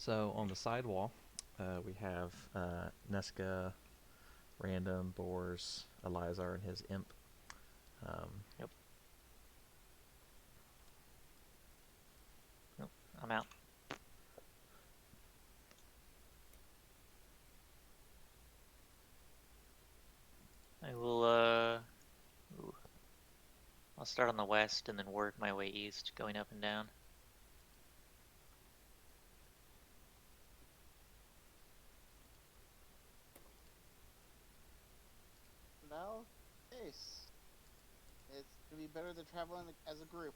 So on the sidewall, we have Nesca, Random, Boars, Elizar, and his imp. Um, Yep. Nope. I'm out. I will, ooh. I'll start on the west and then work my way east, going up and down. No? Ace. It's gonna be better to travel as a group.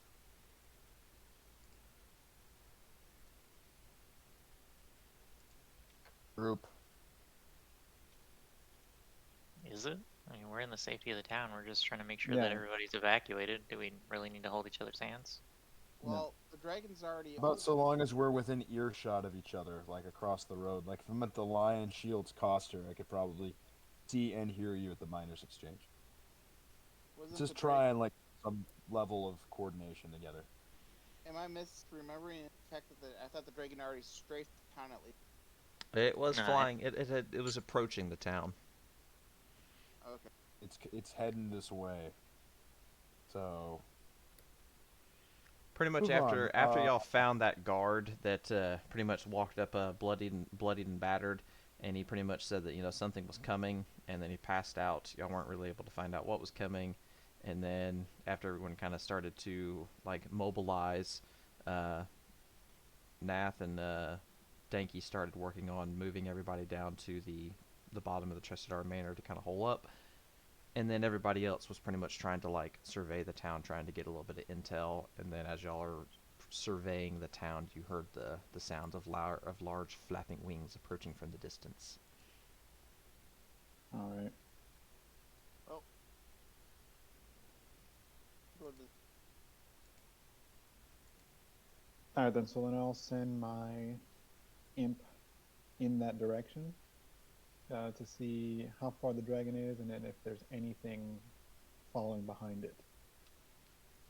Group. Is it? I mean, we're in the safety of the town. We're just trying to make sure that Yeah. everybody's evacuated. Do we really need to hold each other's hands? No. Well, the dragon's already About so long as we're within earshot of each other, like across the road. Like if I'm at the Lion Shields Coster, I could probably see and hear you at the Miners Exchange. wasn't the Just dragon. try and like some level of coordination together. Am I misremembering the fact that I thought the dragon already strafed the town at least? it was No, flying. It was approaching the town. Okay. It's heading this way. So Pretty much move on. after y'all found that guard that pretty much walked up bloodied and battered, and he pretty much said that something was coming, and then he passed out. Y'all weren't really able to find out what was coming, and then after everyone kind of started to like mobilize, uh, Nath and Danky started working on moving everybody down to the bottom of the Tressidar Manor to kind of hole up, and then everybody else was pretty much trying to like survey the town, trying to get a little bit of intel. And then as y'all are surveying the town, you heard the sound of large flapping wings approaching from the distance. All right. Well, go to All right then. So then I'll send my imp in that direction to see how far the dragon is, and then if there's anything following behind it.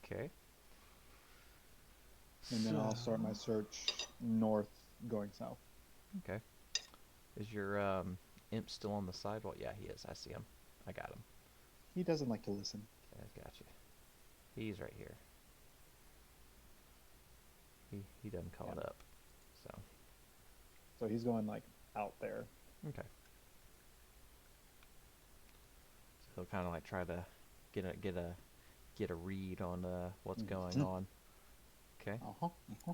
Okay. And then I'll start my search north, going south. Okay. Is your imp still on the sidewalk? Yeah, he is. I see him. I got him. He doesn't like to listen. Okay, I got you. He's right here. He done caught up. So he's going like out there. Okay. So he'll kind of like try to get a read on what's going on. Okay. Uh-huh. Uh-huh.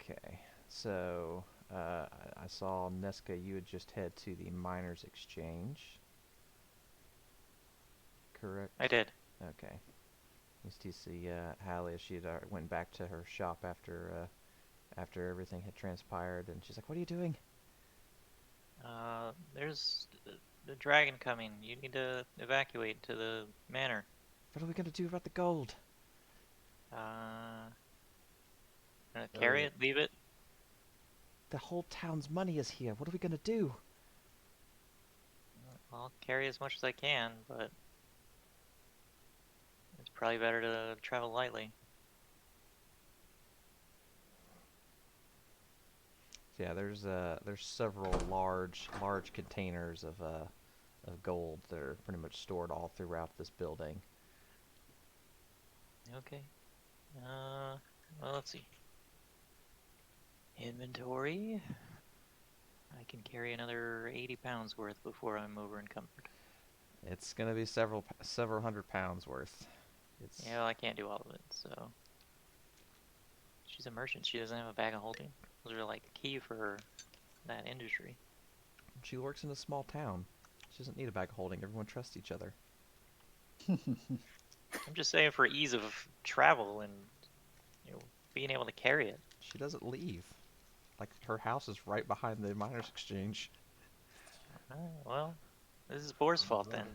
Okay, so I saw Nesca. You had just head to the Miners Exchange, correct? I did. Okay. Used to see Hallie. She had went back to her shop after everything had transpired, and she's like, "What are you doing?" There's the dragon coming. You need to evacuate to the manor. What are we gonna do about the gold? Gonna carry it, leave it. The whole town's money is here. What are we gonna do? I'll carry as much as I can, but it's probably better to travel lightly. So yeah, there's several large containers of gold that are pretty much stored all throughout this building. Okay. Well, let's see. Inventory. I can carry another 80 pounds worth before I'm over encumbered. It's gonna be several hundred pounds worth. It's Yeah, well, I can't do all of it, so. She's a merchant. She doesn't have a bag of holding. Those are like key for that industry. She works in a small town. She doesn't need a bag of holding. Everyone trusts each other. I'm just saying for ease of travel and being able to carry it. She doesn't leave. Like, her house is right behind the miners' exchange. Well, this is Boar's fault then.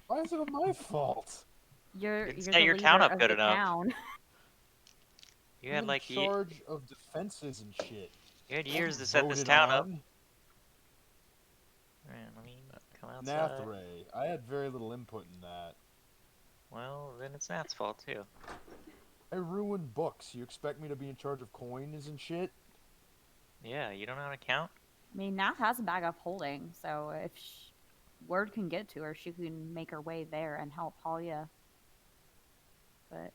Why is it my fault? You're Didn't you're set the your town leader up of good the enough. town. You I'm had in like charge of defenses and shit. you had I years wasn't to set this voted town up. on. Alright, let me come Nath outside. Ray. I had very little input in that. Well, then it's Nat's fault too. I ruined books. You expect me to be in charge of coins and shit? Yeah, you don't know how to count? I mean, Nath has a bag of holding, so if word can get to her, she can make her way there and help Halia. But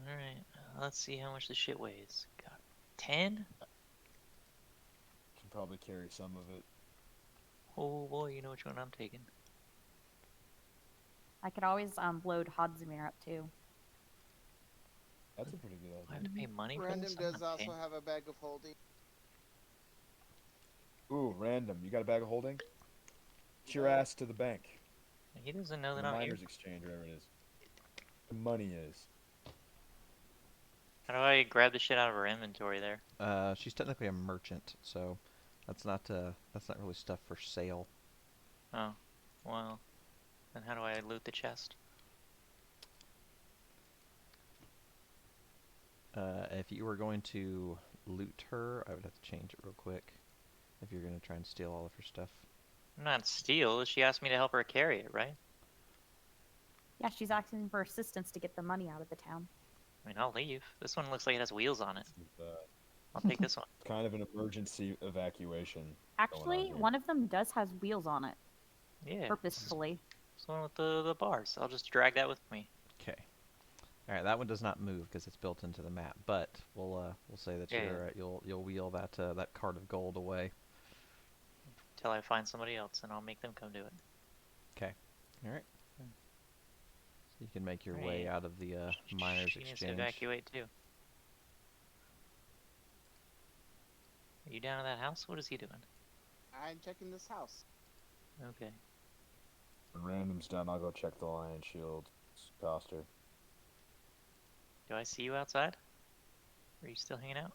Alright, let's see how much the shit weighs. Got 10? Can probably carry some of it. Oh boy, you know which one I'm taking. I could always load Hodzimir up too. That's a pretty good I have idea. to pay money for Random this? I'm does not also paying. have a bag of holding. Ooh, random. You got a bag of holding? Get your No. ass to the bank. He doesn't know The that I'm here. miners' exchange, whatever it is. The money is. How do I grab the shit out of her inventory there? She's technically a merchant, so that's not really stuff for sale. Oh, well, then how do I loot the chest? If you were going to loot her, I would have to change it real quick. If you're going to try and steal all of her stuff. Not steal. She asked me to help her carry it, right? Yeah, she's asking for assistance to get the money out of the town. I mean, I'll leave. This one looks like it has wheels on it. It's I'll take this one. kind of an emergency evacuation. Actually, here. one of them does has wheels on it, Yeah, purposefully. this one with the bars. I'll just drag that with me. Okay. All right, that one does not move because it's built into the map, but we'll say that Yeah. you'll wheel that cart of gold away. Till I find somebody else, and I'll make them come do it. Okay. All right. So you can make your Right. way out of the miners' She needs to exchange. evacuate too. Are you down at that house? What is he doing? I'm checking this house. Okay. When random's done, I'll go check the lion shield coster. Do I see you outside? Are you still hanging out?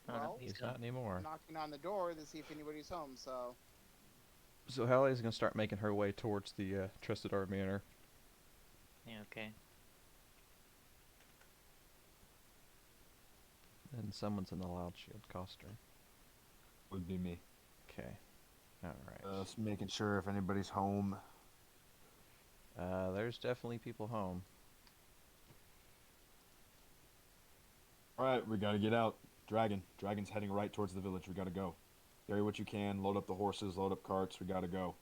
Oh, no, Well, he's He's gone. not anymore. Knocking on the door to see if anybody's home, so So Hallie's gonna start making her way towards the Trusted Art Manor. Yeah, okay. And someone's in the Loud Shield coster. Would be me. Okay. Alright. Just making sure if anybody's home. There's definitely people home. Alright, we gotta get out. Dragon's heading right towards the village. We gotta go. Carry what you can, load up the horses, load up carts, we gotta go.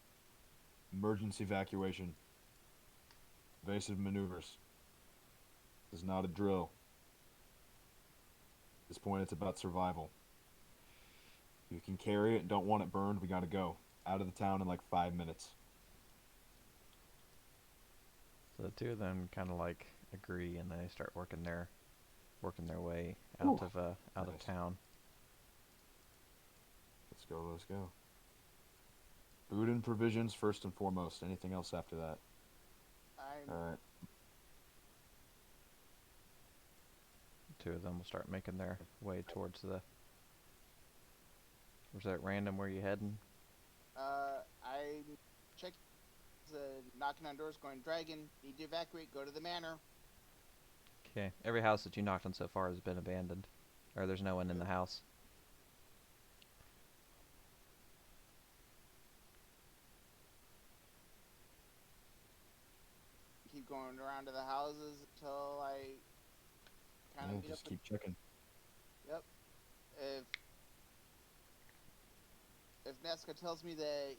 Emergency evacuation. Evasive maneuvers. This is not a drill. At this point, it's about survival. If you can carry it and don't want it burned, we gotta go. Out of the town in like 5 minutes. So the two of them kind of like agree, and they start working their way out Ooh. of Nice. town. Let's go, let's go. Food and provisions first and foremost. Anything else after that? I'm Alright. The two of them will start making their way towards the. Was that random? Where you heading? I'm checking, knocking on doors, going, Dragon, need to evacuate, go to the manor. Okay. Every house that you knocked on so far has been abandoned, or there's no one in the house. Keep going around to the houses until I kind of Yeah, meet just up keep checking. Yep. If Nesca tells me that,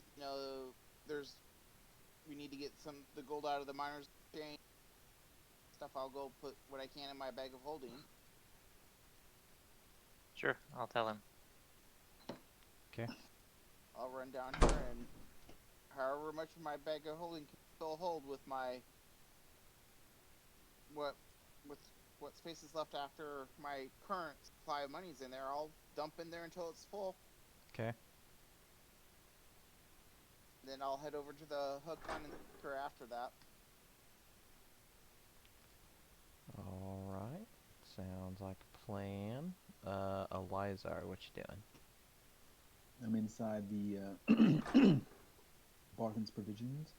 we need to get the gold out of the miners' exchange stuff, I'll go put what I can in my bag of holding. Sure, I'll tell him. Okay. I'll run down here and however much of my bag of holding can still hold with my what space is left after my current supply of money's in there, I'll dump in there until it's full. Okay. Then I'll head over to the hook, line, and sinker after that. All right. Sounds like a plan. Eliza, what you doing? I'm inside the Barthen's Provisions.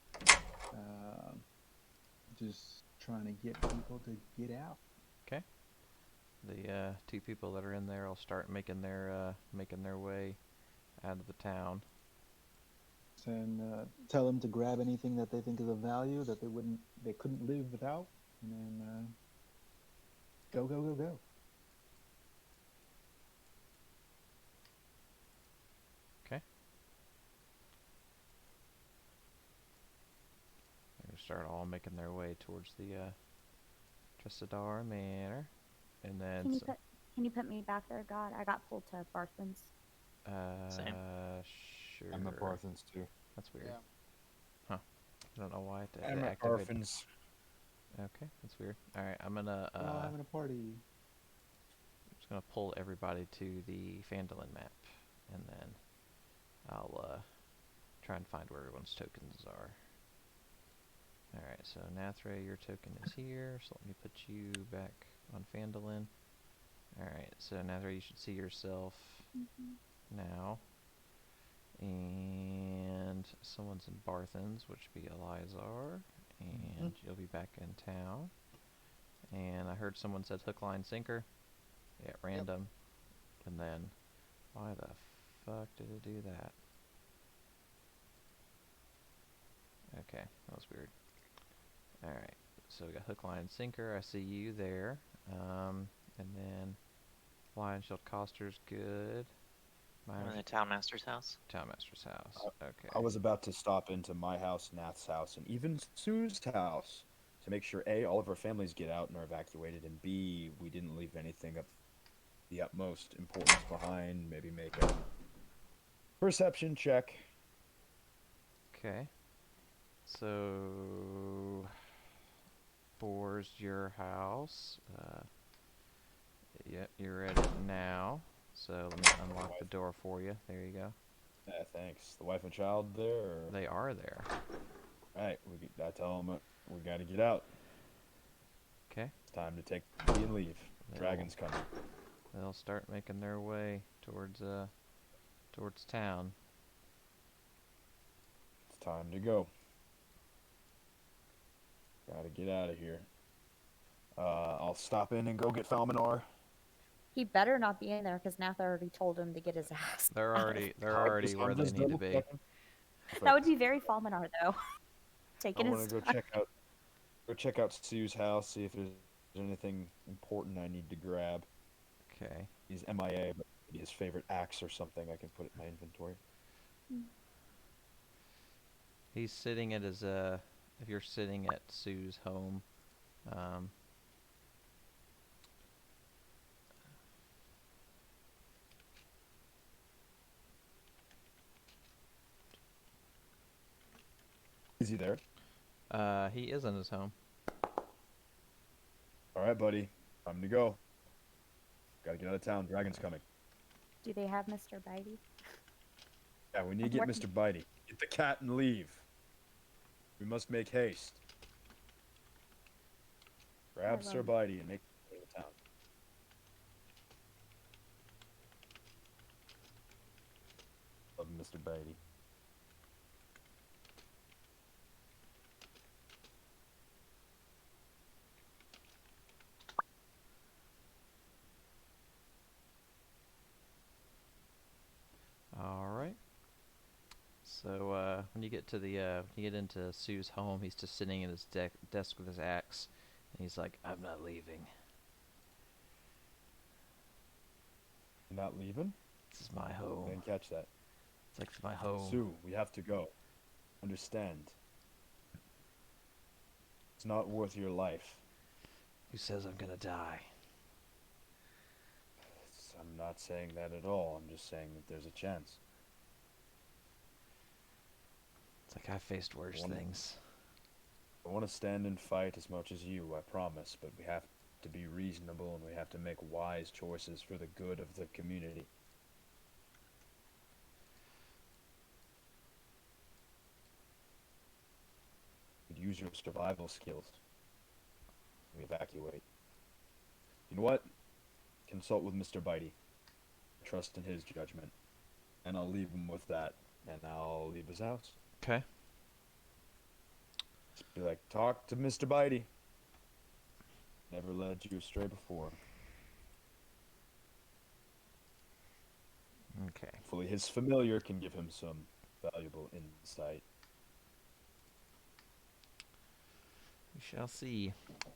Just trying to get people to get out. Okay. The two people that are in there will start making their way out of the town. And tell them to grab anything that they think is of value that they couldn't live without, and then go. Okay. They're gonna start all making their way towards the Tressadar Manor, and then Can you put me back there, God? I got pulled to Barthen's. Same. Sure. I'm at Barthen's too. That's weird. Yeah. Huh. I don't know why it I'm at activated. Barthen's. Okay, that's weird. All right, I'm gonna We're all having a party. just gonna pull everybody to the Phandalin map, and then I'll try and find where everyone's tokens are. All right, so Nathra, your token is here, so let me put you back on Phandalin. All right, so Nathra, you should see yourself now. And someone's in Barthen's, which would be Elizar, and you'll be back in town. And I heard someone said hook, line, sinker. Yeah, random. Yep. And then, why the fuck did it do that? Okay, that was weird. Alright, so we got hook, line, sinker. I see you there. And then, Lion Shield Coster's good. I'm in the Town Master's house. Town Master's house. Okay. I was about to stop into my house, Nath's house, and even Sue's house to make sure A, all of our families get out and are evacuated, and B, we didn't leave anything of the utmost importance behind. Maybe make a perception check. Okay. So, Boar's your house. Yep, you're at it now. So let me unlock the door for you. There you go. Yeah, thanks. The wife and child there? Or? They are there. Alright, I tell them we gotta get out. Okay. It's time to take the key and leave. Dragon's coming. They'll start making their way towards town. It's time to go. Gotta get out of here. I'll stop in and go get Falminar. He better not be in there because Nath already told him to get his ass. They're already where they need to be. That would be very Falminar though. Taking I his want to go check out Sue's house, see if there's anything important I need to grab. Okay. He's MIA, but maybe his favorite axe or something I can put in my inventory. He's sitting at his if you're sitting at Sue's home, Is he there? he is in his home. Alright, buddy. Time to go. Gotta get out of town. Dragon's coming. Do they have Mr. Bitey? Yeah, we need to get Mr. Bitey. Get the cat and leave. We must make haste. Grab Sir Bitey and make it to town. Love Mr. Bitey. All right. So when you get to the when you get into Sue's home, he's just sitting at his desk with his axe, and he's like, "I'm not leaving. You're not leaving? This is my home. Didn't catch that. It's like my home." Sue, we have to go. Understand. It's not worth your life. Who says I'm gonna die? I'm not saying that at all. I'm just saying that there's a chance. It's like I've faced worse things. I want to stand and fight as much as you, I promise, but we have to be reasonable and we have to make wise choices for the good of the community. use your survival skills. We evacuate. You know what? Consult with Mr. Bitey. Trust in his judgment. And I'll leave him with that. And I'll leave his house. Okay. Just be like, talk to Mr. Bitey. Never led you astray before. Okay. Hopefully his familiar can give him some valuable insight. We shall see.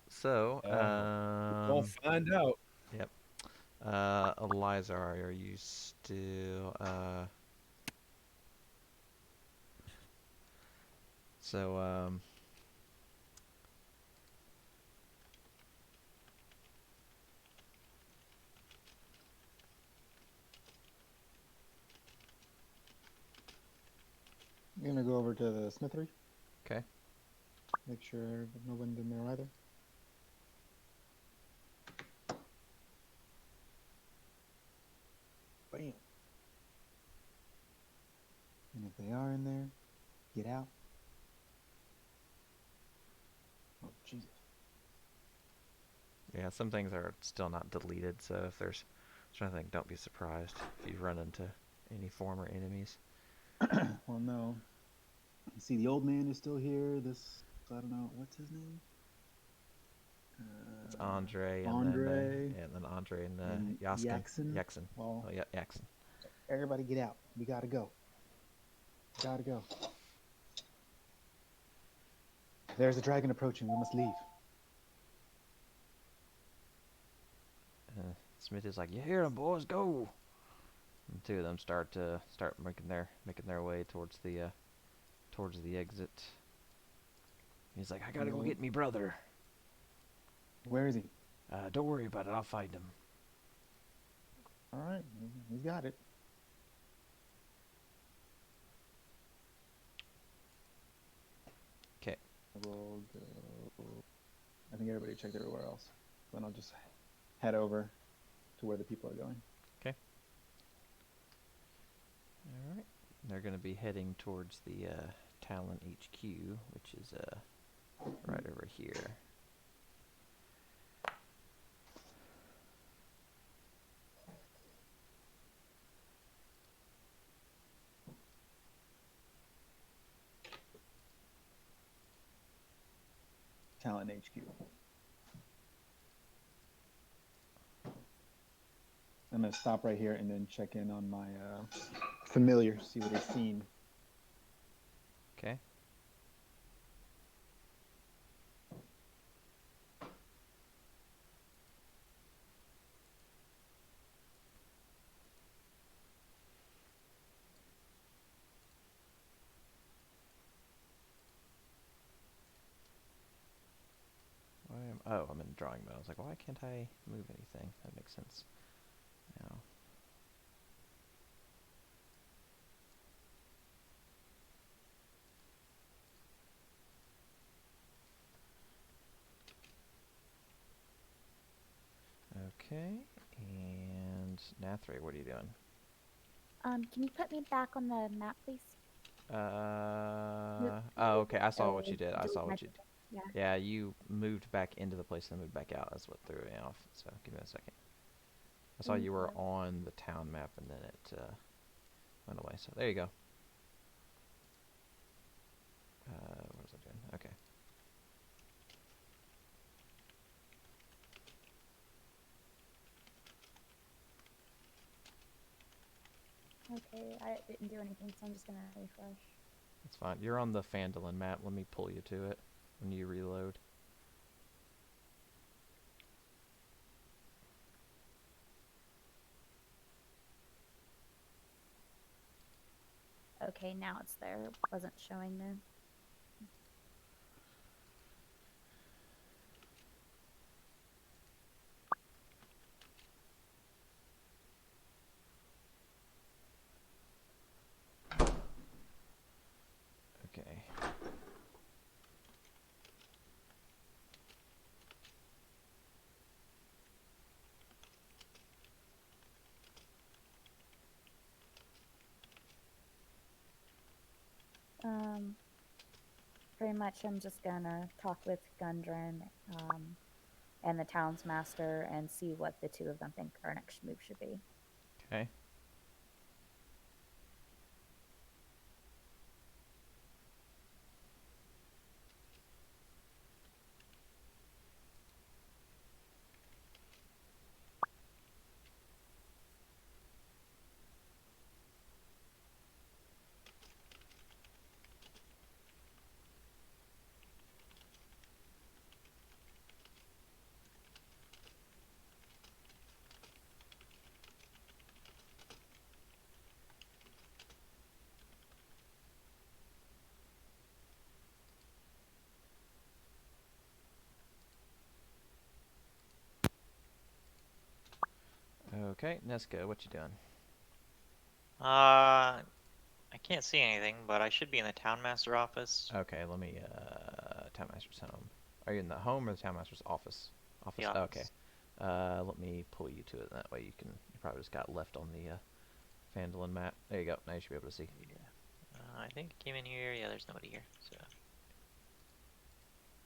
So, We'll find out. yep. Elizar, are you still, so, I'm gonna go over to the smithery. okay. Make sure no one's in there either. Bam. And if they are in there, get out. Oh, Jesus. Yeah, some things are still not deleted, so if there's, I'm trying to think, don't be surprised if you run into any former enemies. Well, no. You see, the old man is still here. This, I don't know, what's his name? It's Andre, Andre. and then Andre and and Yaxon. Yaxon. Well, Oh, yeah, Yaxon. everybody get out. We gotta go. Gotta go. There's a dragon approaching. We must leave. Smith is like, you hear them, boys, go! And two of them start making their way towards the exit. He's like, I gotta go Well, get me brother. Where is he? Don't worry about it, I'll find him. All right, he's got it. Okay. We'll go. I think everybody checked everywhere else. Then I'll just head over to where the people are going. All right. They're gonna be heading towards the Talon HQ, which is right over here. Talent HQ. I'm gonna stop right here and then check in on my familiar, see what he's seen. Okay. I'm in drawing mode. I was like, why can't I move anything? That makes sense now. Okay, and Nathray, what are you doing? Can you put me back on the map, please? Oh, okay, I saw what you did. I saw what you did. Yeah. Yeah, you moved back into the place and moved back out. That's what threw me off. So give me a second. I saw you were on the town map and then it went away. So there you go. What was I doing? Okay. Okay, I didn't do anything, so I'm just gonna refresh. That's fine. You're on the Phandalin map. Let me pull you to it when you reload. Okay, now it's there. It wasn't showing there. Okay. pretty much I'm just gonna talk with Gundren and the townsmaster and see what the two of them think our next move should be. Okay. Okay, Nesca, what you doing? I can't see anything, but I should be in the townmaster office. Okay, let me, Townmaster's home. Are you in the home or the Townmaster's office? The Okay. office. Let me pull you to it. That way you probably just got left on the, Phandalin map. There you go. Now you should be able to see. Yeah. I think I came in here. Yeah, there's nobody here, so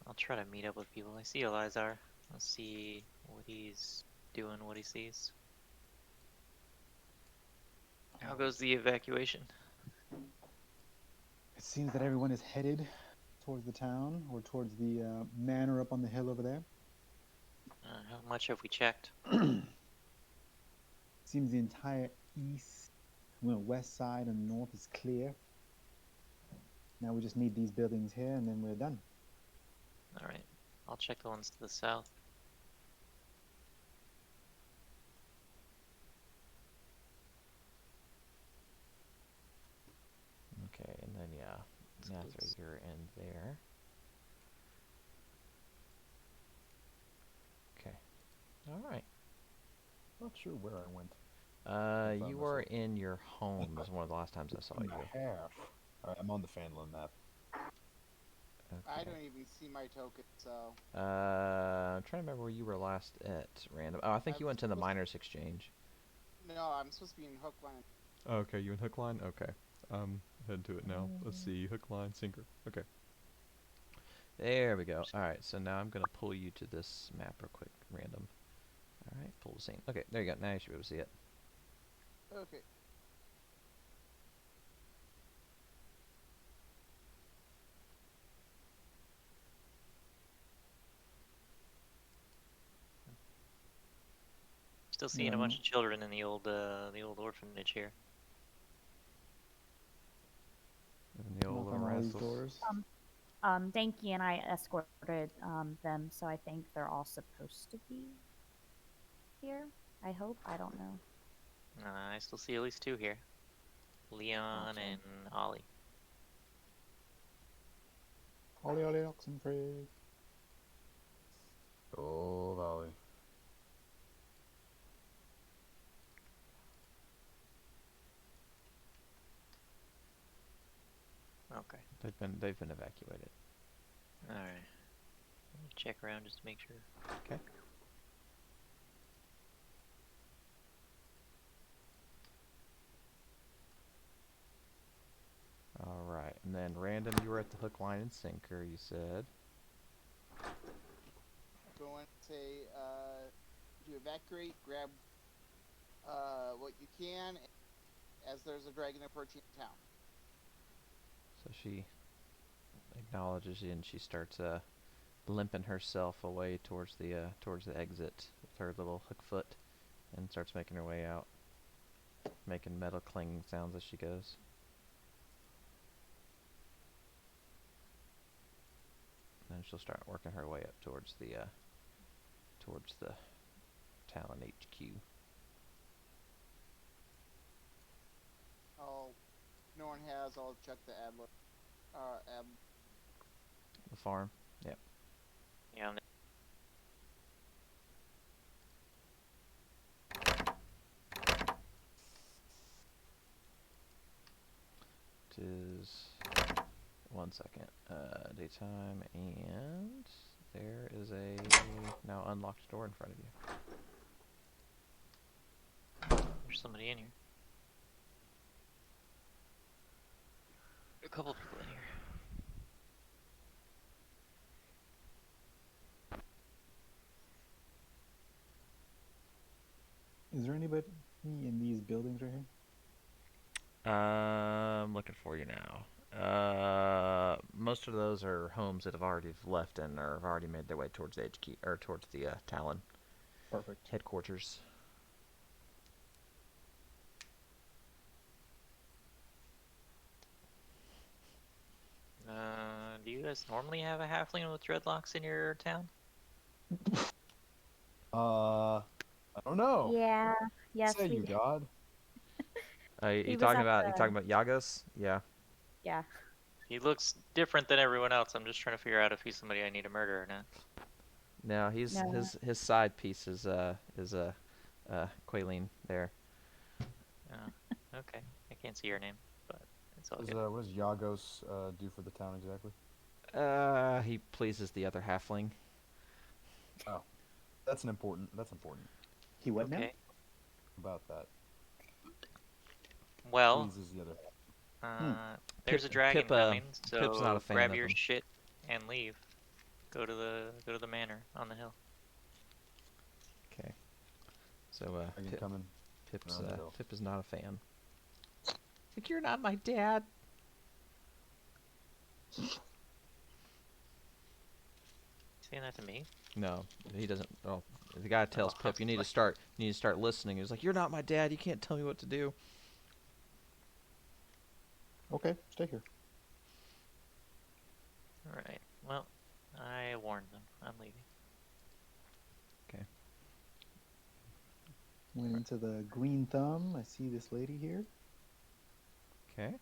I'll try to meet up with people. I see Elizar. Let's see what he's doing, what he sees. How goes the evacuation? It seems that everyone is headed towards the town or towards the manor up on the hill over there. How much have we checked? Seems the entire east, west side and north is clear. Now we just need these buildings here and then we're done. Alright, I'll check the ones to the south. Okay, and then, yeah, Nathra, you're in there. Okay. Alright. Not sure where I went. You were in your home. Was one of the last times I saw you. Half. Alright, I'm on the Phandalin map. I Okay. don't even see my token, so. I'm trying to remember where you were last at random. Oh, I think you went to the Miners Exchange. No, I'm supposed to be in hook line. Okay, you in hook line? Okay. Head to it now. Let's see. Hook line, sinker. Okay. There we go. Alright, so now I'm going to pull you to this map real quick. Random. Alright, pull the scene. Okay, there you go. Now you should be able to see it. Okay. Still seeing a bunch of children in the old orphanage here. In the old Knock on all these Rascals. doors. Danky and I escorted them, so I think they're all supposed to be here. I hope. I don't know. I still see at least two here. Leon Gotcha. and Ollie. Ollie, Ollie, Oxenfree. Oh, Valley. Okay. They've been evacuated. Alright. Check around just to make sure. Okay. Alright, and then random, you were at the hook, line, and sinker, you said. Go and say, to evacuate, grab what you can, as there's a dragon approaching town. So she acknowledges you and she starts limping herself away towards the exit with her little hook foot and starts making her way out, making metal clanging sounds as she goes. Then she'll start working her way up towards the town HQ. No one has, I'll check the Adler. The farm. Yep. Yeah, It is 1 second. Daytime, and there is a now unlocked door in front of you. there's somebody in here. A couple people in here. Is there anybody in these buildings right here? I'm looking for you now. Most of those are homes that have already left and are have already made their way towards the HQ or towards the Talon Perfect. headquarters. Do you guys normally have a halfling with dreadlocks in your town? I don't know. Yeah. Yes, Say we you, did. God. He You was talking at about the. Yagos? Yeah. Yeah. He looks different than everyone else. I'm just trying to figure out if he's somebody I need to murder or not. No, he's No. his side piece is Quailine there. Oh, okay. I can't see your name, but it's all What good. does Yagos do for the town exactly? He pleases the other halfling. Oh, that's important. That's important He what now? Okay. about that. Well, Pleases the other. there's a Pip dragon Pip coming, Pip's not a so fan grab of your him. shit and leave. Go to the manor on the hill. Okay. So Dragon coming around the hill. Pip is not a fan. Like, you're not my dad. Saying that to me? No, he doesn't. Oh, the guy tells Oh, Pip, "You need to start. You need to start listening." He's like, "You're not my dad. You can't tell me what to do." Okay, stay here. All right. Well, I warned them. I'm leaving. Okay. Went into the Green Thumb. I see this lady here. Okay.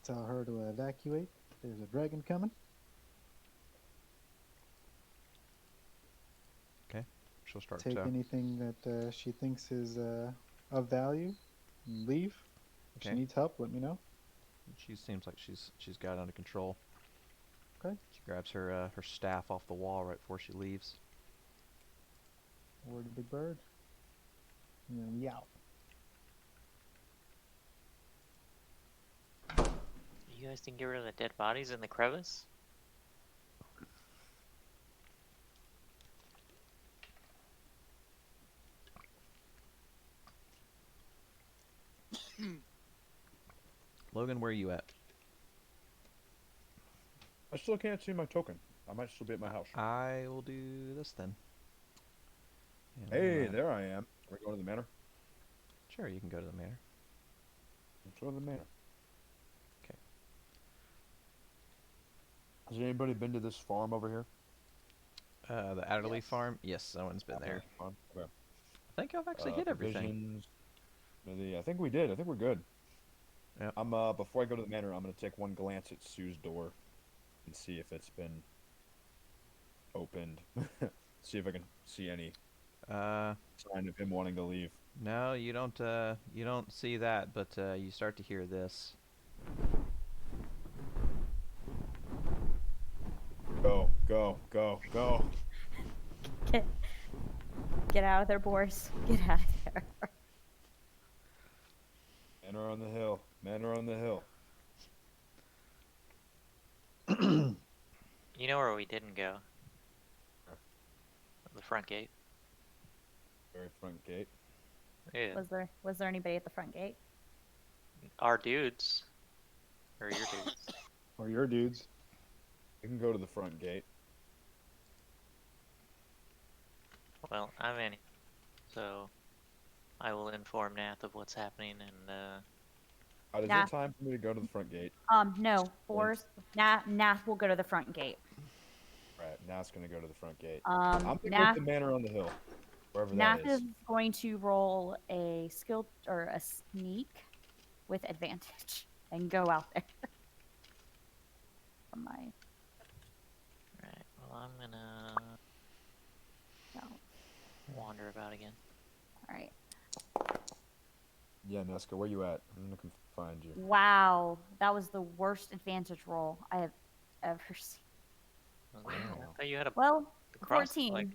Tell her to evacuate. There's a dragon coming. Okay. She'll start. Take anything that she thinks is of value and leave. If she Okay. needs help, let me know. She seems like she's got it under control. Okay. She grabs her her staff off the wall right before she leaves. Word, big bird. And then yow. You guys didn't get rid of the dead bodies in the crevice? Logan, where are you at? I still can't see my token. I might still be at my house. I will do this then. And, Hey, there I am. We're going to the manor. Sure, you can go to the manor. Let's go to the manor. Okay. Has anybody been to this farm over here? The Adderley Yes. farm. Yes, someone's been there. Farm? Okay. I think I've actually hit everything. Provisions. I think we did. I think we're good. Yep. I'm before I go to the manor, I'm gonna take one glance at Sue's door and see if it's been opened. See if I can see any sign of him wanting to leave. No, you don't see that, but you start to hear this. Go, go, go, go. Get out of there, Boris. Get out of there. Manor on the hill. Manor on the hill. You know where we didn't go? The front gate. Very front gate. Yeah. Was there anybody at the front gate? Our dudes. Or your dudes. Or your dudes. We can go to the front gate. Well, I'm in. So I will inform Nath of what's happening and Is Nah. there time for me to go to the front gate? No. Boris. Nath will go to the front gate. Right, now it's gonna go to the front gate. I'm gonna go Nath. to the manor on the hill, wherever Nath that is. is going to roll a skill or a sneak with advantage and go out there. From my Alright, well I'm gonna no. wander about again. All right. Yeah, Nesca, where you at? I'm gonna come find you. Wow, that was the worst advantage roll I have ever seen. I thought you had a Well, cross, 14. like,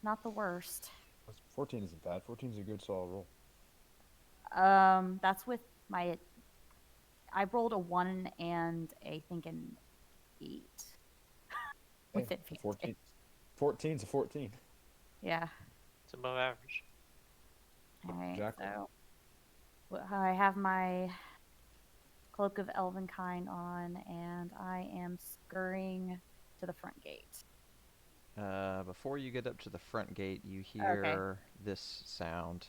Not the worst. 14 isn't bad. 14 is a good solid roll. That's with my. I rolled a 1 and I think an 8. With Hey, advantage. 14. 14's a 14. Yeah. it's above average. All right, Exactly. so I have my Cloak of Elvenkind on, and I am scurrying to the front gate. Before you get up to the front gate, you Okay. hear this sound.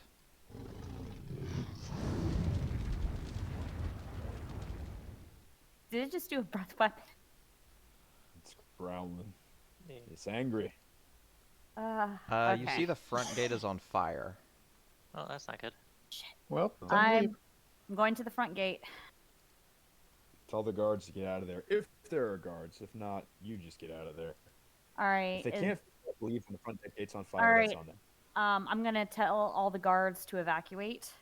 Did it just do a breath weapon? It's growling. Yeah. It's angry. You Okay. see the front gate is on fire. Oh, that's not good. Well, Oh. time to leave. I'm going to the front gate. Tell the guards to get out of there. If there are guards. If not, you just get out of there. All If right. they can't leave when the front gate's on All fire, that's right. on them. I'm gonna tell all the guards to evacuate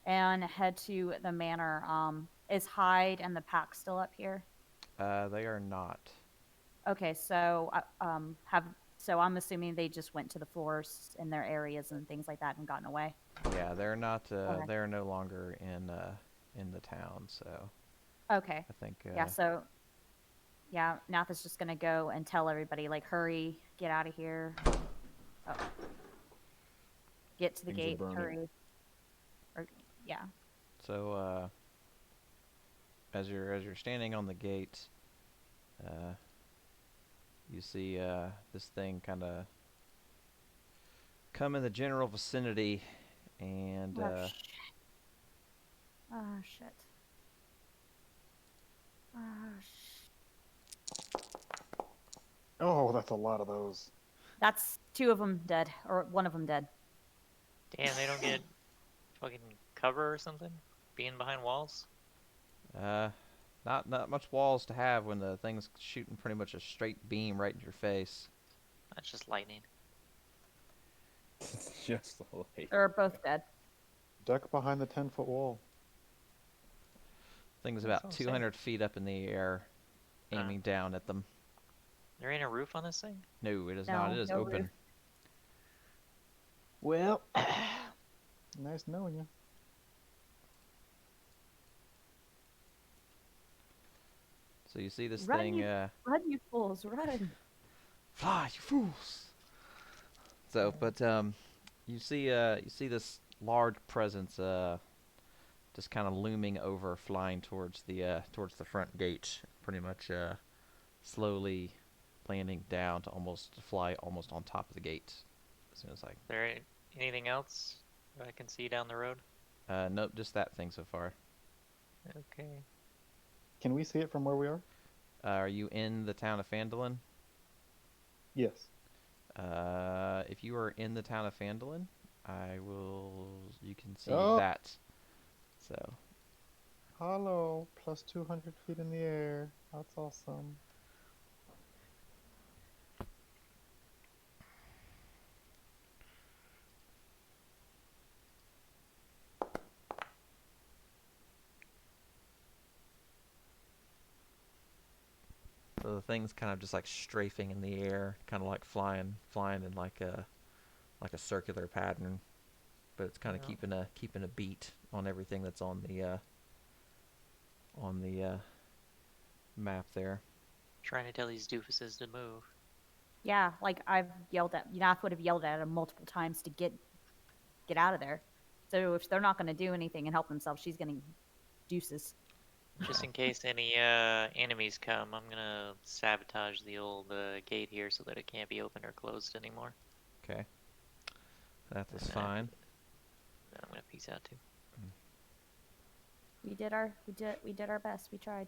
and head to the manor. Is Hyde and the pack still up here? They are not. Okay, so I'm assuming they just went to the floors in their areas and things like that and gotten away. Yeah, they're not. Okay. They're no longer in the town. So Okay. I think. Yeah. So yeah, Nath is just gonna go and tell everybody like, hurry, get out of here. Oh. Get to the Things are gate, burning. hurry. Or yeah. So as you're standing on the gate, you see this thing kind of come in the general vicinity, and Oh shit. Oh shit. Oh shit. Oh, that's a lot of those. That's 2 of them dead, or 1 of them dead. Damn, they don't get fucking cover or something? Being behind walls? not much walls to have when the thing's shooting pretty much a straight beam right in your face. That's just lightning. It's just like They're both dead. Duck behind the 10-foot wall. Thing's That's about what I'm saying. 200 feet up in the air, aiming down at them. There ain't a roof on this thing? No, it is No, not. It is no open. roof. Well, nice knowing you. So you see this Run, thing. Run, you fools, run! Fly, you fools! So, but you see this large presence just kind of looming over, flying towards the front gate, pretty much slowly landing down to fly almost on top of the gate. As soon as Is there anything else that I can see down the road? nope, just that thing so far. Okay. Can we see it from where we are? Are you in the town of Phandalin? Yes. If you are in the town of Phandalin, you can see Oh. that. So, Hollow, plus 200 feet in the air. That's awesome. so the thing's kind of just like strafing in the air, kind of like flying in like a circular pattern, but it's kind of Yeah. keeping a beat on everything that's on the map there. Trying to tell these doofuses to move. Yeah, like I've yelled at Nath would have yelled at him multiple times to get out of there. So if they're not going to do anything and help themselves, she's getting deuces. Just in case any enemies come, I'm gonna sabotage the old gate here so that it can't be opened or closed anymore. Okay, that is And fine. then I'm gonna peace out too. We did our best. We tried.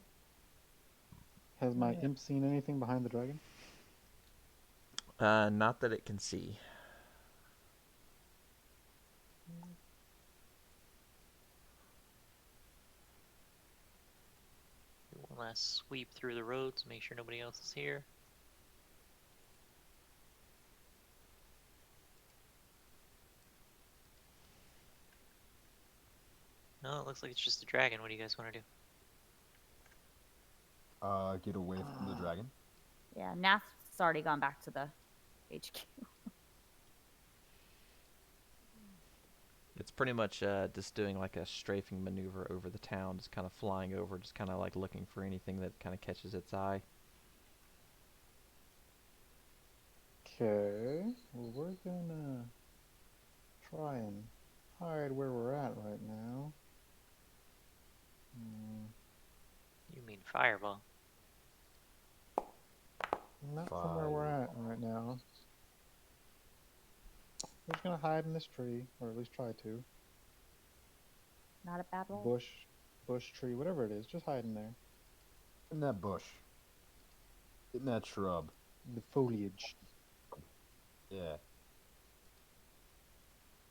Has my Yeah. imp seen anything behind the dragon? Not that it can see. Do one last sweep through the roads, make sure nobody else is here. No, it looks like it's just a dragon. What do you guys want to do? get away from the dragon. Yeah, Nath's already gone back to the HQ. It's pretty much just doing like a strafing maneuver over the town, just kind of flying over, just kind of like looking for anything that kind of catches its eye. Okay. Well, we're gonna try and hide where we're at right now. You mean fireball? Not from where we're at right now. We're just gonna hide in this tree, or at least try to. Not a bad roll. Bush, tree, whatever it is, just hide in there. In that bush. In that shrub. The foliage. Yeah.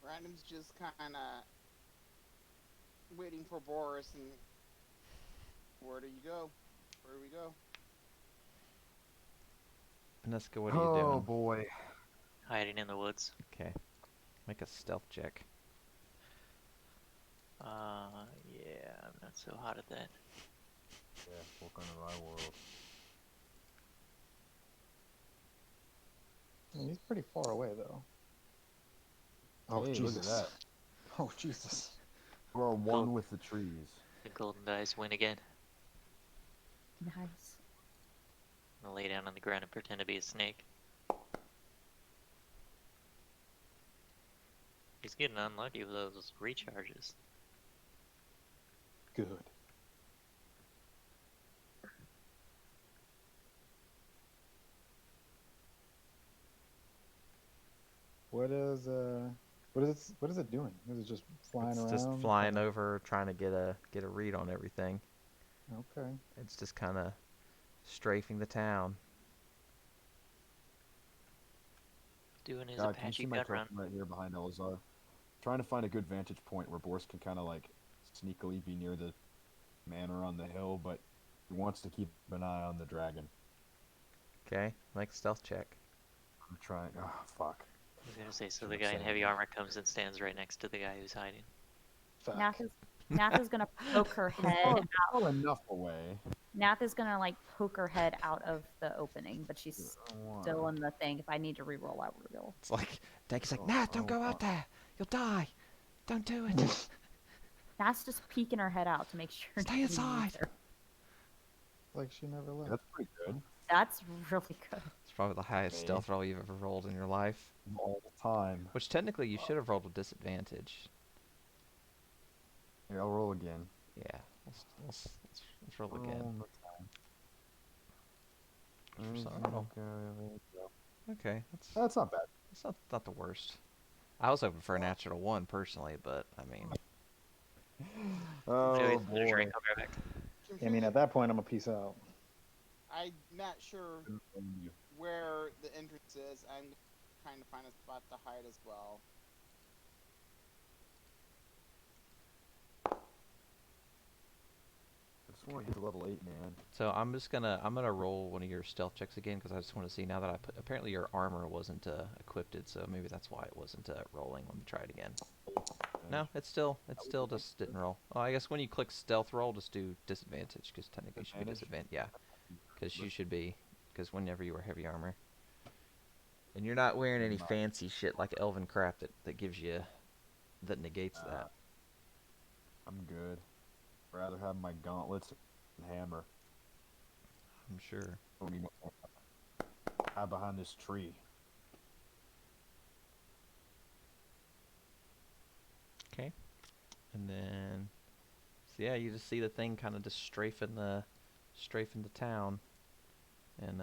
Random's just kind of waiting for Boris, and where do you go? Where do we go? Neska, what are you Oh doing? boy. Hiding in the woods. Okay. Make a stealth check. Yeah, I'm not so hot at that. Yeah, welcome to my world. He's pretty far away, though. Oh, Hey, Jesus. look at that. Oh, Jesus. We're one Cool. with the trees. The golden dice win again. Nice. I'm gonna lay down on the ground and pretend to be a snake. He's getting unlucky with those recharges. Good. What is it doing? Is it just flying It's around? just flying over, trying to get a read on everything. Okay. It's just kind of strafing the town. Doing his God, can you see Apache my gun run. token right here behind Elazar? Trying to find a good vantage point where Boris can kind of like sneakily be near the manor on the hill, but he wants to keep an eye on the dragon. Okay, make a stealth check. I'm trying. Oh, fuck. I was gonna say, so Should've the guy in said heavy it. armor comes and stands right next to the guy who's hiding. Fuck. Nath is gonna poke her head out. Well enough away. Nath is gonna like poke her head out of the opening, but she's still in the thing. If I need to reroll, I will reroll. It's like Dake's like, Nat, don't go out there. You'll die. Don't do it. Nath's just peeking her head out to make sure. Stay nobody sees inside. her. Like she never left. That's pretty good. That's really good. It's probably the highest Okay. stealth roll you've ever rolled in your life. All the time. Which technically you should have rolled with disadvantage. Here, I'll roll again. Yeah, let's roll again. All the time. For some roll. Okay, That's not bad. that's not the worst. I was hoping for a natural one personally, but I mean, Oh Anyway, boy. drink, I'll be right back. I mean, at that point, I'm a peace out. I'm not sure where the entrance is. I'm trying to find a spot to hide as well. I just want to get to level 8, man. so I'm gonna roll one of your stealth checks again because I just want to see now that apparently your armor wasn't equipped, so maybe that's why it wasn't rolling. Let me try it again. No, it still just didn't roll. Well, I guess when you click stealth roll, just do disadvantage because technically you should be Advantage? disadvantage. Yeah, because whenever you wear heavy armor, and you're not wearing any Nice. fancy shit like elven crap that gives you that negates that. I'm good. Rather have my gauntlets and hammer. I'm sure. Hide behind this tree. Okay. And then, so yeah, you just see the thing kind of just strafing the town, and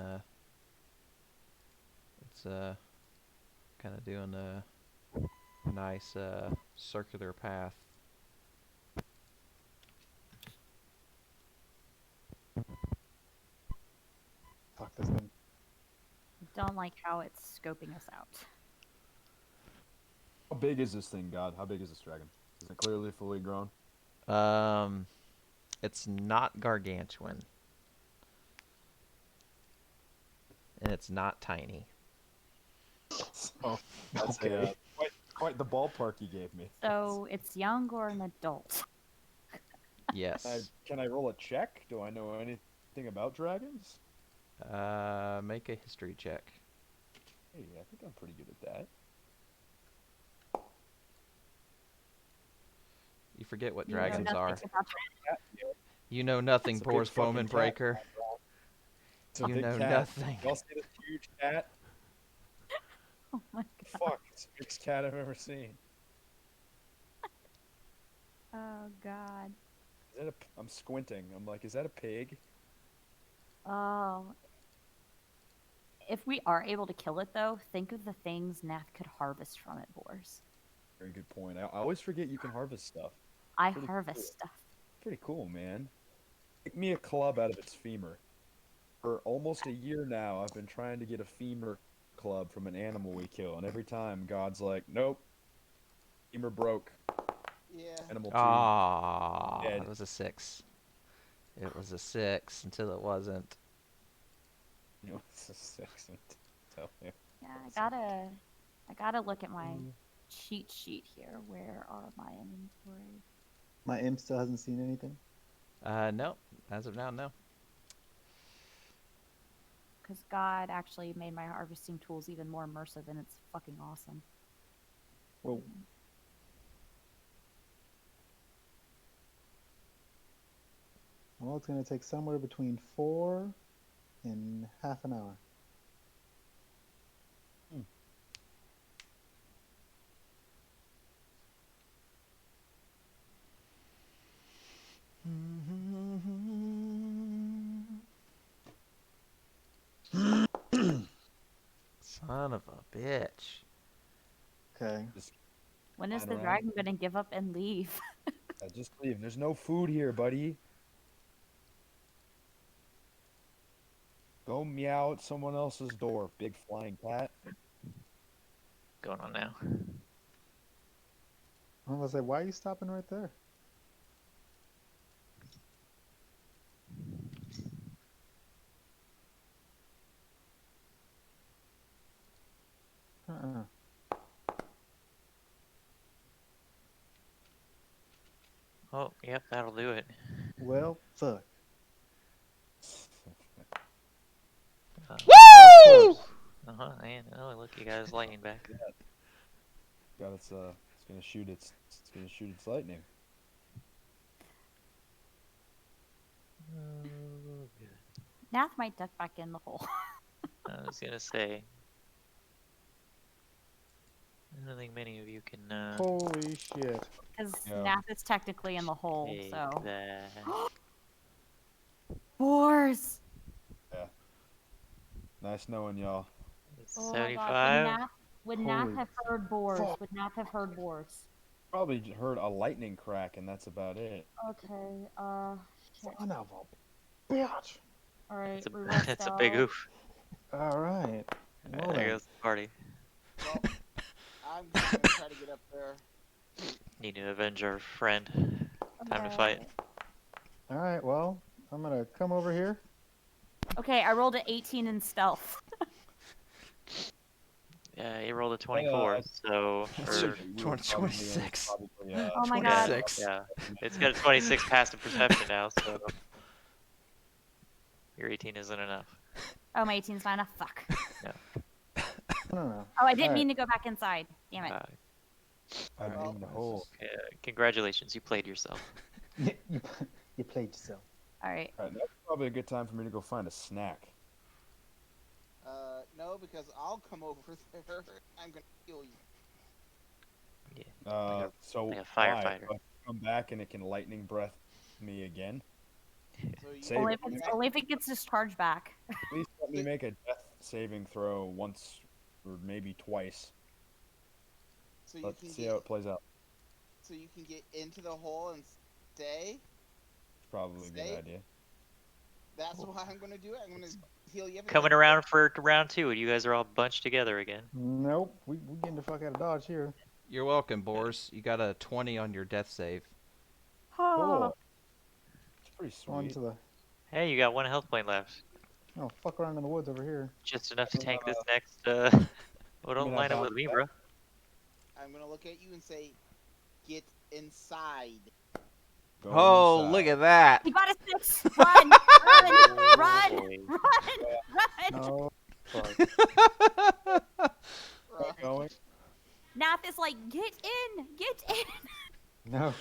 it's kind of doing a nice circular path. Fuck this thing. Don't like how it's scoping us out. How big is this thing, God? How big is this dragon? Is it clearly fully grown? It's not gargantuan, and it's not tiny. Oh, that's Okay. quite the ballpark you gave me. So it's young or an adult. Yes. Can I roll a check? Do I know anything about dragons? Make a history check. Hey, I think I'm pretty good at that. You forget what You know dragons nothing are. about You know nothing, It's a big Boris fucking Foeman cat. Breaker. It's a You big know cat. nothing. Y'all see this huge cat? Oh my god. Fuck, it's the biggest cat I've ever seen. Oh god. Is that I'm squinting. I'm like, is that a pig? Oh. If we are able to kill it, though, think of the things Nath could harvest from it, Boars. Very good point. I always forget you can harvest stuff. I Pretty harvest cool. stuff. Pretty cool, man. Pick me a club out of its femur. For almost a year now, I've been trying to get a femur club from an animal we kill, and every time God's like, nope, femur broke. Yeah. Animal 2 Ah, dead. it was a 6. It was a 6 until it wasn't. You know, it's a 6. Tell you. Yeah, I gotta look at my cheat sheet here. Where are my inventory? My imp still hasn't seen anything. No. As of now, no. Because God actually made my harvesting tools even more immersive, and it's fucking awesome. Whoa. Well, it's going to take somewhere between 4 and half an hour. Son of a bitch. Okay. When is Flying the around. dragon gonna give up and leave? Just leave. There's no food here, buddy. Go meow at someone else's door, big flying cat. Going on now. I was like, why are you stopping right there? Uh-uh. Oh, yep, that'll do it. Well, fuck. Woo! Uh-huh, and oh look, you got his lightning back. God, it's gonna shoot its lightning. Oh, good. Nath might duck back in the hole. I was gonna say. I don't think many of you can Holy shit. Because Yeah. Nath is technically in the hole, take so. that. Boars! Nice knowing y'all. Oh my god, 75? would Nath Holy have heard boars? fuck. Would Nath have heard boars? Probably heard a lightning crack, and that's about it. Okay, shit. Son of a bitch. Alright, It's a, we rest it's a big out. oof. Alright. Well There then. goes the party. Well, I'm gonna try to get up there. Need to avenge our friend. Time to fight. Alright, well, I'm gonna come over here. Okay, I rolled an 18 in stealth. Yeah, he rolled a 24, so... That's or- We were 26. probably, Oh my yeah, god. 26. yeah. It's got a 26 passive perception now, so... Your 18 isn't enough. Oh, my 18's not enough. Fuck. No. Oh, I didn't Alright. mean to go back inside. Damn it. I'm Well, in the hole. Congratulations, you played yourself. You played yourself. Alright. Alright, that's probably a good time for me to go find a snack. No, because I'll come over there. I'm gonna kill you. So like a why? firefighter. Do I come back and it can lightning breath me again? So you Save Only it. only if it gets discharged back. Please let me make a death saving throw once or maybe twice. so you Let's can see get how it plays out. so you can get into the hole and stay. It's probably a good Save? idea. That's why I'm gonna do it. I'm gonna heal you. Coming around for round 2, and you guys are all bunched together again. Nope. We getting the fuck out of Dodge here. You're welcome, Boars. You got a 20 on your death save. Oh. It's pretty On sweet. to the... Hey, you got 1 health point left. Oh, fuck around in the woods over here. Just enough to tank this next, well, don't mean, I line up found with me, that. bro. I'm gonna look at you and say, "Get inside." Go Oh, inside. look at that. You got a 6! Run! Run! Run! Boy. Run! Oh, fuck. Right. Going. Nath is like, get in! Get in! No.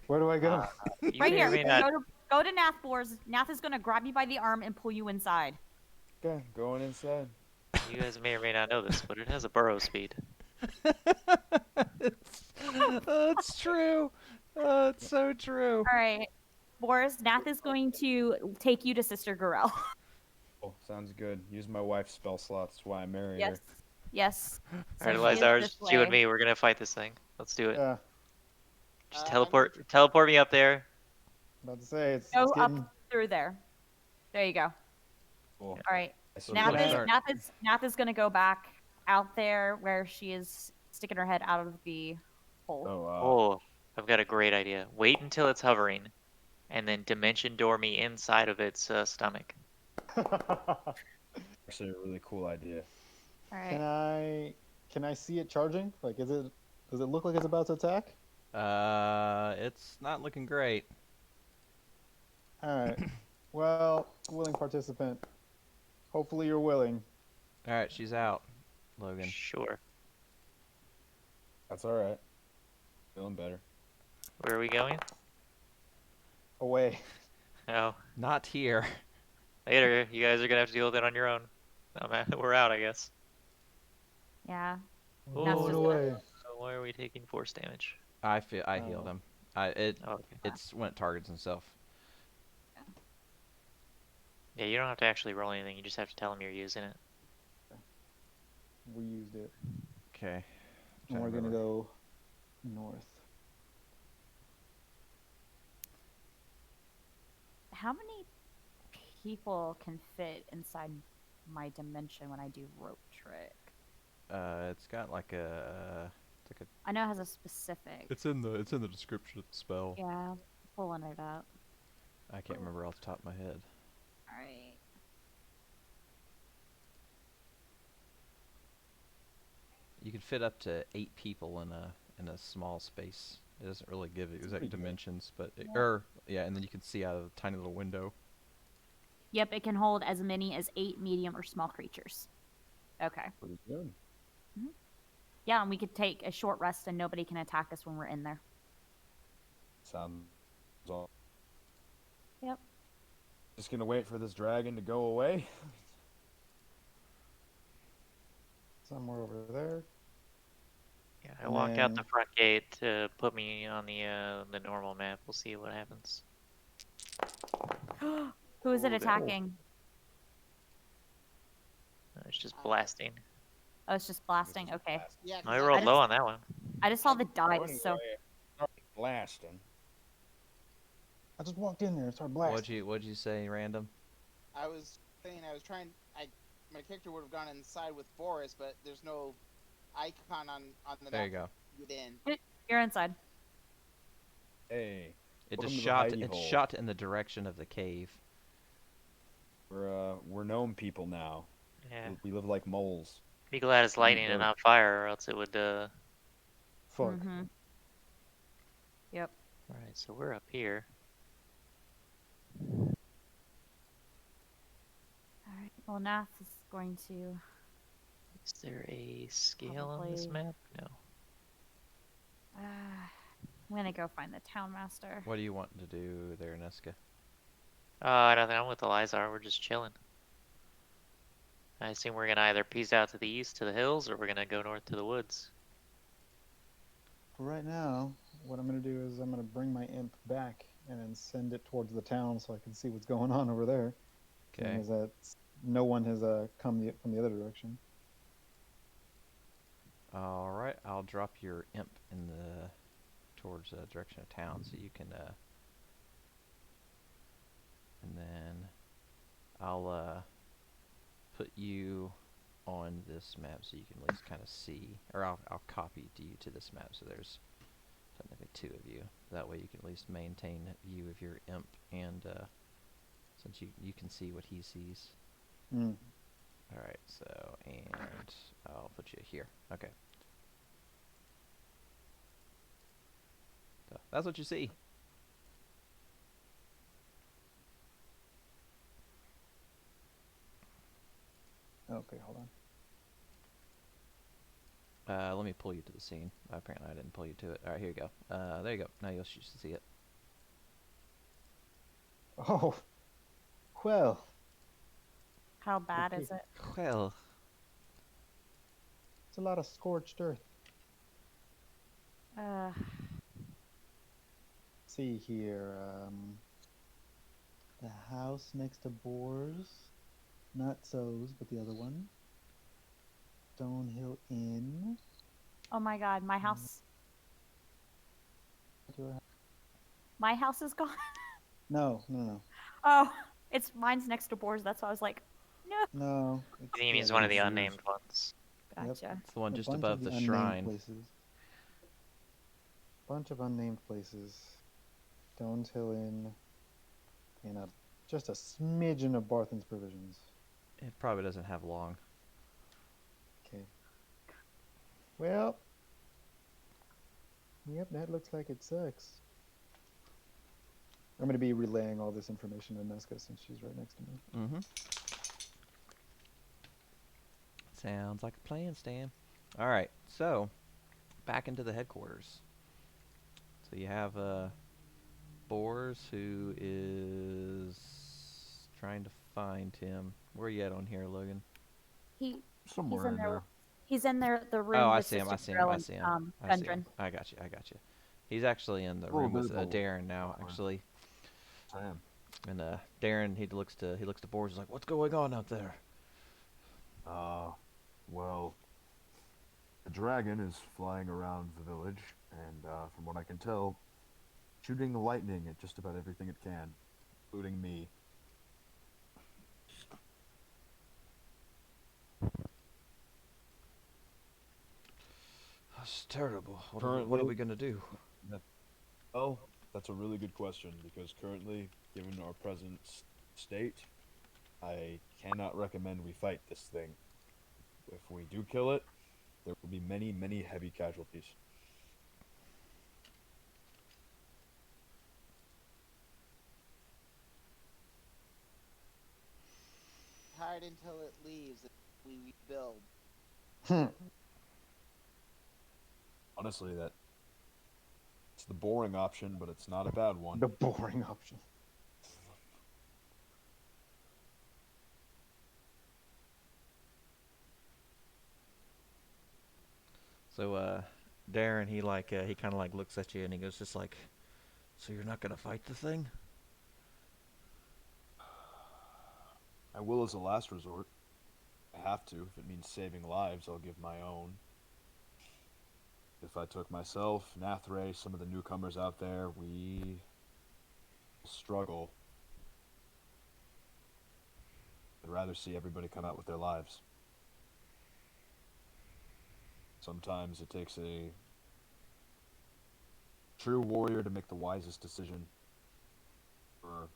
Where do I go? You Right may here. or may not- Go to Nath, Boars. Nath is gonna grab you by the arm and pull you inside. Okay, going inside. You guys may or may not know this, but it has a burrow speed. It's true. It's so true. All right, Boris, Nath is going to take you to Sister Gorel. Oh, sounds good. Use my wife's spell slots. That's why I married Yes. her. Yes. All right, So she is Elizar, this it's you and way. me. We're gonna fight this thing. Let's do it. Yeah, Just I'm gonna teleport me up there. about to say it's Go getting. up through there. There you go. Cool. All right. So Nath flip is- start. Nath is going to go back out there where she is sticking her head out of the hole. Oh, Oh, I've got a great idea. Wait until it's hovering, and then dimension door me inside of its stomach. actually a really cool idea. All Can right. I see it charging? Like, does it look like it's about to attack? It's not looking great. All right. Well, willing participant. Hopefully you're willing. All right, she's out, Logan. Sure. That's all right. Feeling better. Where are we going? Away. Oh, Not here. later. You guys are gonna have to deal with it on your own. We're out, I guess. Yeah. Oh, That's just away. so why are we taking force damage? I healed Oh. him. Oh, okay. It's when it targets himself. Yeah, you don't have to actually roll anything. You just have to tell him you're using it. We used it. Okay. And we're gonna go north. How many people can fit inside my dimension when I do rope trick? It's got like a. It's like I know it has a specific. It's in the description of the spell. Yeah, pulling it up. I can't remember off the top of my head. All right. You can fit up to 8 people in a small space. It doesn't really give you exact pretty good. dimensions, but Yeah. and then you can see out of a tiny little window. Yep, it can hold as many as 8 medium or small creatures. Okay. Pretty good. Yeah, and we could take a short rest and nobody can attack us when we're in there. Sounds all. Yep. Just gonna wait for this dragon to go away. Somewhere over there. Yeah, I walked out the Man. front gate to put me on the normal map. We'll see what happens. Who is it Oh, attacking? It's just blasting. Oh, it's just blasting. Okay. Yeah, 'cause I rolled just- low on that one. I just saw the dice, so Blasting. I just walked in there and started blasting. What'd you say, random? I was saying my character would have gone inside with Boris, but there's no icon on the There map you go. within. you're inside. Hey, It Welcome just to the shot. hidey It hole. shot in the direction of the cave. we're gnome people now. Yeah. We live like moles. Be glad it's lightning and dirt. not fire, or else it would. Fuck. Mm-hmm. Yep. All right, so we're up here. All right. Well, Nath is going to. Is there a scale on this Probably- map? No. I'm gonna go find the town master. What do you want to do there, Neska? Nothing. I'm with Elizar. We're just chilling. I assume we're gonna either piece out to the east to the hills, or we're gonna go north to the woods. For right now, what I'm gonna do is I'm gonna bring my imp back and then send it towards the town so I can see what's going on over there. Okay. Seeing as that no one has come from the other direction. All right. I'll drop your imp in the towards the direction of town, so you can. And then I'll put you on this map so you can at least kind of see, or I'll copy you to this map so there's technically 2 of you. That way you can at least maintain view of your imp, and since you can see what he sees. Mm. All right. So and I'll put you here. Okay. So that's what you see. Okay, hold on. Let me pull you to the scene. Apparently I didn't pull you to it. Alright, here you go. There you go. Now you should see it. Oh, well. How bad is it? Well, It's a lot of scorched earth. Uh, See here. The house next to Boars. Not So's, but the other one. Stonehill Inn. oh my God, my house. Your My house is gone. No, no, no. Oh, it's mine's next to Boars. That's why I was like, no. No. I think he means the one other of the Confused. unnamed ones. Yep. Gotcha. It's the one A just bunch above of the unnamed shrine. Places. Bunch of unnamed places. Stones Hill Inn. And just a smidgen of Barthen's provisions. It probably doesn't have long. Okay. Well. Yep, that looks like it sucks. I'm going to be relaying all this information to Nesca since she's right next to me. Mm-hmm. Sounds like a plan, Stan. All right, so back into the headquarters. So you have Boars, who is trying to find him. Where are you at on here, Logan? He Somewhere in there. he's in there the room Oh, I with see him. I Sister see him. Grill I and see him. I see Gundren. him. I got you. I got you. He's actually in the little room with visible. Darren now, Somewhere. actually. Sam. And Darren, he looks to Boars. He's like, "What's going on out there?" Well, the dragon is flying around the village, and from what I can tell, shooting the lightning at just about everything it can, including me. That's terrible. What Currently- are we gonna do? Oh, that's a really good question, because currently, given our present state, I cannot recommend we fight this thing. If we do kill it, there will be many, many heavy casualties. Hide until it leaves and we rebuild. Honestly, it's the boring option, but it's not a bad one. The boring option. So Darren, he kind of like looks at you and he goes just like, "So you're not gonna fight the thing?" I will as a last resort. I have to. If it means saving lives, I'll give my own. If I took myself, Nathray, some of the newcomers out there, we struggle. I'd rather see everybody come out with their lives. Sometimes it takes a true warrior to make the wisest decision for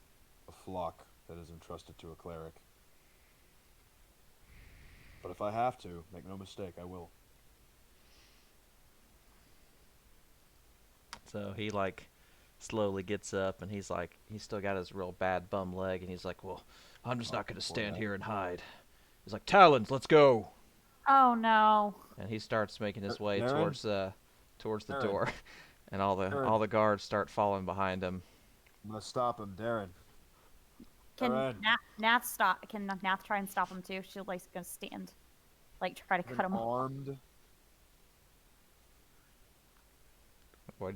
a flock that is entrusted to a cleric. But if I have to, make no mistake, I will. So he like slowly gets up and he's still got his real bad bum leg and he's like, "Well, I'm just not gonna stand here and hide." He's like, "Talons, let's go!" Oh no. And he starts making his way Darren? towards the Darren? door, and all the guards start following behind him. I'm gonna stop him, Darren. Can Darren. Nath stop? Can Nath try and stop him too? She's like gonna stand, like try to cut him off. Armed.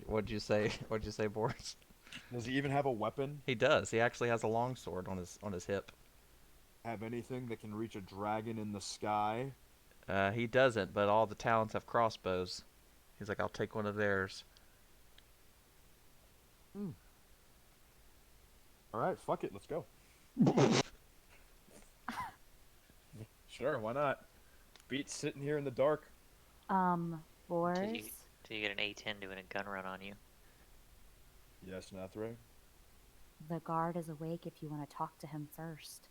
What'd you say? What'd you say, Boris? Does he even have a weapon? He does. He actually has a long sword on his hip. Have anything that can reach a dragon in the sky? He doesn't, but all the Talons have crossbows. He's like, "I'll take one of theirs." Alright, fuck it, let's go. Sure, why not? Beats sitting here in the dark. Boars. Till you get an A10 doing a gun run on you. Yes, Nathray? The guard is awake if you want to talk to him first.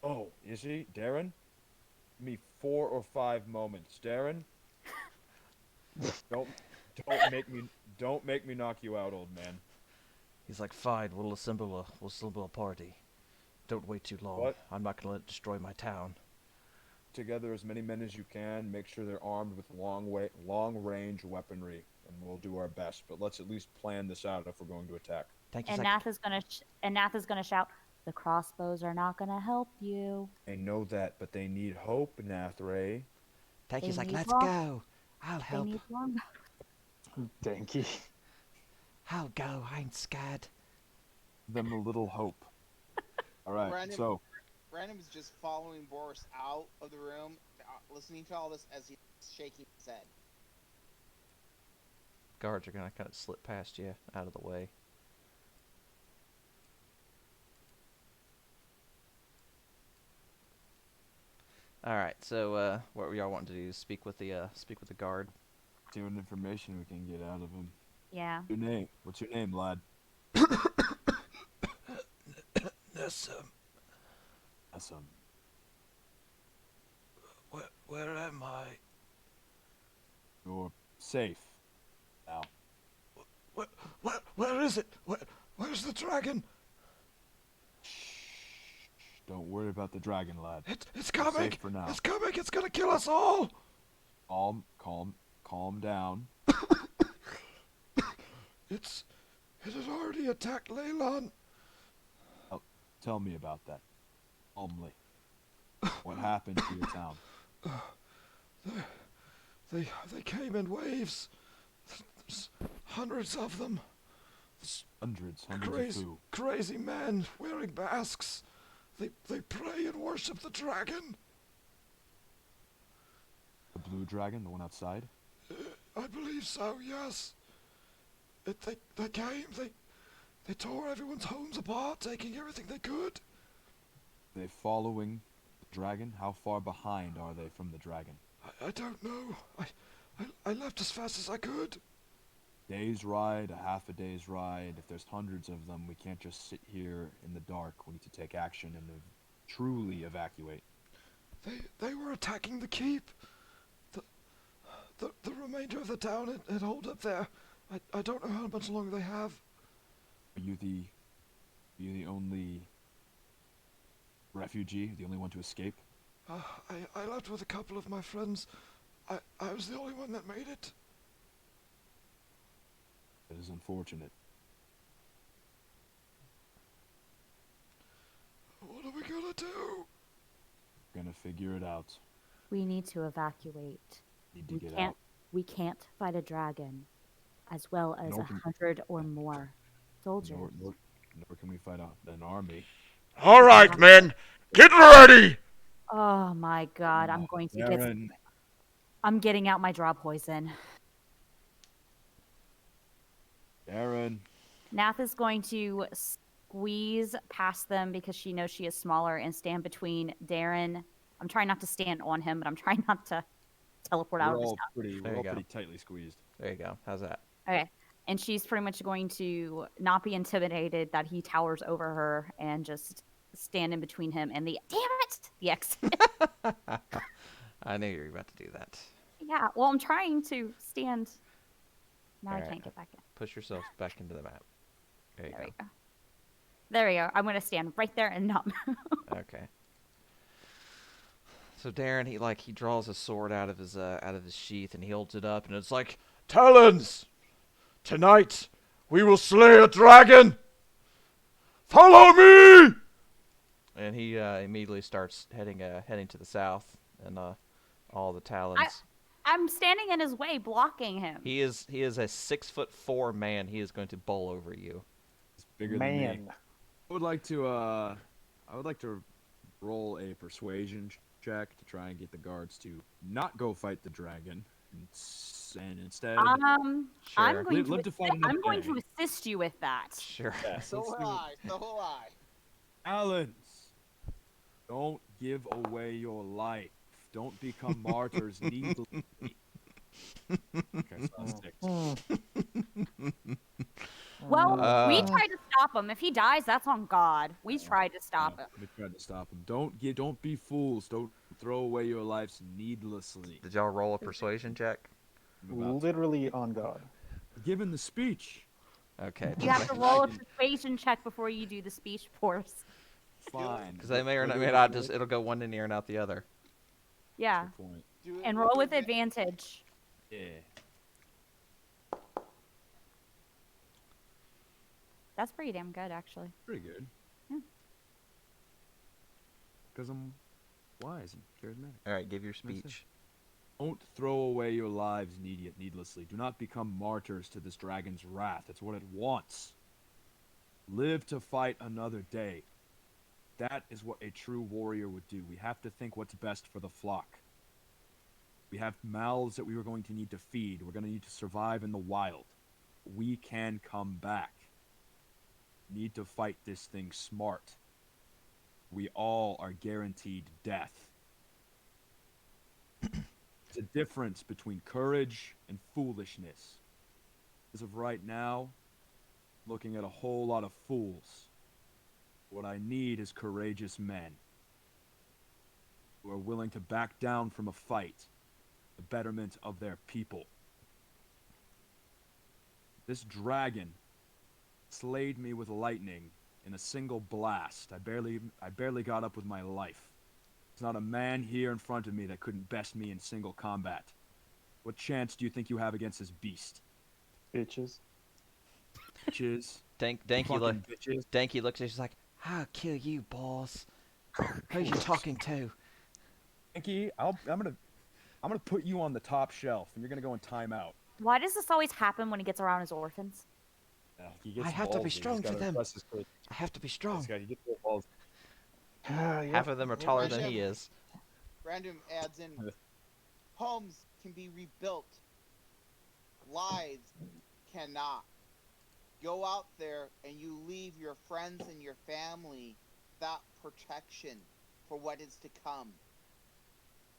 Oh, is he? Darren? Give me 4 or 5 moments. Darren? Don't make me knock you out, old man. He's like, "Fine, we'll assemble a party. Don't wait too long. What? I'm not gonna let it destroy my town." Together as many men as you can. Make sure they're armed with long-range weaponry, and we'll do our best. But let's at least plan this out if we're going to attack. Thank you. And Nath is gonna shout, "The crossbows are not gonna help you." I know that, but they need hope, Nathray. Takey's like, need let's long- go. I'll They help. need long. Danky. I'll go. I ain't scared. Them a little hope. All right, Brandon, so Brandon was just following Boris out of the room, listening to all this as he's shaking his head. Guards are gonna kind of slip past you out of the way. All right. So, what were y'all wanting to do? Speak with the guard. see what information we can get out of him. Yeah. Your name? What's your name, lad? Yes. That's Where am I? You're safe now. Where is it? Where's the dragon? Don't worry about the dragon, lad. It's You're coming. safe for now. It's coming. It's gonna kill us all. Calm down. It has already attacked Leylon. Tell me about that. Calmly. What happened to your town? They came in waves. There's hundreds of them. Hundreds of who? Crazy men wearing masks. They pray and worship the dragon. The blue dragon, the one outside? I believe so. Yes. They came. They tore everyone's homes apart, taking everything they could. They following the dragon? How far behind are they from the dragon? I don't know. I left as fast as I could. Day's ride, a half a day's ride. If there's hundreds of them, we can't just sit here in the dark. We need to take action and truly evacuate. They were attacking the keep. The remainder of the town had holed up there. I don't know how much longer they have. Are you the only refugee, the only one to escape? I left with a couple of my friends. I was the only one that made it. That is unfortunate. What are we gonna do? We're gonna figure it out. We need to evacuate. Need to We get can't. out. We can't fight a dragon, as well as Nor 100 or more soldiers. Nor can we fight an army. All right, men, get ready. Oh my God! I'm going to get. Aaron, I'm getting out my draw poison. Aaron, Nath is going to squeeze past them because she knows she is smaller and stand between Darren. I'm trying not to stand on him, but I'm trying not to teleport out we're of his all house. pretty, There we're you all go. pretty tightly squeezed. There you go. How's that? Okay. And she's pretty much going to not be intimidated that he towers over her and just stand in between him and the exit. I knew you were about to do that. Yeah. Well, I'm trying to stand. Now I Alright. can't get back in. Push yourself back into the map. There you There we go. go. There we go. I'm going to stand right there and not move. Okay. So Darren, he draws a sword out of his sheath and he holds it up and it's like, Talons, tonight we will slay a dragon. Follow me. and he immediately starts heading to the south and all the Talons. I'm standing in his way, blocking him. He is a 6'4" man. He is going to bowl over you. It's bigger than me. Man. I would like to roll a persuasion check to try and get the guards to not go fight the dragon and instead I'm Sure. going live to to fight another I'm going day. to assist you with that. Sure. Yes, So let's will do it. I. So will I. Talons, don't give away your life. Don't become martyrs needlessly. Okay, so that's 6. Well, we tried to stop him. If he dies, that's on God. We tried to stop him. We tried to stop him. Don't be fools. Don't throw away your lives needlessly. Did y'all roll a persuasion check? I'm about to- Literally on God. Given the speech, Okay. You have to roll a persuasion check before you do the speech force. fine. Because they may or may not just it'll go one in ear and out the other. Yeah. Good point. Do it And roll with adva- advantage. Yeah. That's pretty damn good, actually. Pretty good. Yeah. Because I'm wise and charismatic. All right, give your That's it. speech. Don't throw away your lives needlessly. Do not become martyrs to this dragon's wrath. It's what it wants. Live to fight another day. That is what a true warrior would do. We have to think what's best for the flock. We have mouths that we are going to need to feed. We're going to need to survive in the wild. We can come back. Need to fight this thing smart. We all are guaranteed death. There's a difference between courage and foolishness. As of right now, looking at a whole lot of fools. What I need is courageous men who are willing to back down from a fight, the betterment of their people. This dragon slayed me with lightning in a single blast. I barely got up with my life. There's not a man here in front of me that couldn't best me in single combat. What chance do you think you have against this beast? Bitches. Bitches. Danky Fucking bitches. Danky looks at you. She's like, "I'll kill you, boss. Who you talking to?" Frankie, I'm gonna put you on the top shelf, and you're gonna go in timeout. Why does this always happen when he gets around his orphans? He gets I have to be ballsy. strong He's for gotta them. impress his kid. I have to be strong. This guy, he gets a little ballsy. Half of them are taller than he is. Random adds in, homes can be rebuilt. Lives cannot. Go out there and you leave your friends and your family without protection for what is to come.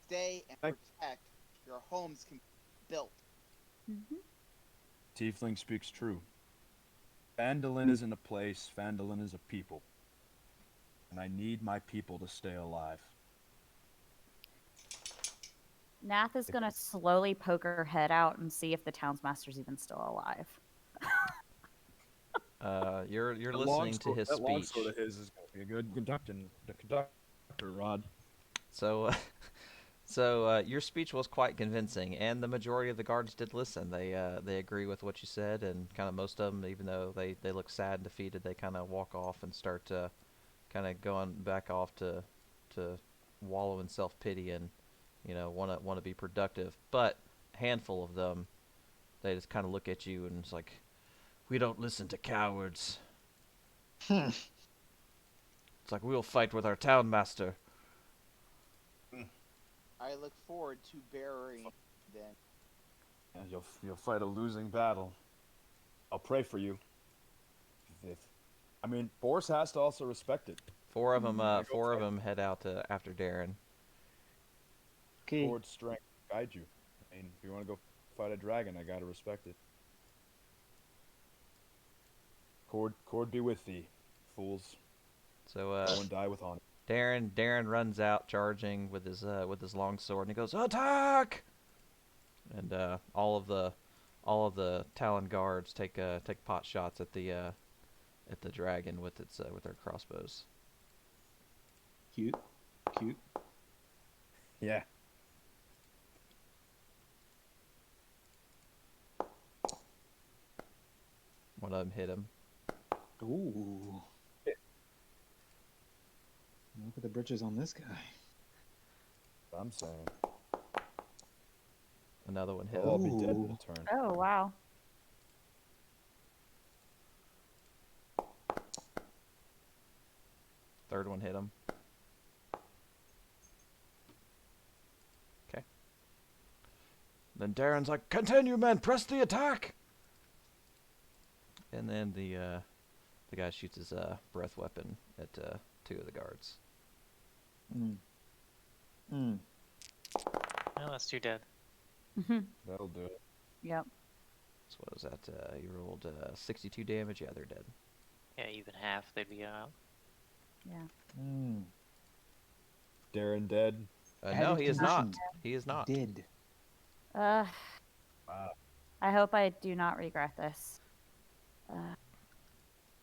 Stay and protect. Your homes can be built. Tiefling speaks true. Phandalin isn't a place, Phandalin is a people. And I need my people to stay alive. Nath is gonna slowly poke her head out and see if the townsmaster's even still alive. You're That listening to his that long speech. sword of his is going to be a good conductor, Rod. So, your speech was quite convincing, and the majority of the guards did listen. They agree with what you said, and kind of most of them, even though they look sad and defeated, they kind of walk off and start to kind of going back off to wallow in self-pity and want to be productive. But a handful of them, they just kind of look at you and it's like, "We don't listen to cowards." It's like, "We'll fight with our town master." I look forward to burying then. And you'll fight a losing battle. I'll pray for you. I mean, Boris has to also respect it. Four of them head out after Darren. Okay. Hoard's strength guide you. I mean, if you want to go fight a dragon, I gotta respect it. Hoard be with thee, fools. So Go and die with honor. Darren runs out charging with his long sword and he goes, "Attack!" And all of the Talon guards take pot shots at the dragon with their crossbows. Cute. Yeah. One of them hit him. Ooh. Look at the britches on this guy. I'm saying. Another one hit I'll him. be dead in a turn. Oh wow. Third one hit him. Okay. Then Darren's like, "Continue, men! Press the attack!" And then the guy shoots his breath weapon at two of the guards. Oh, that's two dead. That'll do it. Yep. So what was that? You rolled 62 damage. Yeah, they're dead. Yeah, even half, they'd be out. Yeah. Darren dead. No, he is not. He is not. Did. Wow. Wow. I hope I do not regret this.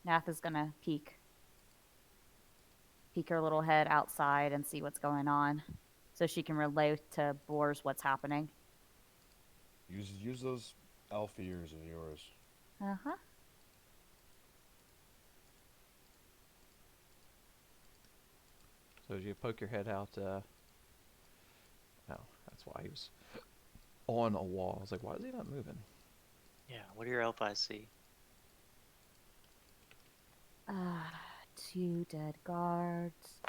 Nath is gonna peek her little head outside and see what's going on, so she can relay to Boars what's happening. Use those elf ears of yours. Uh-huh. So as you poke your head out, No, that's why he was on a wall. I was like, why is he not moving? Yeah, what do your elf eyes see? Two dead guards,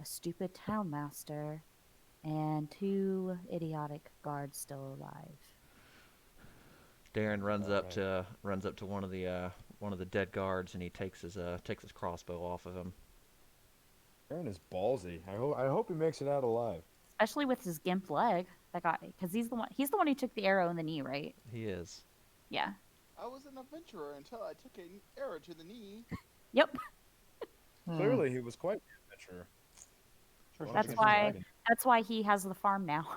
a stupid town master, and two idiotic guards still alive. Darren runs up Alright. to one of the dead guards, and he takes his crossbow off of him. Aaron is ballsy. I hope he makes it out alive. Especially with his gimp leg that got, because he's the one who took the arrow in the knee, right? He is. Yeah. I was an adventurer until I took an arrow to the knee. Yep. Clearly, he was quite the adventurer. Sure, Well, sure, That's sure, he's a why. dragon. That's why he has the farm now.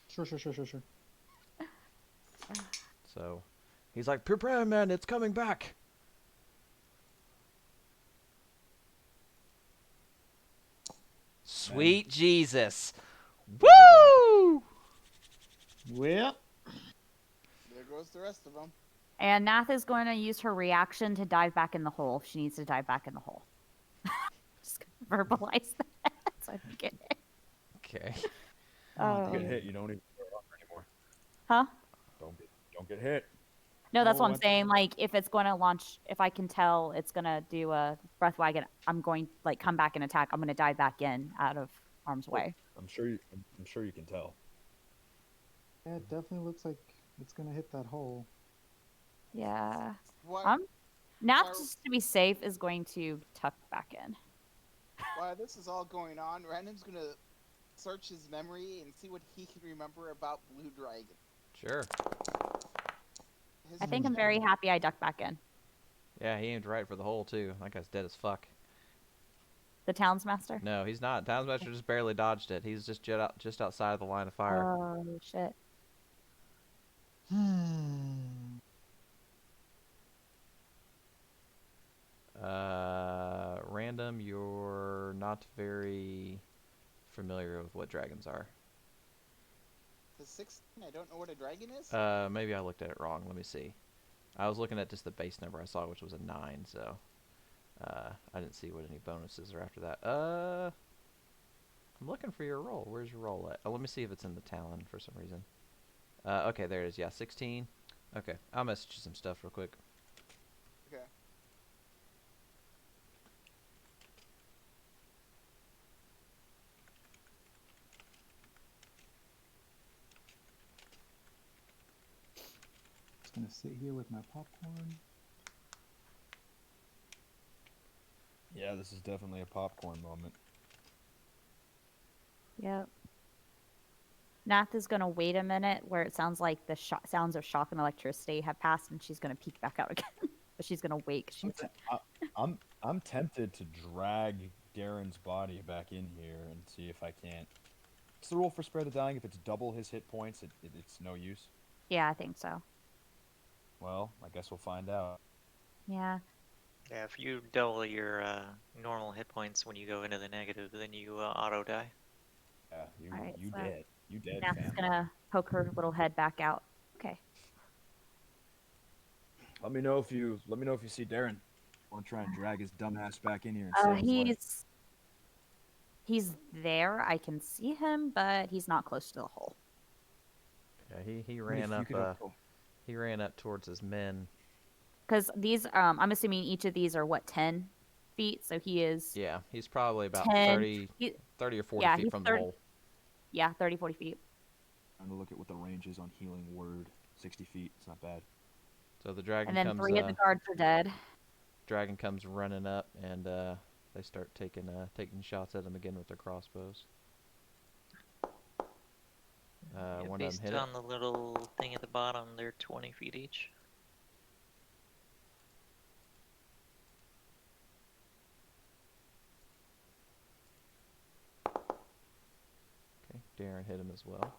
sure, sure, sure, sure, sure. So, he's like, prepare, men, it's coming back. Sweet Jesus. Woo! Well, There goes the rest of them. And Nath is going to use her reaction to dive back in the hole if she needs to dive back in the hole. Just gonna verbalize that so I don't get it. Okay. You get hit, you don't even throw it up anymore. Huh? Don't get hit. No, that's Oh, what I'm that's- saying. Like, if it's going to launch, if I can tell it's going to do a breath wagon, I'm going like come back and attack. I'm going to dive back in out of harm's way. I'm sure you can tell. Yeah, it definitely looks like it's gonna hit that hole. Yeah. Why, Nath, Why- just to be safe, is going to tuck back in. while this is all going on, Random's gonna search his memory and see what he can remember about Blue Dragon. Sure. His I think I'm very happy I ducked back in. Yeah, he aimed right for the hole too. That guy's dead as fuck. The townsmaster. No, he's not. Townsmaster just barely dodged it. He's just just outside of the line of fire. Oh shit. Random, you're not very familiar with what dragons are. The 16. I don't know what a dragon is. Maybe I looked at it wrong. Let me see. I was looking at just the base number I saw, which was a 9, so I didn't see what any bonuses are after that. I'm looking for your roll. Where's your roll at? Oh, let me see if it's in the Talon for some reason. Okay, there it is. Yeah, 16. Okay, I'll message you some stuff real quick. Okay. Just gonna sit here with my popcorn. Yeah, this is definitely a popcorn moment. Yep. Nath is gonna wait a minute where it sounds like the sounds of shock and electricity have passed, and she's gonna peek back out again. But she's gonna wait. 'Cause she's I'm tempted to drag Darren's body back in here and see if I can't. What's the rule for spread of dying? If it's double his hit points, it's no use. yeah, I think so. Well, I guess we'll find out. Yeah. Yeah, if you double your normal hit points when you go into the negative, then you auto die. Yeah, Alright, you so dead. You dead, Nath is fam. gonna poke her little head back out. Okay. Let me know if you see Darren. Want to try and drag his dumb ass back in here and save his life. He's there. I can see him, but he's not close to the hole. Yeah, he I mean, ran if you up. could- He ran up towards his men. Because these, I'm assuming each of these are what, 10 feet? So he is, Yeah, he's probably about 10 30 or 40 yeah, feet he's from 30 the hole. yeah, 30, 40 feet. Trying to look at what the range is on healing word. 60 feet. It's not bad. So the dragon And then comes. 3 of the guards are dead. Dragon comes running up, and they start taking shots at him again with their crossbows. Yeah, One of based them hit it. on the little thing at the bottom, they're 20 feet each. Okay, Darren hit him as well,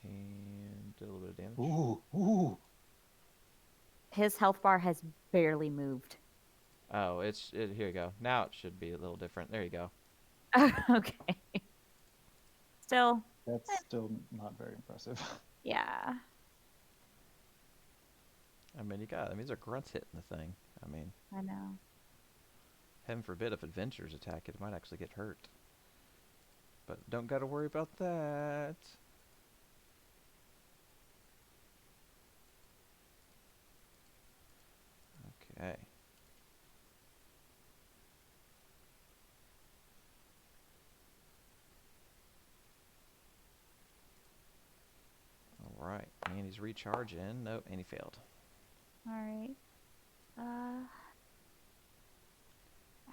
and did a little bit of damage. Ooh. His health bar has barely moved. Oh, here you go. Now it should be a little different. There you go. Okay. Still, That's still not very impressive. yeah. I mean, these are grunts hitting the thing. I mean, I know. heaven forbid if adventurers attack it, might actually get hurt. But don't gotta worry about that. Okay. Alright, and he's recharging. Nope, and he failed. All right.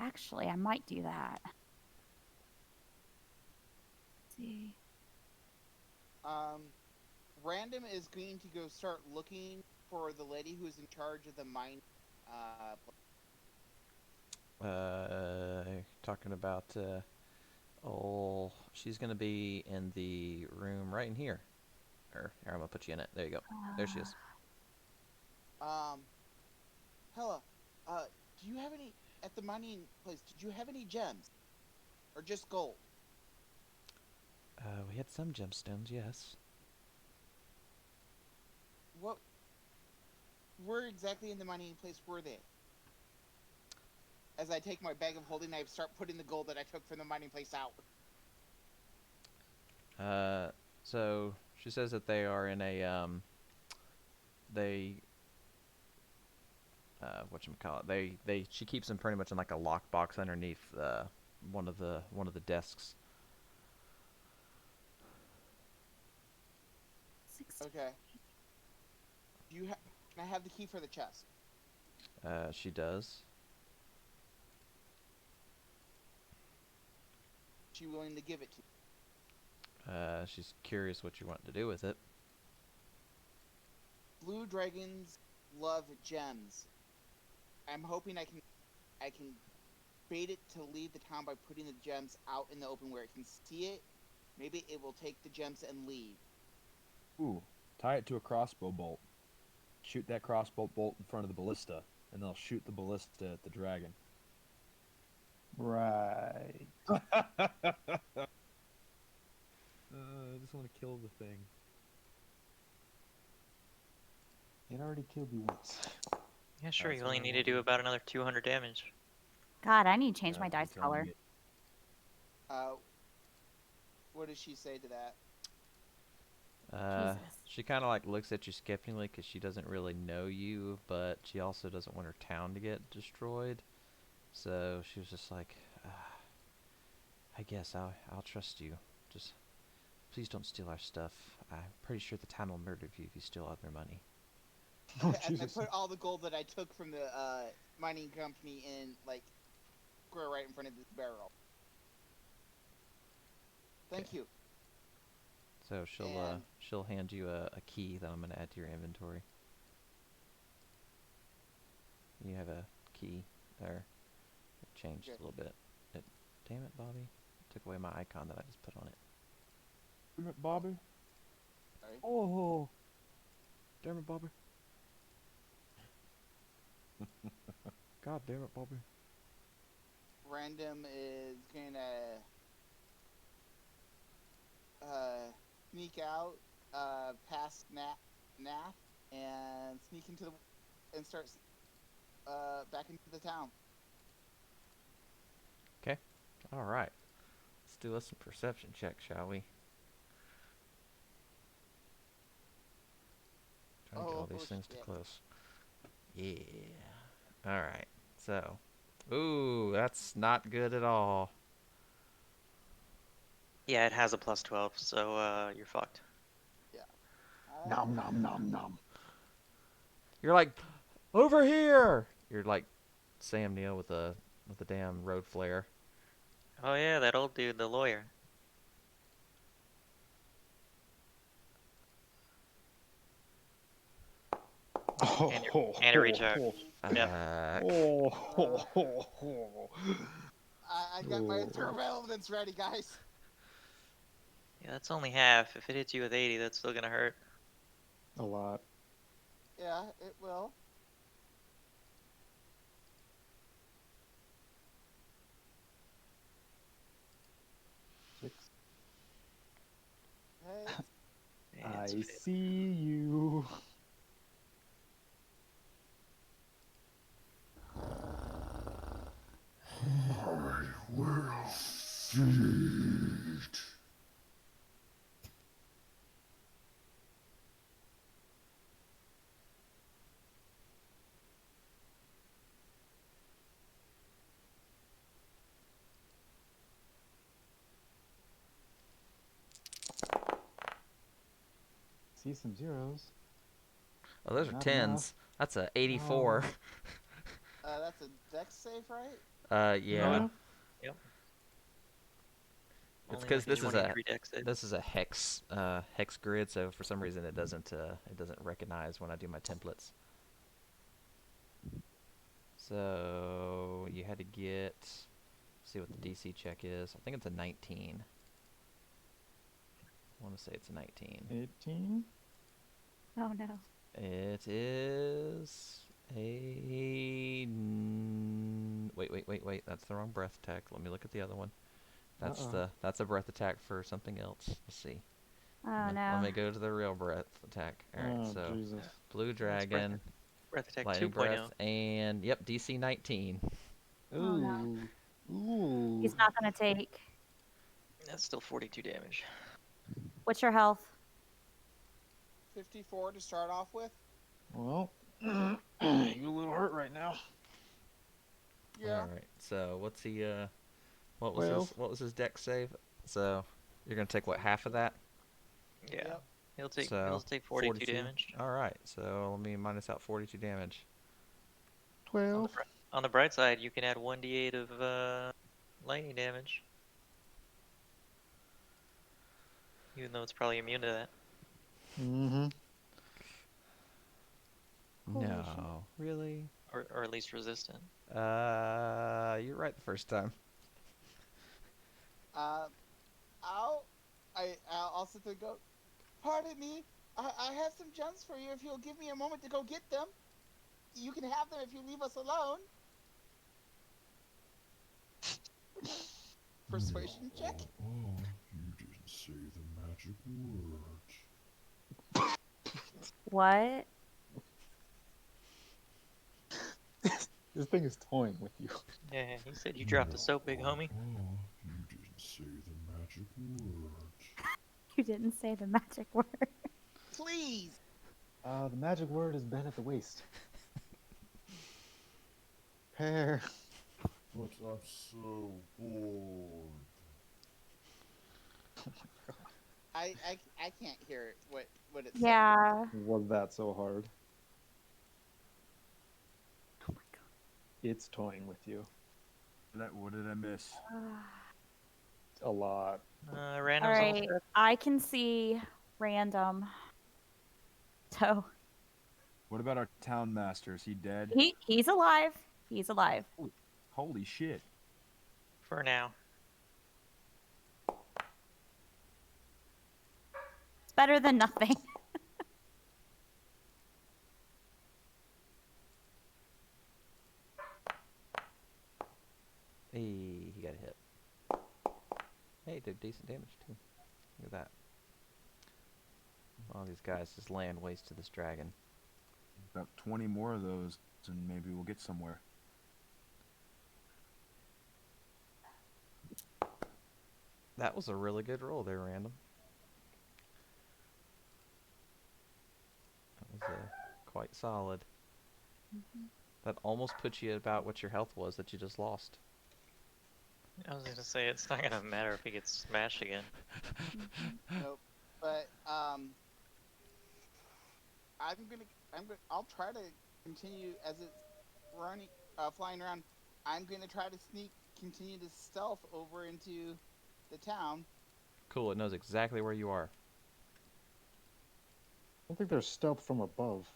Actually, I might do that. Let's see. Random is going to go start looking for the lady who's in charge of the mine. Talking about, oh, she's gonna be in the room right in here. Or, here, I'm gonna put you in it. There you go. There she is. Hella, do you have any at the mining place? Did you have any gems, or just gold? We had some gemstones, yes. What? Where exactly in the mining place were they? As I take my bag of holding, I start putting the gold that I took from the mining place out. So she says that they are in a whatchamacallit, she keeps them pretty much in like a lockbox underneath one of the desks. 60. Okay. Can I have the key for the chest? She does. She willing to give it to me? She's curious what you want to do with it. Blue dragons love gems. I'm hoping I can bait it to leave the town by putting the gems out in the open where it can see it. Maybe it will take the gems and leave. Ooh, tie it to a crossbow bolt. Shoot that crossbow bolt in front of the ballista, and they'll shoot the ballista at the dragon. Right. I just want to kill the thing. It already killed you once. Yeah, sure. That's You what only I need to want. do about another 200 damage. God, I need to change Yeah, my dice that's what I'm color. getting. What does she say to that? Jesus. She kind of like looks at you skeptically because she doesn't really know you, but she also doesn't want her town to get destroyed. So she was just like, I guess I'll trust you. Just please don't steal our stuff. I'm pretty sure the town will murder you if you steal all their money. Oh, And I Jesus. put all the gold that I took from the mining company in like square right in front of this barrel. Thank you. So And- she'll hand you a key that I'm gonna add to your inventory. You have a key there. It changed Okay. a little bit. Damn it, Bobby! Took away my icon that I just put on it. Damn it, Bobby. Sorry. Oh. Damn it, Bobby! God damn it, Bobby! Random is gonna sneak out past Nath and sneak into and start back into the town. Okay. All right. Let's do some perception check, shall we? Trying to get all these things to shit. close. Yeah. All right. So, ooh, that's not good at all. Yeah, it has a plus 12, so you're fucked. Nom nom nom nom. You're like, over here. You're like Sam Neill with a damn road flare. Oh yeah, that old dude, the lawyer. And a recharge. Yep. I got my thermal elements ready, guys. Yeah, that's only half. If it hits you with 80, that's still gonna hurt. A lot. Yeah, it will. Six. Hey, Yeah, it's I fit. see you. I will feast. See some zeros. Oh, those are Not tens. enough. That's a 84. That's a dex save, right? Yeah. Yep. It's Only because like a this is a 23 dex save. this is a hex grid, so for some reason it doesn't recognize when I do my templates. So you had to get, see what the DC check is. I think it's a 19. I want to say it's a 19. 18. Oh no. It is a wait. That's the wrong breath attack. Let me look at the other one. That's a breath attack for something else. Let's see. Oh Let no. me go to the real breath attack. All right, Oh, so Jesus. blue dragon, Breath attack lightning 2.0. breath, and yep, DC 19. Oh, no. Ooh. He's not gonna take. That's still 42 damage. What's your health? 54 to start off with. Well, you a little hurt right now. Yeah. All right. So what's he? What Twelve. was his dex save? So you're gonna take what, half of that? Yeah. Yep. He'll take So, he'll take 42 damage. All right. So let me minus out 42 damage. 12. On the bright side, you can add 1d8 of lightning damage. Even though it's probably immune to that. Mm-hmm. Holy No, really? Or at least resistant. You're right the first time. I'll sit there and go, pardon me, I have some gems for you if you'll give me a moment to go get them. You can have them if you leave us alone. Persuasion check? Oh, you didn't say the magic word. What? This thing is toying with you. Yeah, he said you dropped a soap, big homie. Oh, you didn't say the magic word. You didn't say the magic word. Please. The magic word is been at the waist. Pear. But I'm so bored. I can't hear what it said. Yeah. Was that so hard? Oh my god. It's toying with you. What did I miss? A lot. Random's All almost right. dead. I can see random. So What about our town master? Is he dead? he's alive. He's alive. Holy shit. For now. It's better than nothing. Hey, he got hit. Hey, did decent damage too. Look at that. All these guys just laying waste to this dragon. About 20 more of those, and maybe we'll get somewhere. That was a really good roll there, random. That was quite solid. That almost puts you about what your health was that you just lost. I was gonna say it's not gonna matter if he gets smashed again. Nope. But I'll try to continue as it's running, flying around. I'm gonna try to continue to stealth over into the town. Cool, it knows exactly where you are. I don't think there's stealth from above.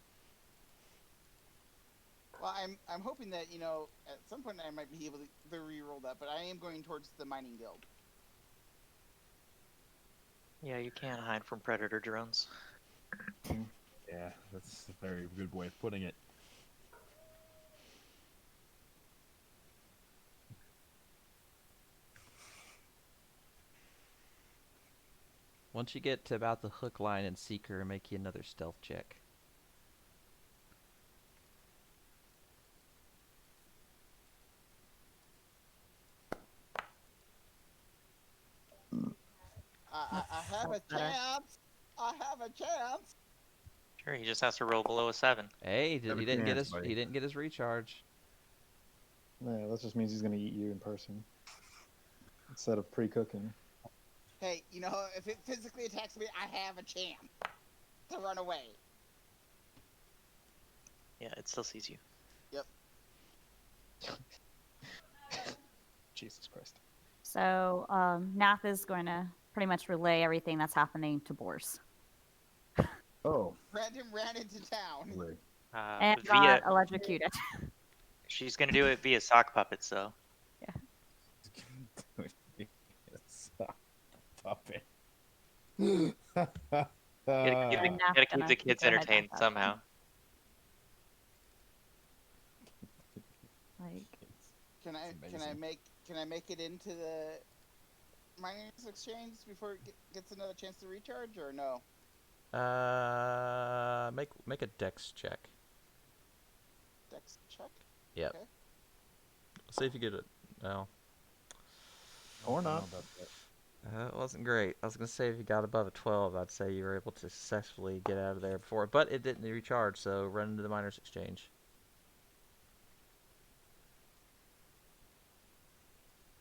Well, I'm hoping that at some point I might be able to re-roll that, but I am going towards the mining guild. Yeah, you can't hide from predator drones. Yeah, that's a very good way of putting it. Once you get to about the hook, line, and seeker, make you another stealth check. I have a Better. chance. I have a chance. Sure, he just has to roll below a 7. Hey, Have a he didn't get chance, his buddy. he didn't get his recharge. Yeah, that just means he's gonna eat you in person instead of pre-cooking. Hey, you know, if it physically attacks me, I have a chance to run away. Yeah, it still sees you. Jesus Christ. So Nath is going to pretty much relay everything that's happening to Bors. Oh, Brandon ran into town. wait. And Via, got electrocuted. she's gonna do it via sock puppets, though. Puppet. Gotta keep, And Nath's gotta keep gonna the keep kids their head entertained back up. somehow. Like, Can I make it into the miners exchange before it gets another chance to recharge, or no? Make a dex check. Dex check. Yep. Okay. See if you get it. No. Or not. It wasn't great. I was gonna say if you got above a 12, I'd say you were able to successfully get out of there before, but it didn't recharge. So run into the miners exchange.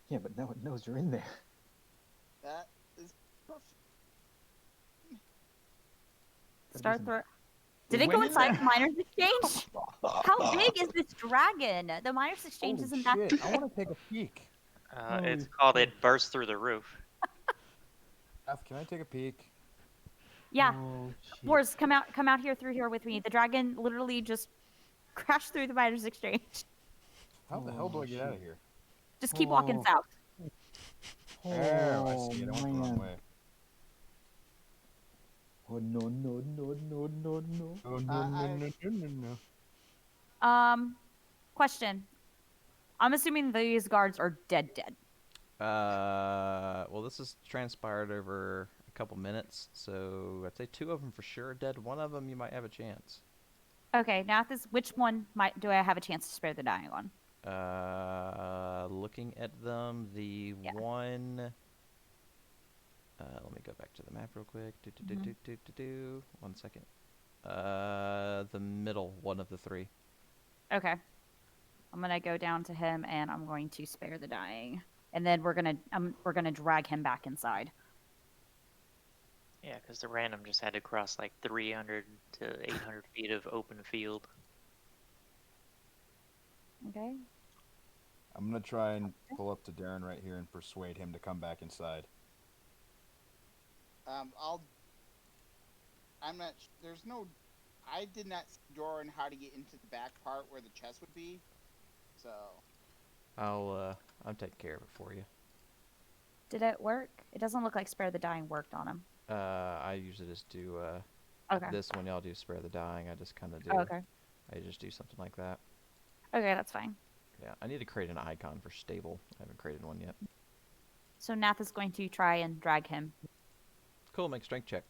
Yeah, but now it knows you're in there. That is perfect. start isn't- throw. Did It it go went in inside there. the miners exchange? How big is this dragon? The miners exchange Holy isn't that shit, big. I want to take a peek. It's Holy called shit. It Burst Through the Roof. Beth, can I take a peek? Yeah, Oh, shit. Bors, come out here through here with me. The dragon literally just crashed through the miners exchange. How the hell do I get out of here? Just keep walking south. Oh, I see it. I went the wrong man. way. Oh no no no no no no. Oh, no. Question. I'm assuming these guards are dead. Well, this has transpired over a couple minutes, so I'd say 2 of them for sure are dead. 1 of them you might have a chance. Okay, now which one do I have a chance to spare the dying on? Looking at them, the Yeah. one. Let me go back to the map real quick. Do. 1 second. The middle one of the 3. Okay. I'm gonna go down to him and I'm going to spare the dying, and then we're gonna drag him back inside. Yeah, because the random just had to cross like 300 to 800 feet of open field. Okay. I'm gonna try and pull up to Darren right here and persuade him to come back inside. I'm not. There's no. I did not see door on how to get into the back part where the chest would be. So. I'm taking care of it for you. Did it work? It doesn't look like spare the dying worked on him. I usually just do Okay. this one. Y'all do spare the dying. I just kind of do. Oh, okay. I just do something like that. Okay, that's fine. Yeah, I need to create an icon for stable. I haven't created one yet. So Nath is going to try and drag him. Cool. Make strength check.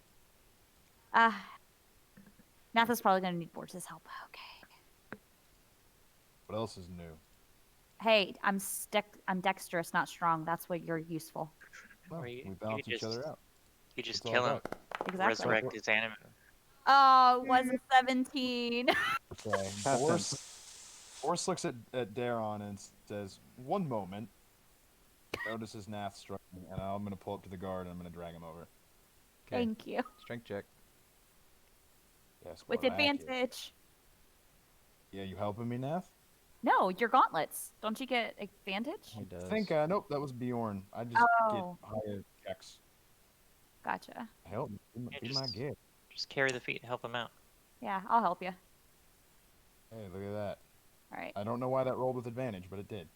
Nath is probably gonna need Boris' help. Okay. What else is new? Hey, I'm dexterous, not strong. That's what you're useful. Well, Or you we balance each just- other out. You just That's all kill him, about. Exactly. resurrect his anime. Oh, it was a 17. Okay. Boris looks at Darren and says, "One moment." Notices Nath struggling, and I'm gonna pull up to the guard and I'm gonna drag him over. Okay. Thank you. Strength check. Yes. With well, that kid. advantage. Yeah, you helping me, Nath? No, your gauntlets. Don't you get advantage? He does. I think nope, that was Bjorn. I just Oh. get higher checks. Gotcha. Help me, Yeah, be my just- gift. Just carry the feet, help him out. Yeah, I'll help you. Hey, look at that. All right. I don't know why that rolled with advantage, but it did.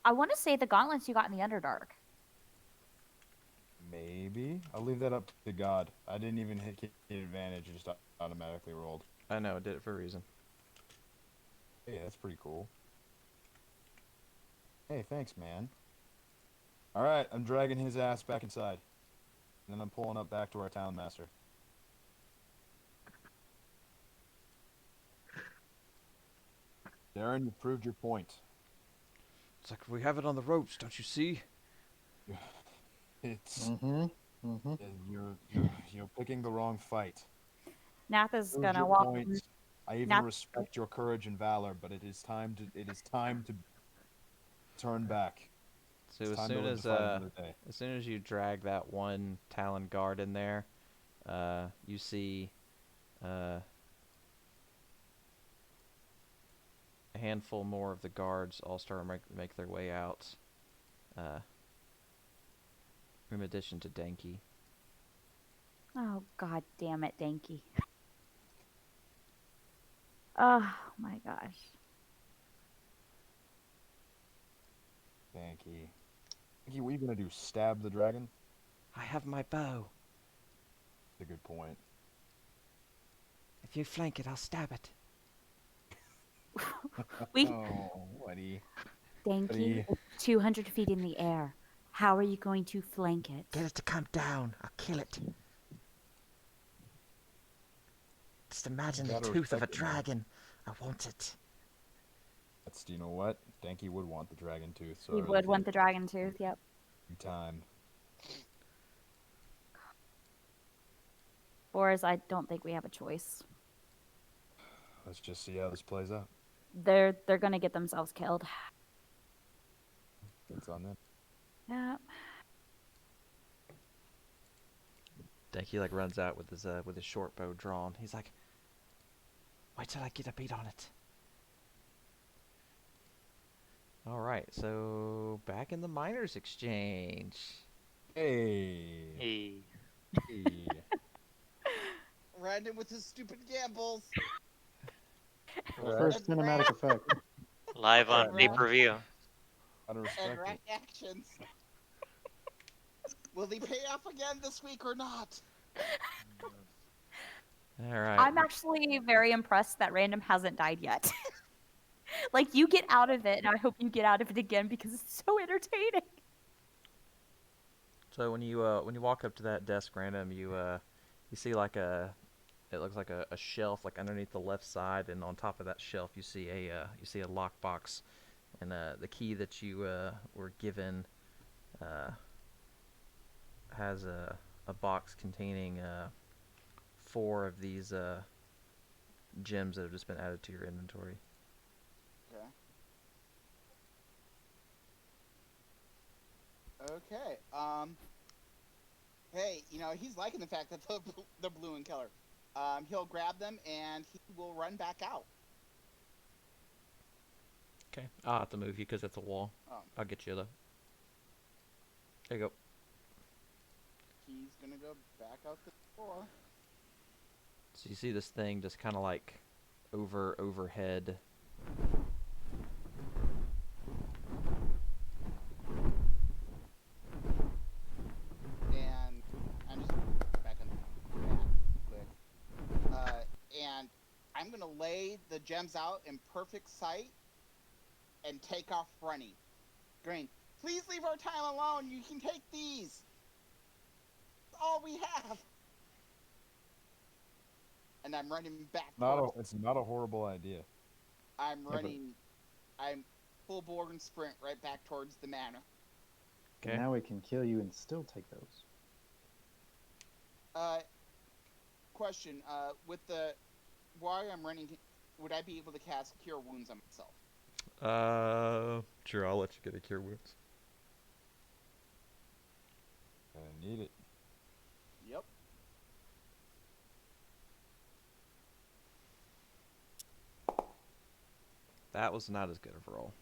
I want to say the gauntlets you got in the Underdark. Maybe I'll leave that up to God. I didn't even hit advantage; it just automatically rolled. I know. I did it for a reason. Hey, that's pretty cool. Hey, thanks, man. All right, I'm dragging his ass back inside, and then I'm pulling up back to our town master. Darren, you proved your point. It's like we have it on the ropes, don't you see? It's Mm-hmm. Mm-hmm. you're picking the wrong fight. Nath is Prove gonna your walk. point. I even Nath, respect your courage and valor, but it is time to turn back. So It's time to live to fight another day. as soon as you drag that one Talon guard in there, you see uh, a handful more of the guards all start to make their way out. In addition to Denki. oh god damn it, Danky. Oh my gosh. Thank you. What are you gonna do? Stab the dragon? I have my bow. That's a good point. If you flank it, I'll stab it. We Oh, buddy. Danky, Buddy. it's 200 feet in the air. How are you going to flank it? Get it to come down. I'll kill it. Just imagine the Gotta tooth of a respect it, man. dragon. I want it. That's, you know what? Danky would want the dragon tooth, so We I really would want can't the dragon tooth, yep. give you time. Boris, I don't think we have a choice. Let's just see how this plays out. They're gonna get themselves killed. That's on them. Yeah. Denki like runs out with his short bow drawn. He's like, wait till I get a beat on it. All right, so back in the miners' exchange. Hey. Hey. Hey. Random with his stupid gambles. Alright. First cinematic effect. Live on Right. pay-per-view. Gotta And respect it. reactions. Will he pay off again this week or not? All right. I'm actually very impressed that Random hasn't died yet. Like, you get out of it, and I hope you get out of it again because it's so entertaining. So when you walk up to that desk, Random, you see like it looks like a shelf like underneath the left side, and on top of that shelf you see a lockbox, and the key that you were given has a box containing 4 of these gems that have just been added to your inventory. Okay. Hey, you know, he's liking the fact that they're blue in color. He'll grab them and he will run back out. Okay. I'll have to move you because it's a wall. Oh. I'll get you though. There you go. He's gonna go back out the door. So you see this thing just kind of like overhead. And I'm just back on that quick. And I'm gonna lay the gems out in perfect sight and take off running. Green, please leave our time alone. You can take these. It's all we have. And I'm running back. It's not a horrible idea. I'm running. I'm full bore and sprint right back towards the manor. Okay. Now we can kill you and still take those. Question. With the while I'm running, would I be able to cast Cure Wounds on myself? Sure. I'll let you get a cure wounds. I need it. Yep. That was not as good of a roll.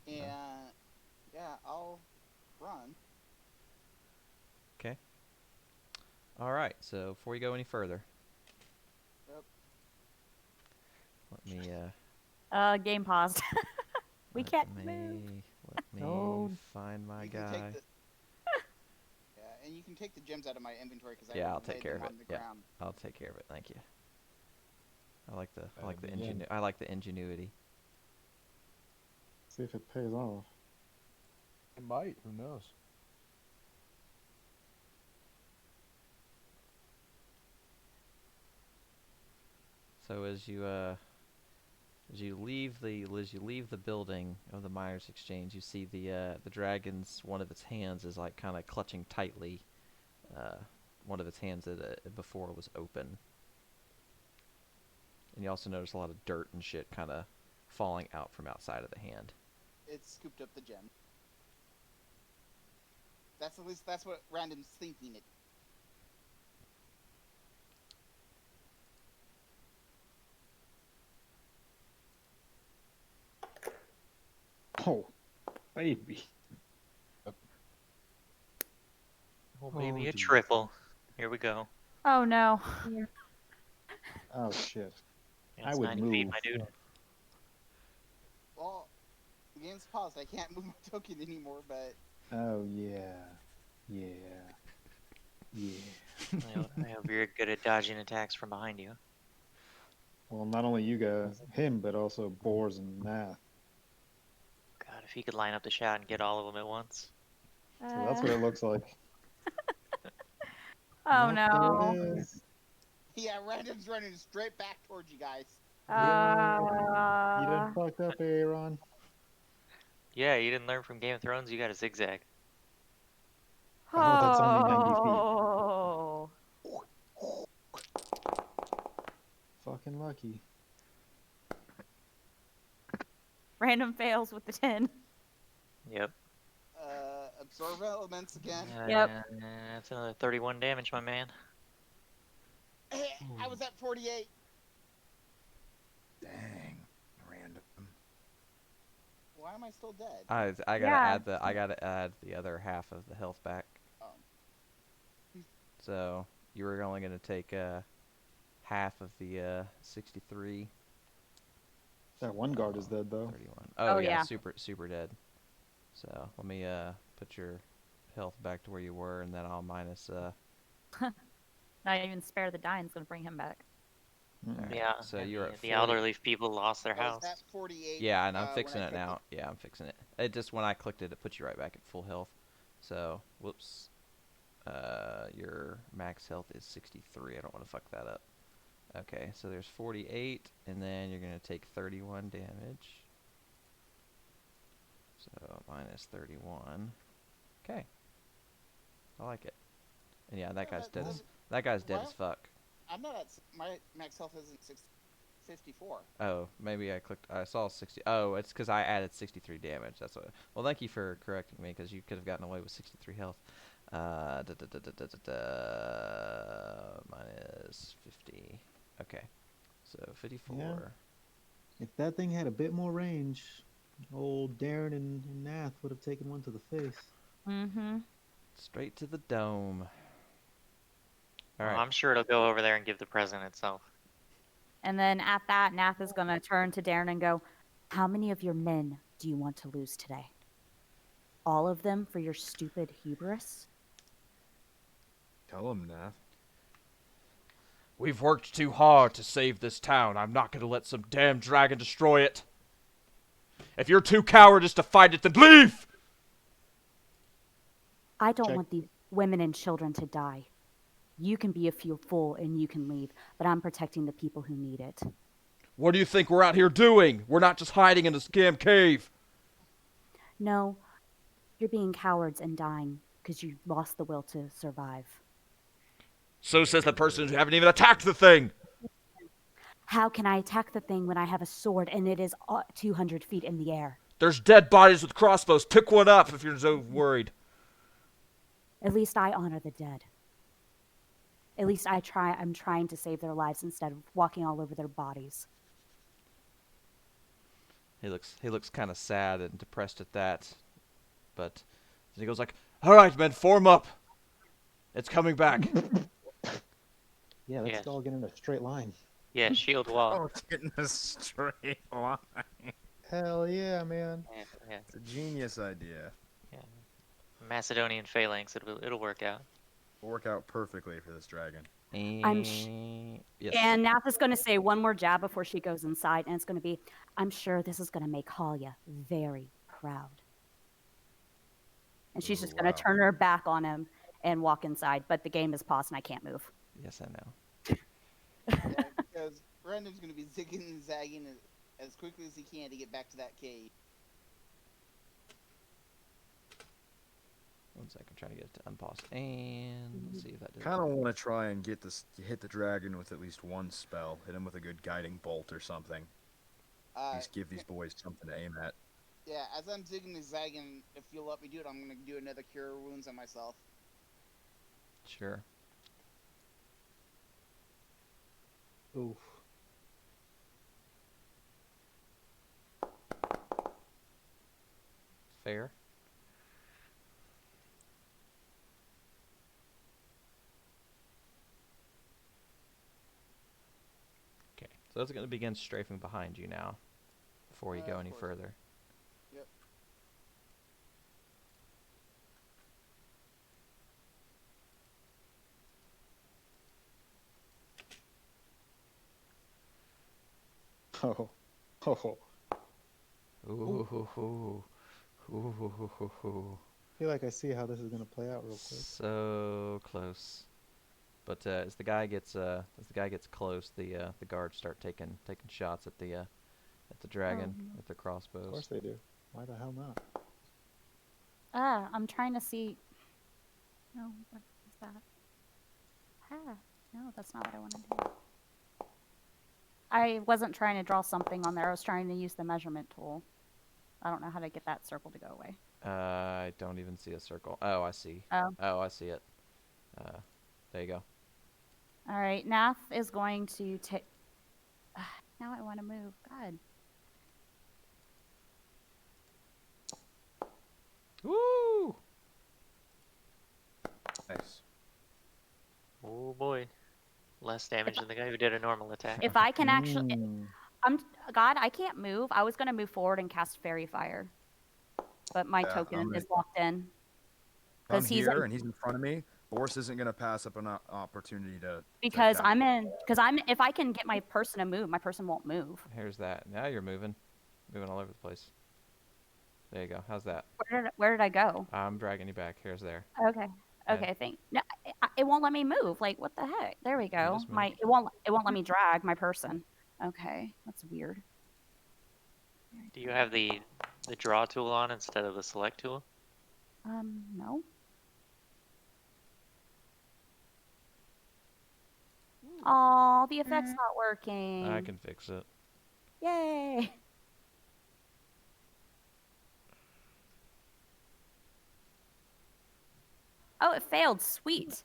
And yeah, I'll run. Okay. All right. So before you go any further, Yep. let me Game paused. We let can't me move. let me Oh. find my You can guy. take the, yeah, and you can take the gems out of my inventory because I Yeah, already I'll take laid care them of on it. the Yeah. ground. I'll take care of it. Thank you. I like the begin. I like the ingenuity. See if it pays off. It might. Who knows? So as you As you leave the building of the miners' exchange, you see the dragon's one of its hands is like kind of clutching tightly. One of its hands that before was open. And you also notice a lot of dirt and shit kind of falling out from outside of the hand. It scooped up the gem. That's at least that's what Random's thinking. It. Oh, baby. Oh, maybe Oh, a geez. triple. Here we go. Oh no. Oh shit. I It's would 90 feet, move. my dude. Well, the game's paused. I can't move my token anymore, but Oh yeah. Yeah. Yeah. I hope you're good at dodging attacks from behind you. Well, not only you guys, him, but also Boars and Nath. God, if he could line up the shot and get all of them at once. So that's what it looks like. Oh Yep, no. There it is. yeah, Random's running straight back towards you guys. You done fucked up, Aaron. Yeah, you didn't learn from Game of Thrones. You got a zigzag. Oh, that's only 90 feet. Oh. Fucking lucky. Random fails with the 10. Yep. Absorb elements again. Yep. That's another 31 damage, my man. Hey, I was at 48. Dang. Random. Why am I still dead? I gotta Yeah. I gotta add the other half of the health back. Oh. So you were only gonna take half of the 63. That one guard is dead though. 31. Oh, Oh, yeah, yeah. super dead. So let me put your health back to where you were, and then I'll minus. Not even spare the dying's gonna bring him back. Alright, Yeah. So and you're the, at the 40. elderly people lost their I house. was at 48. Yeah, and I'm when fixing I it clicked now. Yeah, I'm fixing it. It just when I clicked it, it put you right back at full health. So whoops. Your max health is 63. I don't want to fuck that up. Okay, so there's 48, and then you're gonna take 31 damage. So minus 31. Okay. I like it. And yeah, that Yeah, guy's dead. that's- That guy's dead Well- as fuck. I'm not at my max health isn't 54. Oh, maybe I clicked. I saw 60. Oh, it's because I added 63 damage. That's what. Well, thank you for correcting me, because you could have gotten away with 63 health. Minus 50. Okay, so 54. If that thing had a bit more range, old Darren and Nath would have taken one to the face. Mm-hmm. Straight to the dome. All Well, right. I'm sure it'll go over there and give the present itself. And then at that, Nath is gonna turn to Darren and go, "How many of your men do you want to lose today? All of them for your stupid hubris?" Tell him, Nath. We've worked too hard to save this town. I'm not going to let some damn dragon destroy it. If you're too cowardice to fight it, then leave! I don't Check. want these women and children to die. You can be a fool and you can leave, but I'm protecting the people who need it. What do you think we're out here doing? We're not just hiding in a scam cave. No, you're being cowards and dying because you lost the will to survive. So says the person who haven't even attacked the thing. How can I attack the thing when I have a sword and it is 200 feet in the air? There's dead bodies with crossbows. Pick one up if you're so worried. At least I honor the dead. At least I'm trying to save their lives instead of walking all over their bodies. He looks kind of sad and depressed at that. But then he goes like, "All right, men, form up. It's coming back." Yeah, let's Yes. all get in a straight line. Yeah, shield wall. Oh, it's getting a straight line. Hell yeah, man. Yeah. It's a genius idea. Macedonian phalanx. It'll work out. Will work out perfectly for this dragon. Yes. And Nath is going to say one more jab before she goes inside, and it's going to be, "I'm sure this is going to make Kalia very proud." And she's Oh, just going to wow. turn her back on him and walk inside, but the game is paused and I can't move. Yes, I know. Yeah, because Random's going to be zigging and zagging as quickly as he can to get back to that cave. 1 second, trying to get it to unpause. And let's see if that did Kind it. of want to try and hit the dragon with at least one spell. Hit him with a good guiding bolt or something. At least give these boys something to aim at. Yeah, as I'm zigging and zagging, if you'll let me do it, I'm gonna do another cure wounds on myself. Sure. Oof. Fair. Okay, so it's going to begin strafing behind you now before you go Of any course. further. Yep. Oh. Oh. Ooh. Ooh. I feel like I see how this is gonna play out real quick. So close. But as the guy gets close, the guards start taking shots at the dragon no. with their Of crossbows. course they do. Why the hell not? I'm trying to see. No, what is that? Ah, no, that's not what I want to do. I wasn't trying to draw something on there. I was trying to use the measurement tool. I don't know how to get that circle to go away. I don't even see a circle. Oh, I see. Oh. Oh, I see it. There you go. All right, Nath is going to take. Now I want to move. God. Woo! Nice. Oh boy. Less damage than the guy who did a normal attack. If I can actually, Mm. God, I can't move. I was gonna move forward and cast Fairy Fire, but my Yeah, token is locked in. I'm Because he's here and he's in front of me. Boris isn't gonna pass up an opportunity to. because catch I'm him. in. Because I'm. If I can get my person to move, my person won't move. Here's that. Now you're moving all over the place. There you go. How's that? Where did I go? I'm dragging you back. Here's there. Okay. Okay. No, it won't let me move. Like what the heck? There we go. just moved. It won't let me drag my person. Okay, that's weird. Do you have the draw tool on instead of the select tool? No. Oh, the effect's not working. I can fix it. Yay! Oh, it failed. Sweet.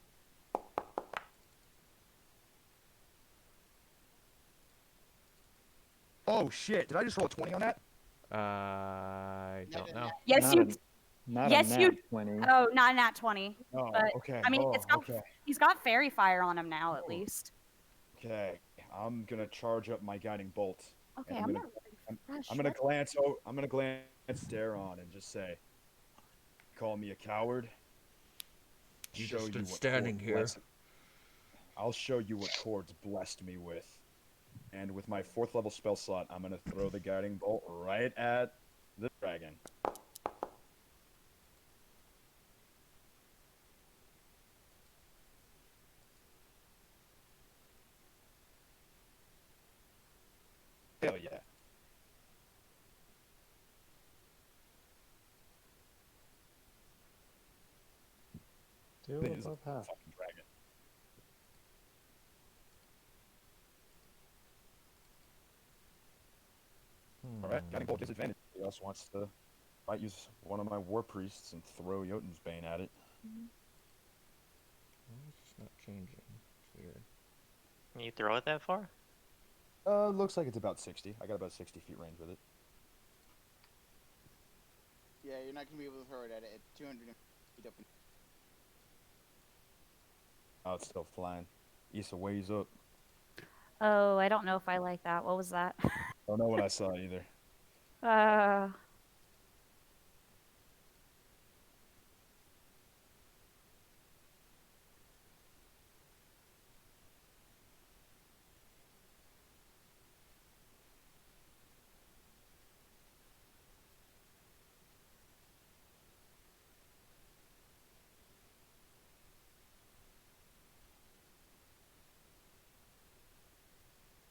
Oh shit! Did I just roll a 20 on that? I don't know. Yes, Not you. Not Yes, a you. nat 20. Oh, not nat 20. Oh, But okay. I mean, oh, it's got. okay. He's got Fairy Fire on him now, at least. Okay, I'm gonna charge up my guiding bolt. Okay, And I'm gonna. I'm gonna glance. I'm gonna glance Daron and just say, "Call me a coward." You Show just stood what standing Cord here. I'll show you what Cord's blessed me with. And with my 4th level spell slot, I'm gonna throw the guiding bolt right at the dragon. Hell yeah. Still Thing is a above half. fucking dragon. Alright, guiding bolt gives advantage. He also wants to. Might use one of my war priests and throw Jotun's Bane at it. It's not changing. It's weird. Can you throw it that far? Looks like it's about 60. I got about 60 feet range with it. Yeah, you're not gonna be able to throw it at it at 200 feet up. Oh, it's still flying. Issa, ways up. Oh, I don't know if I like that. What was that? Don't know what I saw either. Uh.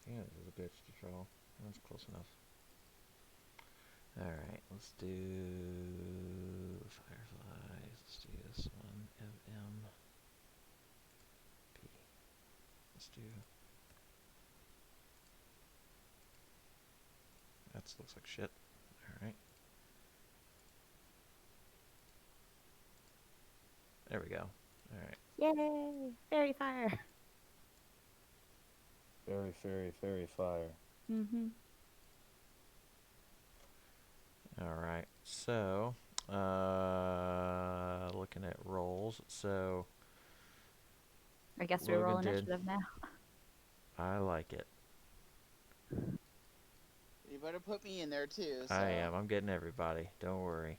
Yeah, this is a bitch to draw. That's close enough. All right, let's do fireflies. Let's do this one. MM P. Let's do. That looks like shit. All right. There we go. All right. Yay! Fairy fire. Fairy, fairy, fairy fire. Mm-hmm. All right. So, looking at rolls. So, I guess we roll Logan did. initiative now. I like it. You better put me in there too. So. I am. I'm getting everybody. Don't worry.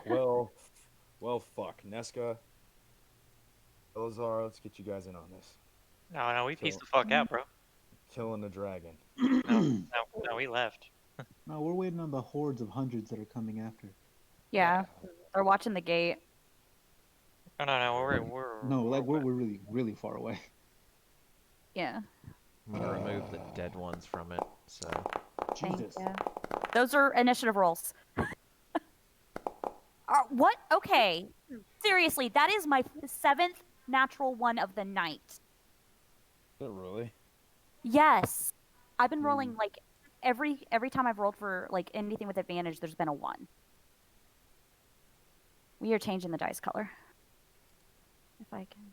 Well, fuck. Nesca, Elazar, let's get you guys in on this. No, we pieced So- the fuck out, bro. Killing the dragon. No, we left. No, we're waiting on the hordes of hundreds that are coming after. Yeah, they're watching the gate. No, we're No, like we're really, really far away. Yeah. I'm gonna remove the dead ones from it. So, Thank Jesus. you. Those are initiative rolls. What? Okay. Seriously, that is my 7th natural one of the night. Is it really? Yes. I've been rolling like every time I've rolled for like anything with advantage, there's been a 1. We are changing the dice color. If I can.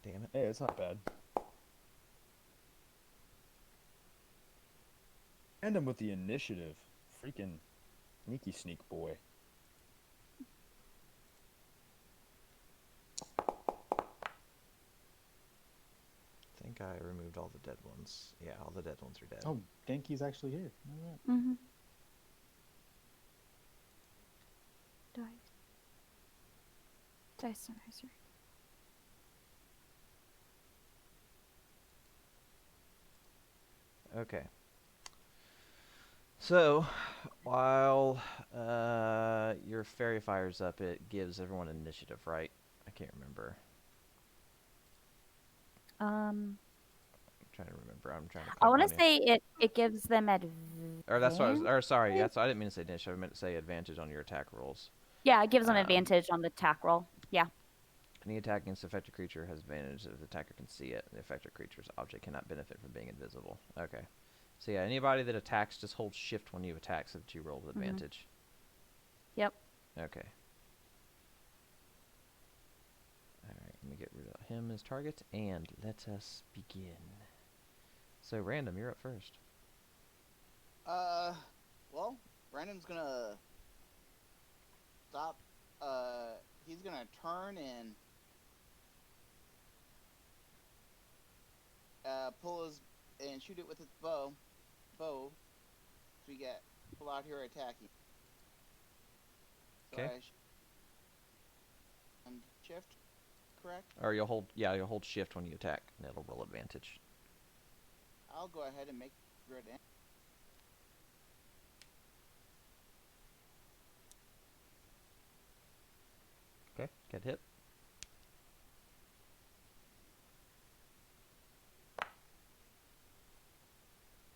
damn it. Hey, it's not bad. And I'm with the initiative. Freaking sneaky sneak boy. I think I removed all the dead ones. Yeah, all the dead ones are dead. Oh, Genki's actually here. All right. Mm-hmm. Dice organizer. Okay. So, while your fairy fire's up, it gives everyone initiative, right? I can't remember. I'm trying to remember. I'm trying to. I click want on to it. say it gives them Or that's what I was. advantage. Or sorry, that's I didn't mean to say initiative. I meant to say advantage on your attack rolls. Yeah, it gives them Um, advantage on the attack roll. Yeah. Any attack against the affected creature has advantage if the attacker can see it. The affected creature's object cannot benefit from being invisible. Okay. So yeah, anybody that attacks just hold shift when you attack so that you roll with advantage. Yep. Okay. Alright, let me get rid of him as target, and let us begin. So, Random, you're up first. Well, Brandon's gonna stop. He's gonna turn and pull his and shoot it with his bow. So we get people out here attacking. So Okay. And shift, correct? Or you'll hold shift when you attack, and it'll roll advantage. I'll go ahead and make grid in. Okay, get hit.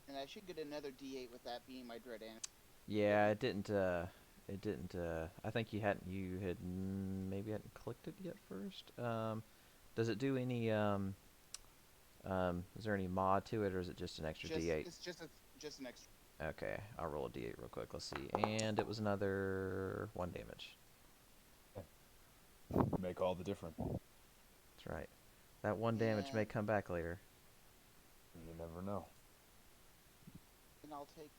And I should get another D8 with that being my dread animal. Yeah, it didn't. I think you had maybe hadn't clicked it yet first. Does it do any? Is there any mod to it, or is it just an extra D8? It's just an extra. Okay, I'll roll a D8 real quick. Let's see, and it was another 1 damage. Make all the difference. That's right. That 1 damage may come back later. You never know. And I'll take.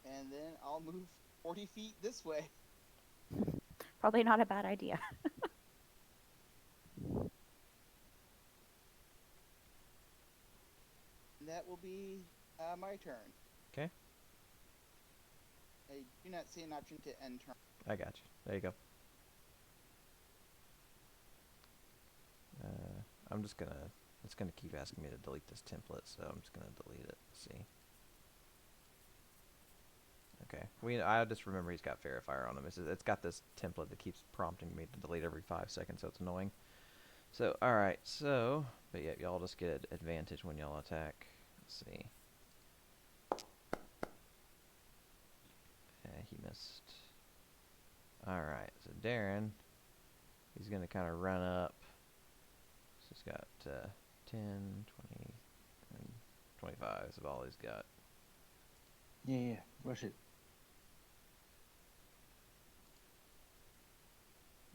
And then I'll move 40 feet this way. Probably not a bad idea. And that will be my turn. Okay. I do not see an option to end turn. I got you. There you go. I'm just gonna. It's gonna keep asking me to delete this template, so I'm just gonna delete it. Let's see. Okay. I just remember he's got Fair Fire on him. It's got this template that keeps prompting me to delete every 5 seconds, so it's annoying. So, alright, so, but yeah, y'all just get advantage when y'all attack. Let's see. Yeah, he missed. Alright, so Darren, he's going to kind of run up. So he's got 10, 20, and 25 is all he's got. Yeah, rush it.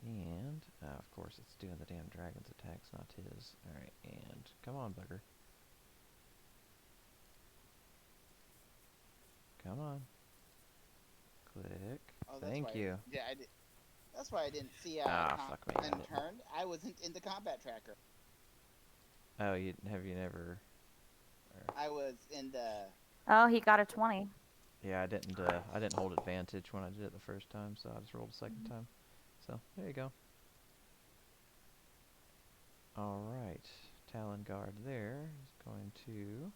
And, of course, it's doing the damn dragon's attacks, not his. Alright, and come on, bugger. Come on. Click. Oh, that's Thank why. you. Yeah, I did. That's why I didn't see Fuck me. and turned. I wasn't in the combat tracker. Oh, you never? I was in the. Oh, he got a 20. Yeah, I didn't hold advantage when I did it the first time, so I just rolled a second time. So there you go. All right, Talon Guard there is going to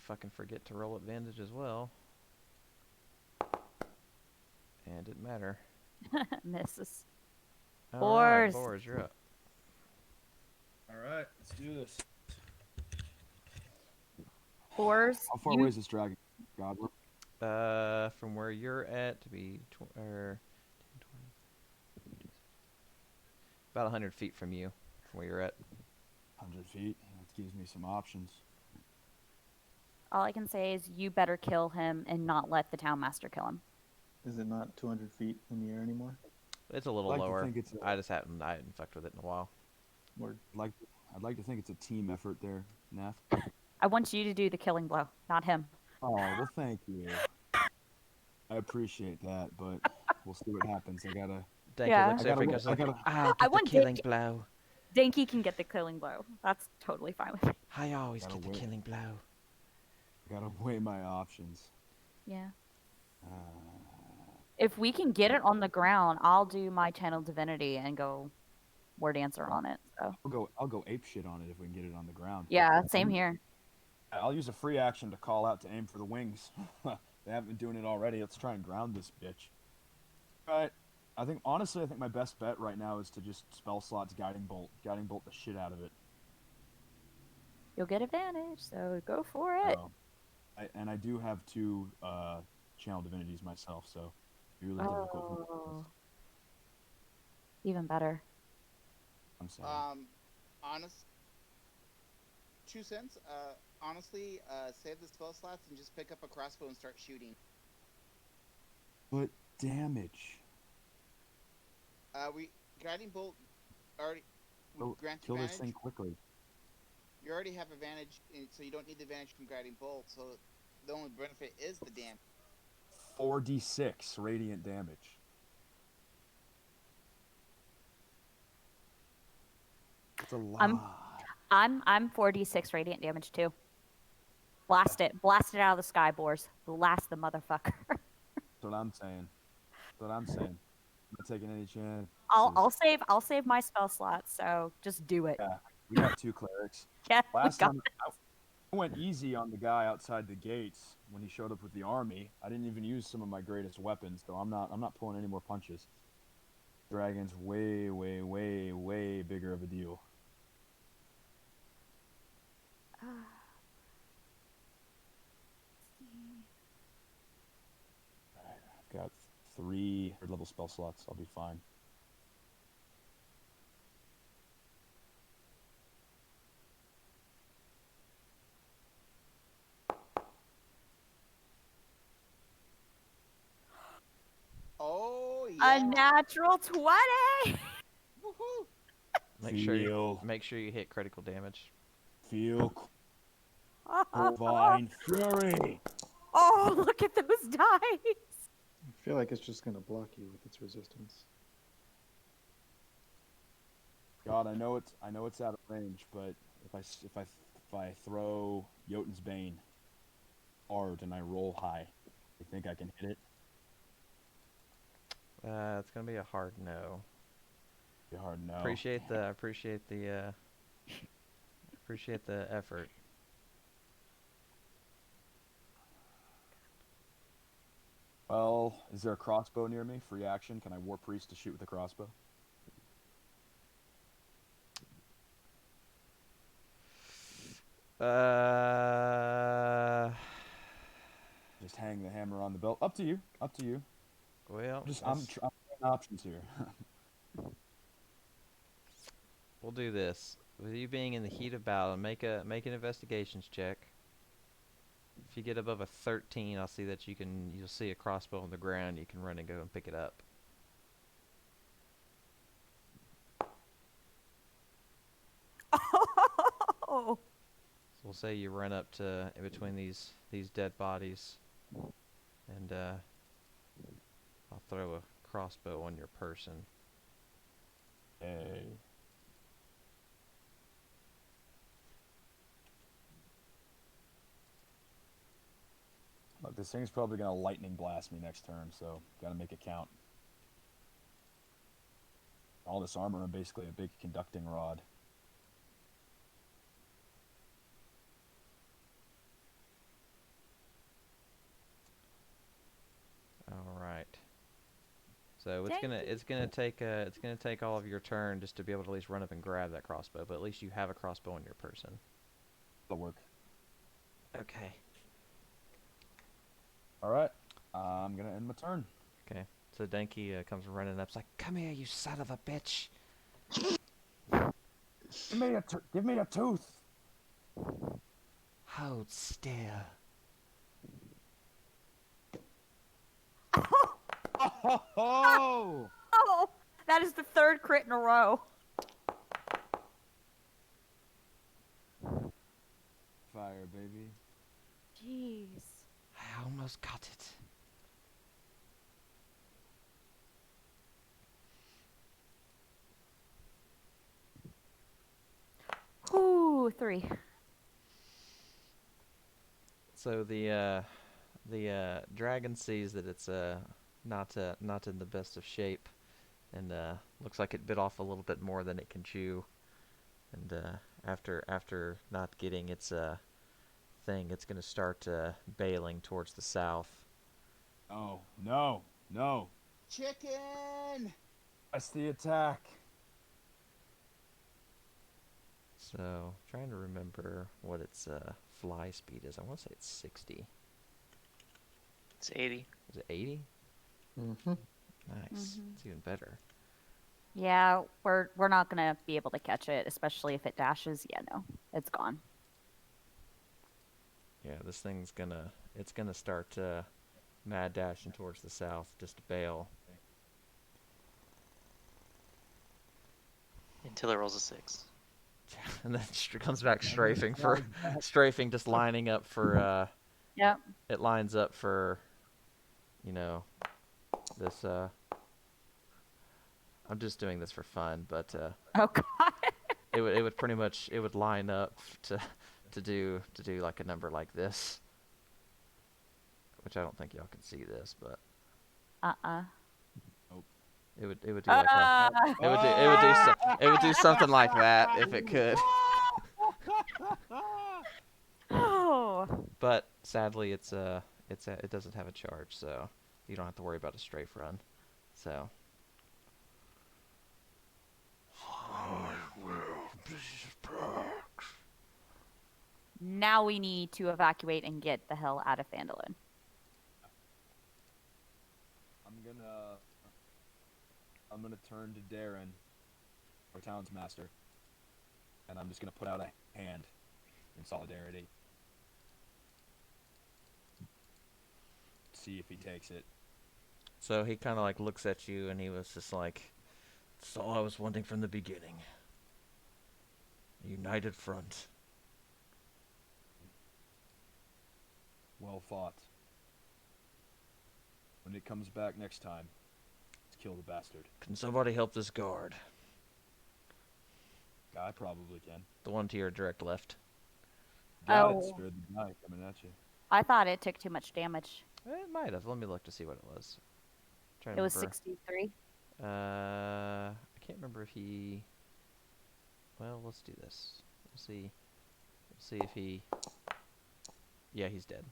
fucking forget to roll advantage as well, and it didn't matter. Misses. All right, Boars. Boars, you're up. All right, let's do this. Boars. How far away is this dragon? Goblin? From where you're at to be 10, 20, about 100 feet from you, from where you're at. 100 feet. That gives me some options. All I can say is you better kill him and not let the town master kill him. Is it not 200 feet in the air anymore? It's a little I'd like to lower. think it's a- I hadn't fucked with it in a while. Word. I'd like to think it's a team effort there, Neff. I want you to do the killing blow, not him. Oh, well, thank you. I appreciate that, but we'll see what happens. I gotta. Danky Yeah. looks I over and gotta- goes I like, gotta- I'll I get the want killing Danky- blow. Danky can get the killing blow. That's totally fine with me. I always Gotta get the wait. killing blow. I gotta weigh my options. Yeah. Uh, If we can get it on the ground, I'll do my channel divinity and go word answer on it. So I'll go ape shit on it if we can get it on the ground. yeah, same here. I'll use a free action to call out to aim for the wings. They haven't been doing it already. Let's try and ground this bitch. All right. Honestly, I think my best bet right now is to just spell slots Guiding Bolt. Guiding Bolt the shit out of it. You'll get advantage, so go for it. I do have 2 channel divinities myself, so it'd be really difficult for me. Oh, even better. I'm sorry. Honest. 2 cents. Honestly, save the spell slots and just pick up a crossbow and start shooting. But damage. We guiding bolt already grant Kill this advantage. thing quickly. You already have advantage, so you don't need the advantage from guiding bolt. So the only benefit is the damage. 4d6 radiant damage. It's a lot. I'm 4d6 radiant damage too. Blast it out of the sky, boars. Blast the motherfucker. That's what I'm saying. I'm not taking any chance. I'll save my spell slots. So just do it. Yeah, we got 2 clerics. Yeah, we Last got time I went easy on the guy outside the gates when he showed up with the army. I didn't even use some of my greatest weapons, so I'm not pulling any more punches. Dragon's way, way, way, way bigger of a deal. I've got 3 third-level spell slots. I'll be fine. Oh yeah. A natural 20. Woohoo! Make sure you hit critical damage. Feel divine fury. Oh, look at those dice. I feel like it's just going to block you with its resistance. God, I know it's out of range, but if I throw Jotun's Bane hard and I roll high, you think I can hit it? It's gonna be a hard no. Be hard no. Appreciate the effort. Well, is there a crossbow near me? Free action. Can I War Priest to shoot with a crossbow? Uh, Just hang the hammer on the belt. Up to you. Up to you. well, I'm trying options here. we'll do this. With you being in the heat of battle, make an investigations check. If you get above a 13, I'll see that you'll see a crossbow on the ground. You can run and go and pick it up. Oh. So we'll say you run up to in between these dead bodies, and I'll throw a crossbow on your person. Hey. Look, this thing's probably gonna lightning blast me next turn, so gotta make it count. All this armor and basically a big conducting rod. All right. So Dang it's gonna take all of your turn just to be able to at least run up and grab that crossbow. But at least you have a crossbow on your person. That'll work. Okay. All right. I'm gonna end my turn. Okay. So Denki comes running up. It's like, "Come here, you son of a bitch!" Give me a tooth. Hold still. Oh! Oh, that is the third crit in a row. Fire, baby. Jeez. I almost got it. Ooh, 3. So the dragon sees that it's not in the best of shape, and looks like it bit off a little bit more than it can chew, and after not getting its thing, it's gonna start bailing towards the south. Oh, no. No. Chicken! That's the attack. So trying to remember what its fly speed is. I want to say it's 60. It's 80. Is it 80? Mm-hmm. Nice. It's even better. Yeah, we're not gonna be able to catch it, especially if it dashes. Yeah, no, it's gone. Yeah, this thing's gonna start mad dashing towards the south just to bail. Until it rolls a 6. And then comes back strafing, just lining up for Yep. it lines up for this I'm just doing this for fun, but Oh God. it would pretty much line up to do like a number like this, which I don't think y'all can see this, but it would do like it would do something like that if it could. Oh. But sadly, it doesn't have a charge, so you don't have to worry about a strafe run. So. Now we need to evacuate and get the hell out of Phandalin. I'm gonna turn to Darren, our town's master, and I'm just gonna put out a hand in solidarity. See if he takes it. So he kind of like looks at you, and he was just like, "That's all I was wanting from the beginning. A united front." Well fought. When it comes back next time, let's kill the bastard. Can somebody help this guard? I probably can. The one to your direct left. Got it. Oh. Spare the guy coming at you. I thought it took too much damage. It might have. Let me look to see what it was. It was 63. I can't remember if he. Well, let's do this. We'll see. We'll see if he. Yeah, he's dead.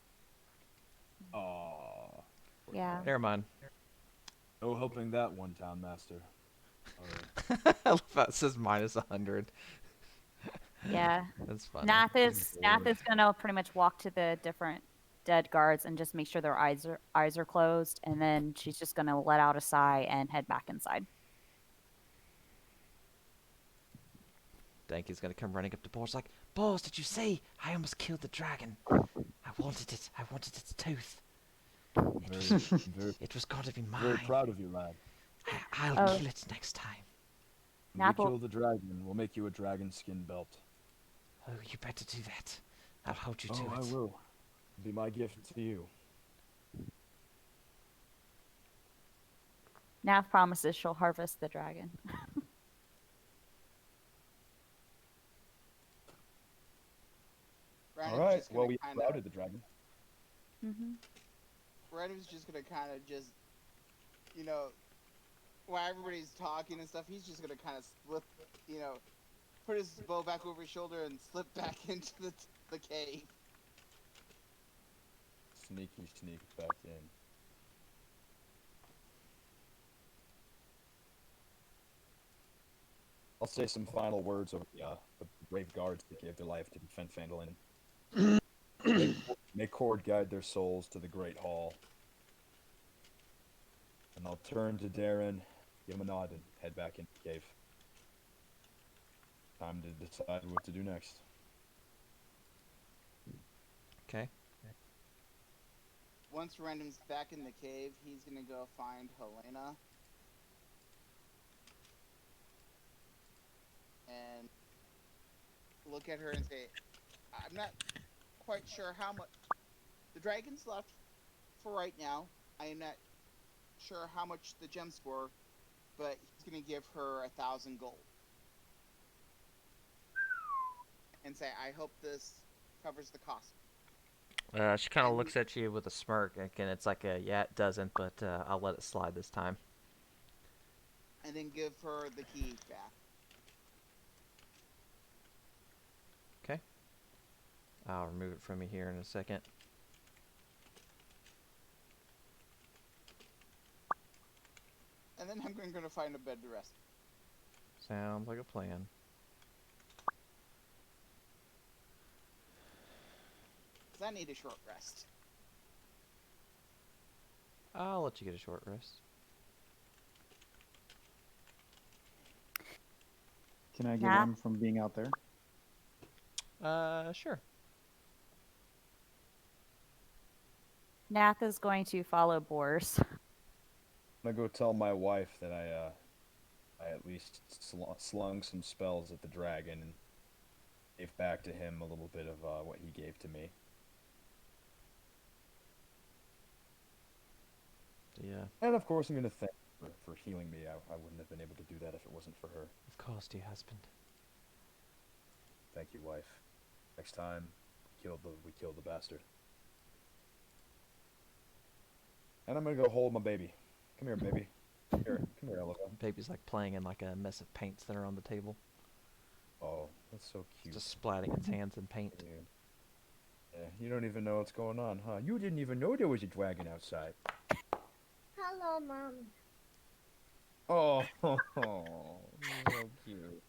Aww. Yeah. Never mind. No helping that one, Town Master. Alright. I love how it says minus 100. Yeah. That's funny. Nath Lord. is gonna pretty much walk to the different dead guards and just make sure their eyes are closed, and then she's just gonna let out a sigh and head back inside. Danky's gonna come running up to Boars like, Boars, did you see? I almost killed the dragon. I wanted it. I wanted its tooth. It was going to be Very mine. proud of you, lad. I'll Oh. kill it next time. When we Nath will- kill the dragon, we'll make you a dragon skin belt. Oh, you better do that. I'll hold you to Oh, it. I will. It'll be my gift to you. Nath promises she'll harvest the dragon. Brandon's Alright, just well, gonna we kinda, routed the dragon. Mm-hmm. Brandon's just gonna kind of just, you know, while everybody's talking and stuff, he's just gonna kind of slip, you know, put his bow back over his shoulder and slip back into the cave. Sneaky sneak back in. I'll say some final words over the brave guards that gave their life to defend Phandalin. May Hoard guide their souls to the Great Hall. And I'll turn to Darren, give him a nod, and head back into the cave. Time to decide what to do next. Okay. Once Random's back in the cave, he's gonna go find Helena. And look at her and say, I'm not quite sure how much the dragon's left for right now. I am not sure how much the gems were, but he's gonna give her 1,000 gold. And say, I hope this covers the cost. She kind of looks at you with a smirk, and it's like a, yeah, it doesn't, but I'll let it slide this time. And then give her the key back. Okay. I'll remove it from you here in a second. And then I'm gonna find a bed to rest. Sounds like a plan. Because I need a short rest. I'll let you get a short rest. Can I get Nath? one from being out there? Sure. Nath is going to follow Boars. I'm gonna go tell my wife that I at least slung some spells at the dragon and gave back to him a little bit of what he gave to me. Yeah. And of course, I'm gonna thank her for healing me. I wouldn't have been able to do that if it wasn't for her. Of course, dear husband. Thank you, wife. Next time, we killed the bastard. And I'm gonna go hold my baby. Come here, baby. Here, come here, Ella. Baby's like playing in like a mess of paints that are on the table. Oh, that's so cute. Just splatting its hands in paint. Yeah, you don't even know what's going on, huh? You didn't even know there was a dragon outside. Hello, Mom. Oh, so cute.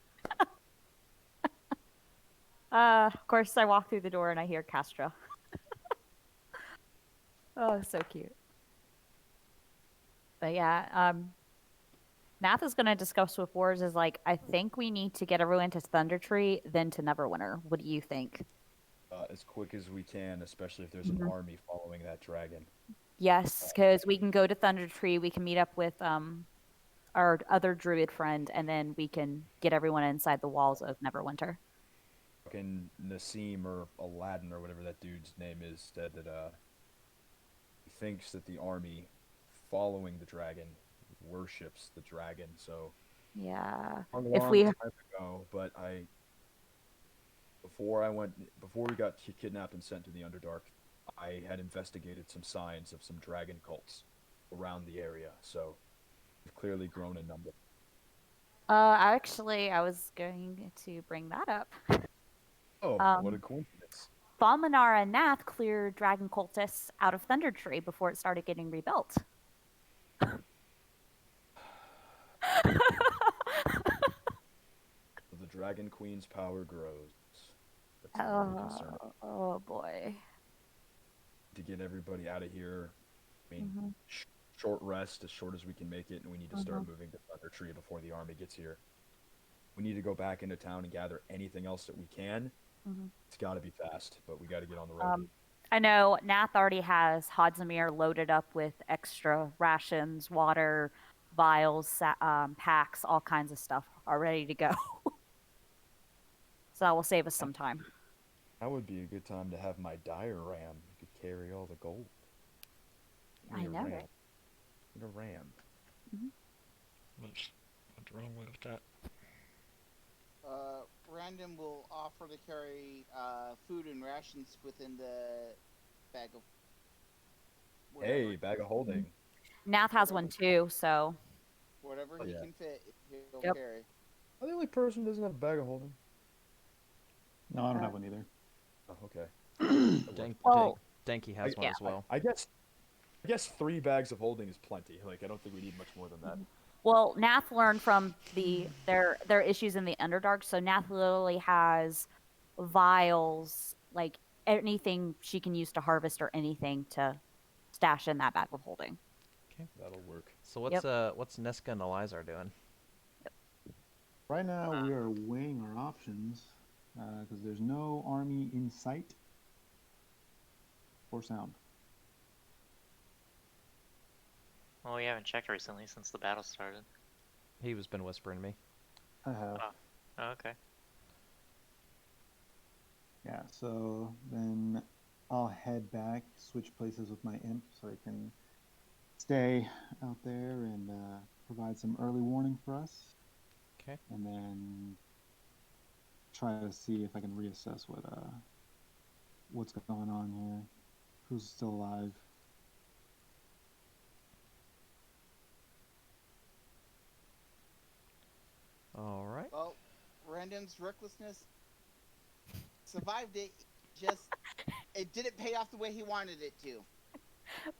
Of course, I walk through the door and I hear Castro. Oh, so cute. But yeah, Nath is going to discuss with Wars is like, I think we need to get everyone to Thunder Tree, then to Neverwinter. What do you think? As quick as we can, especially if there's an army following that dragon. Yes, because we can go to Thunder Tree, we can meet up with our other druid friend, and then we can get everyone inside the walls of Neverwinter. Fucking Nassim or Aladdin or whatever that dude's name is said that he thinks that the army following the dragon worships the dragon. So Yeah. a If long we time ago, but before we got kidnapped and sent to the Underdark, I had investigated some signs of some dragon cults around the area. So we've clearly grown in number. actually, I was going to bring that up. Oh, Um, what a coincidence! Falmanar and Nath cleared dragon cultists out of Thunder Tree before it started getting rebuilt. The Dragon Queen's power grows. That's very concerning. Oh boy. To get everybody out of here. I mean, Mhm. short rest, as short as we can make it, and we need to start Mhm. moving to Thunder Tree before the army gets here. We need to go back into town and gather anything else that we can. Mhm. It's got to be fast, but we got to get on the road. I know Nath already has Hodzamir loaded up with extra rations, water, vials, packs, all kinds of stuff are ready to go. So that will save us some time. That would be a good time to have my dire ram. You could carry all the gold. I Need a know. ram. Need a ram. What's wrong with that? Random will offer to carry food and rations within the bag of. Hey, bag of holding. Nath has one too, so. Whatever Oh, he yeah. can fit, he'll Yep. carry. Am I the only person who doesn't have a bag of holding? No, I don't have one either. Oh, okay. Danky has one Yeah. as well. I guess 3 bags of holding is plenty. Like, I don't think we need much more than that. Well, Nath learned from their issues in the Underdark, so Nath literally has vials, like anything she can use to harvest or anything to stash in that bag of holding. That'll work. So what's Neska and Elizar doing? Right now, we are weighing our options because there's no army in sight or sound. Well, we haven't checked recently since the battle started. He was been whispering to me. I have. Oh, okay. Yeah, so then I'll head back, switch places with my imp so I can stay out there and provide some early warning for us. Okay. And then try to see if I can reassess what's going on here, who's still alive. All right. Well, Random's recklessness survived it. Just it didn't pay off the way he wanted it to.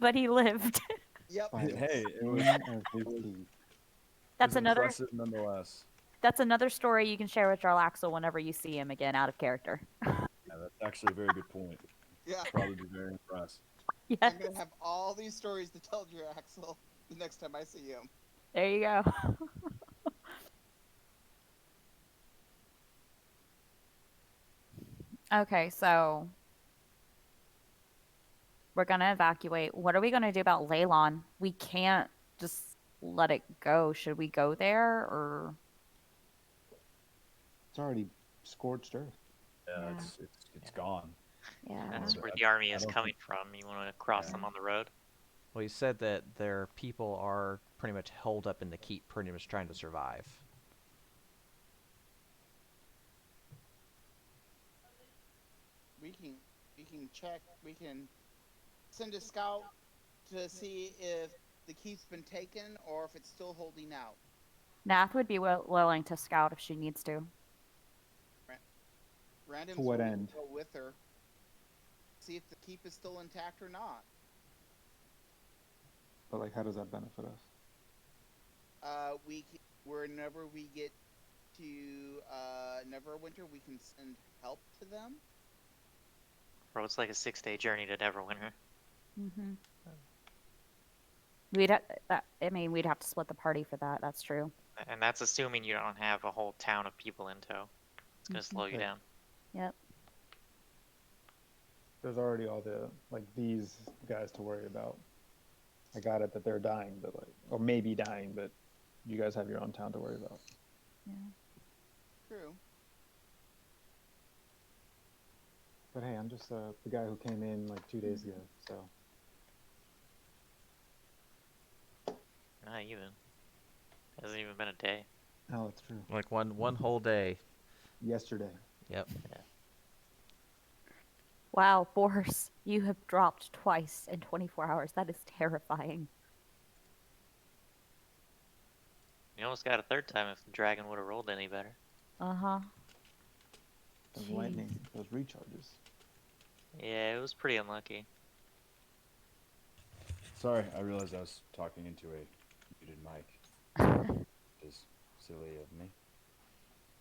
But he lived. Yep. Hey, it was That's another. impressive nonetheless. That's another story you can share with Jarlaxle whenever you see him again out of character. Yeah, that's actually a very good point. Yeah. I'll probably be very impressed. Yes. I'm gonna have all these stories to tell you, Axel, the next time I see him. There you go. Okay, so we're gonna evacuate. What are we gonna do about Leylon? We can't just let it go. Should we go there or? It's already scorched earth. Yeah, Yeah. it's gone. Yeah. That's where I- the army I is don't coming from. You want to cross Yeah. them on the road? Well, he said that their people are pretty much held up in the keep, pretty much trying to survive. We can check. We can send a scout to see if the keep's been taken or if it's still holding out. Nath would be willing to scout if she needs to. Random's To what willing end? to go with her. See if the keep is still intact or not. But like, how does that benefit us? Whenever we get to Neverwinter, we can send help to them. Bro, it's like a 6-day journey to Neverwinter. Mm-hmm. We'd have to split the party for that. That's true. And that's assuming you don't have a whole town of people in tow. It's going to slow you Okay. down. Yep. There's already all these guys to worry about. I got it that they're dying, but or maybe dying, but you guys have your own town to worry about. Yeah. True. But hey, I'm just the guy who came in like 2 days ago, so Not even. Hasn't even been a day. oh, that's true. Like one whole day. Yesterday. Yep. Wow, Boris, you have dropped twice in 24 hours. That is terrifying. You almost got a third time if the dragon would have rolled any better. Uh-huh. Those Jeez. lightning, those recharges. Yeah, it was pretty unlucky. Sorry, I realized I was talking into a muted mic. Which is silly of me.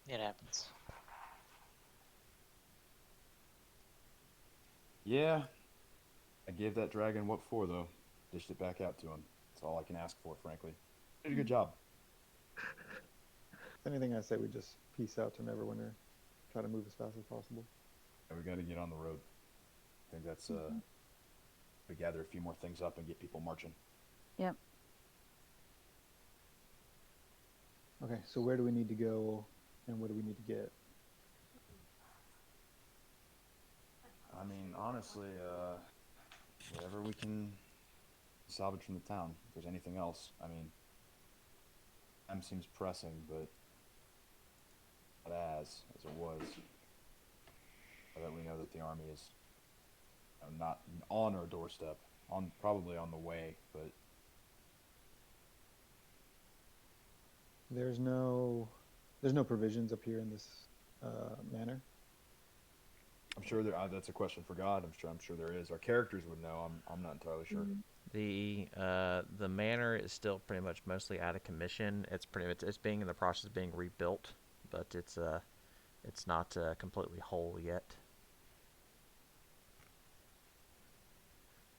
It happens. Yeah, I gave that dragon what for, though. Dished it back out to him. That's all I can ask for, frankly. Did a good job. If anything, I say we just peace out to Neverwinter. Try to move as fast as possible. And we got to get on the road. I think that's, we gather a few more things up and get people marching. Yep. Okay, so where do we need to go, and what do we need to get? I mean, honestly, whatever we can salvage from the town. If there's anything else, I mean, time seems pressing, but not as it was. Now that we know that the army is not on our doorstep, probably on the way, but There's no provisions up here in this manor. I'm sure there. That's a question for God. I'm sure there is. Our characters would know. I'm not entirely sure. The manor is still pretty much mostly out of commission. It's being in the process of being rebuilt, but it's not completely whole yet.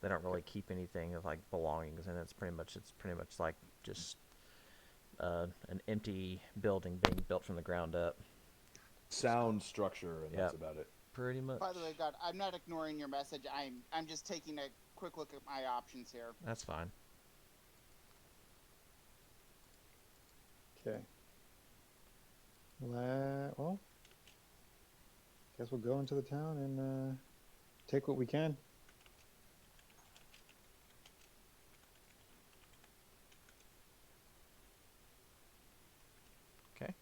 They don't really keep anything of like belongings, and it's pretty much like just an empty building being built from the ground up. Sound structure, and Yep. that's about it. Pretty much. By the way, God, I'm not ignoring your message. I'm just taking a quick look at my options here. That's fine. Okay. Well, guess we'll go into the town and take what we can. Okay.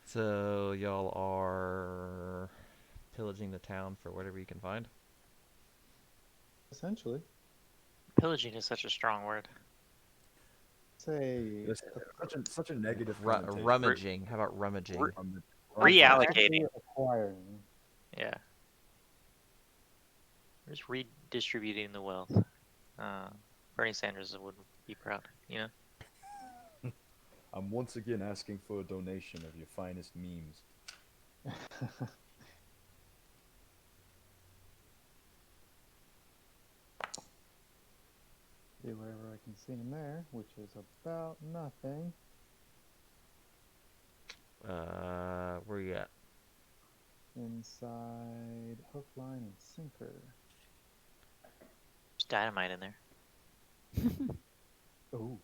So y'all are pillaging the town for whatever you can find. Essentially, Pillaging is such a strong word. say Such a negative connotation. Rummaging. How about rummaging? Reallocating. actually acquiring. Yeah. We're just redistributing the wealth. Bernie Sanders would be proud, you know? I'm once again asking for a donation of your finest memes. See whatever I can see in there, which is about nothing. Where you at? Inside hook, line, and sinker. There's dynamite in there. Oh.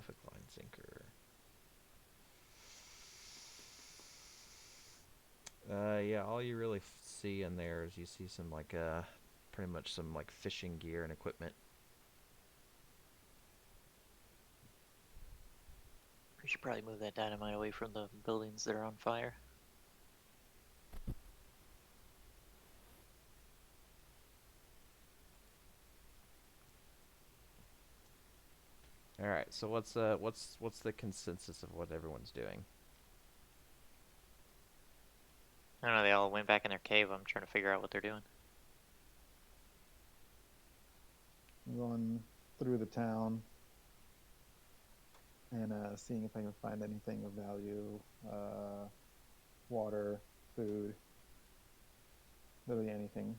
Hook, line, sinker. Yeah, all you really see in there is you see some like pretty much some like fishing gear and equipment. We should probably move that dynamite away from the buildings that are on fire. All right, so what's the consensus of what everyone's doing? I don't know, they all went back in their cave. I'm trying to figure out what they're doing. Going through the town and seeing if I can find anything of value. Water, food, literally anything.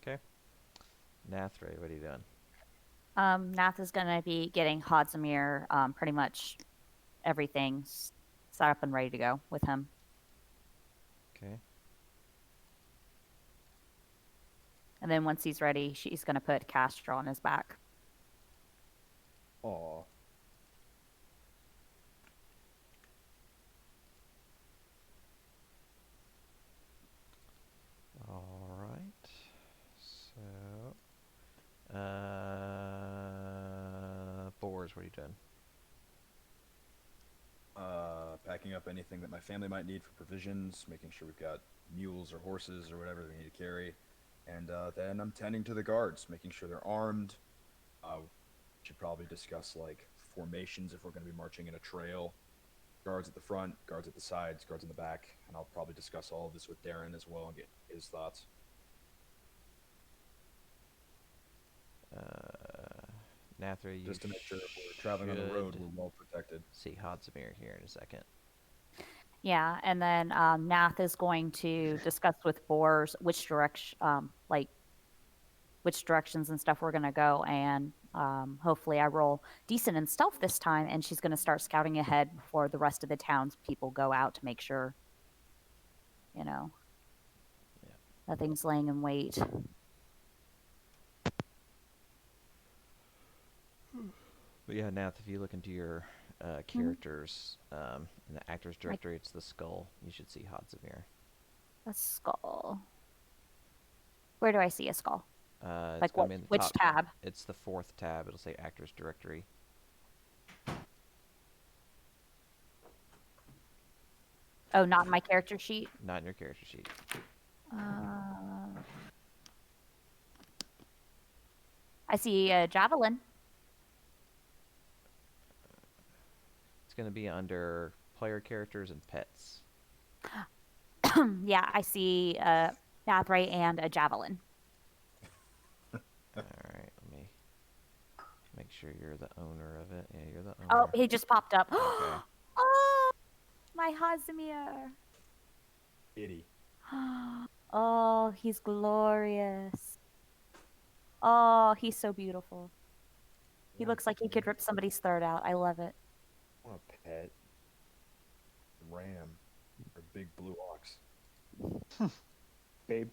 Okay. Nathray, what are you doing? Nath is going to be getting Hodzamir pretty much everything set up and ready to go with him. Okay. And then once he's ready, she's going to put Castro on his back. Aw. All right. So, Boars, what are you doing? Packing up anything that my family might need for provisions, making sure we've got mules or horses or whatever we need to carry. And then I'm tending to the guards, making sure they're armed. Should probably discuss like formations if we're going to be marching in a trail. Guards at the front, guards at the sides, guards in the back, and I'll probably discuss all of this with Darren as well and get his thoughts. Nathra, you Just to make sure if we're traveling on the road, we're well protected. see Hodzamir here in a second. Yeah, and then Nath is going to discuss with Boars which direction, which directions and stuff we're gonna go, and hopefully I roll decent in stealth this time, and she's gonna start scouting ahead before the rest of the townspeople go out to make sure, you know, nothing's laying in wait. But yeah, Nath, if you look into your characters in the actors directory, it's the skull. You should see Hodzamir. A skull. Where do I see a skull? It's Like gonna what? be in the Which top. tab? It's the 4th tab. It'll say actors directory. Oh, not in my character sheet. Not in your character sheet. I see a javelin. It's gonna be under player characters and pets. Yeah, I see a Nathray and a javelin. All right, let me make sure you're the owner of it. Yeah, you're the owner. Oh, he just popped up. Okay. Oh, my Hodzamir. Kitty. Oh, he's glorious. Oh, he's so beautiful. He looks like he could rip somebody's throat out. I love it. I want a pet. Ram. Or big blue ox. Babe.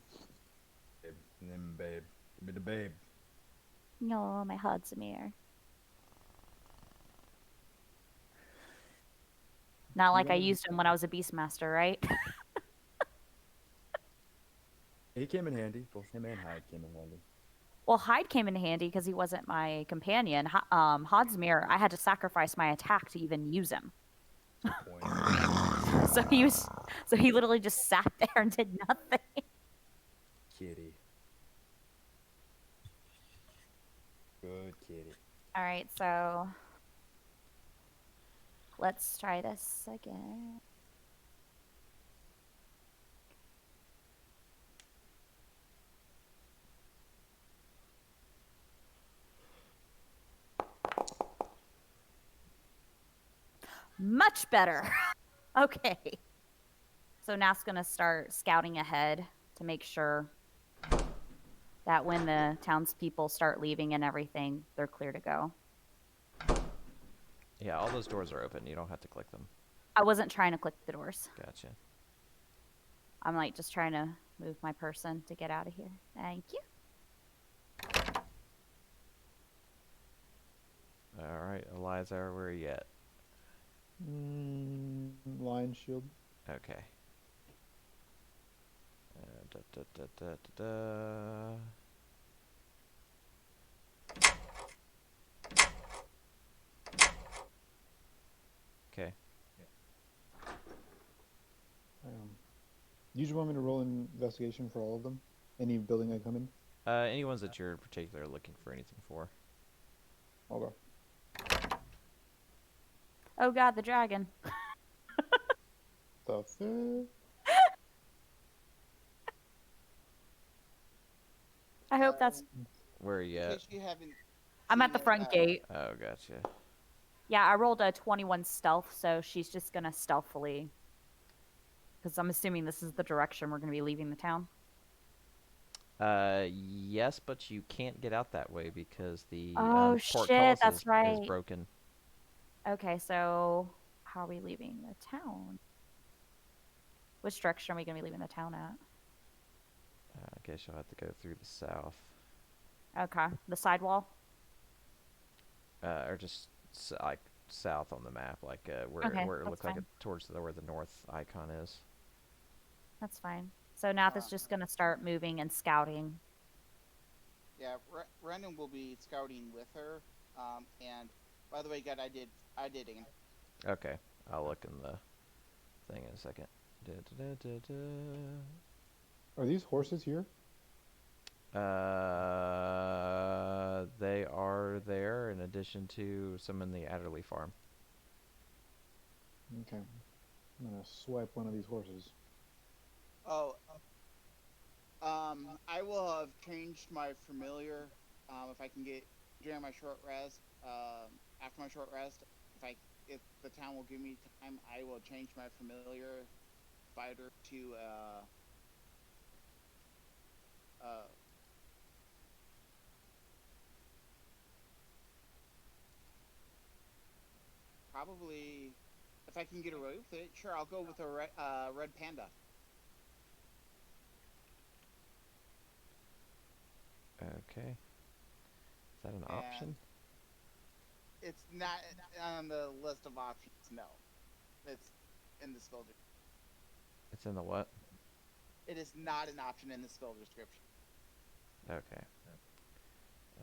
Babe. Name him Babe. Give me the babe. No, my Hodzamir. Not like I used him when I was a Beastmaster, right? He came in handy. Both him and Hyde came in handy. Well, Hyde came in handy because he wasn't my companion. Hodzamir, I had to sacrifice my attack to even use him. So he literally just sat there and did nothing. Kitty. Good kitty. All right, so let's try this again. Much better. Okay. So Nath's gonna start scouting ahead to make sure that when the townspeople start leaving and everything, they're clear to go. Yeah, all those doors are open. You don't have to click them. I wasn't trying to click the doors. Gotcha. I'm like just trying to move my person to get out of here. Thank you. All right, Eliza, where are you at? Lion shield. Okay. Da, da, da, da, da, da. Okay. You just want me to roll an investigation for all of them? Any building I come in? Any ones that you're in particular looking for anything for? I'll go. Oh god, the dragon. That's it. I hope that's. Where are you In at? case you haven't I'm at seen the it, front gate. Oh, gotcha. Yeah, I rolled a 21 stealth, so she's just gonna stealthily. Because I'm assuming this is the direction we're gonna be leaving the town. Yes, but you can't get out that way because the Oh portcullis shit, that's is right. broken. Okay, so how are we leaving the town? Which direction are we gonna be leaving the town at? I guess you'll have to go through the south. Okay, the sidewall. Or just like south on the map, like where Okay, it that's looks like fine. towards where the north icon is. That's fine. So Nath is just gonna start moving and scouting. Yeah, Brendan will be scouting with her. And by the way, God, I did aim. Okay, I'll look in the thing in a second. Da, da, da, da, da. Are these horses here? They are there in addition to some in the Adderley farm. Okay. I'm gonna swipe one of these horses. Oh, I will have changed my familiar. If I can get during my short rest. After my short rest, if the town will give me time, I will change my familiar fighter to probably if I can get away with it. Sure, I'll go with a red panda. Okay. Is that an And option? it's not on the list of options. No, it's in the skill. It's in the what? It is not an option in the skill description. Okay.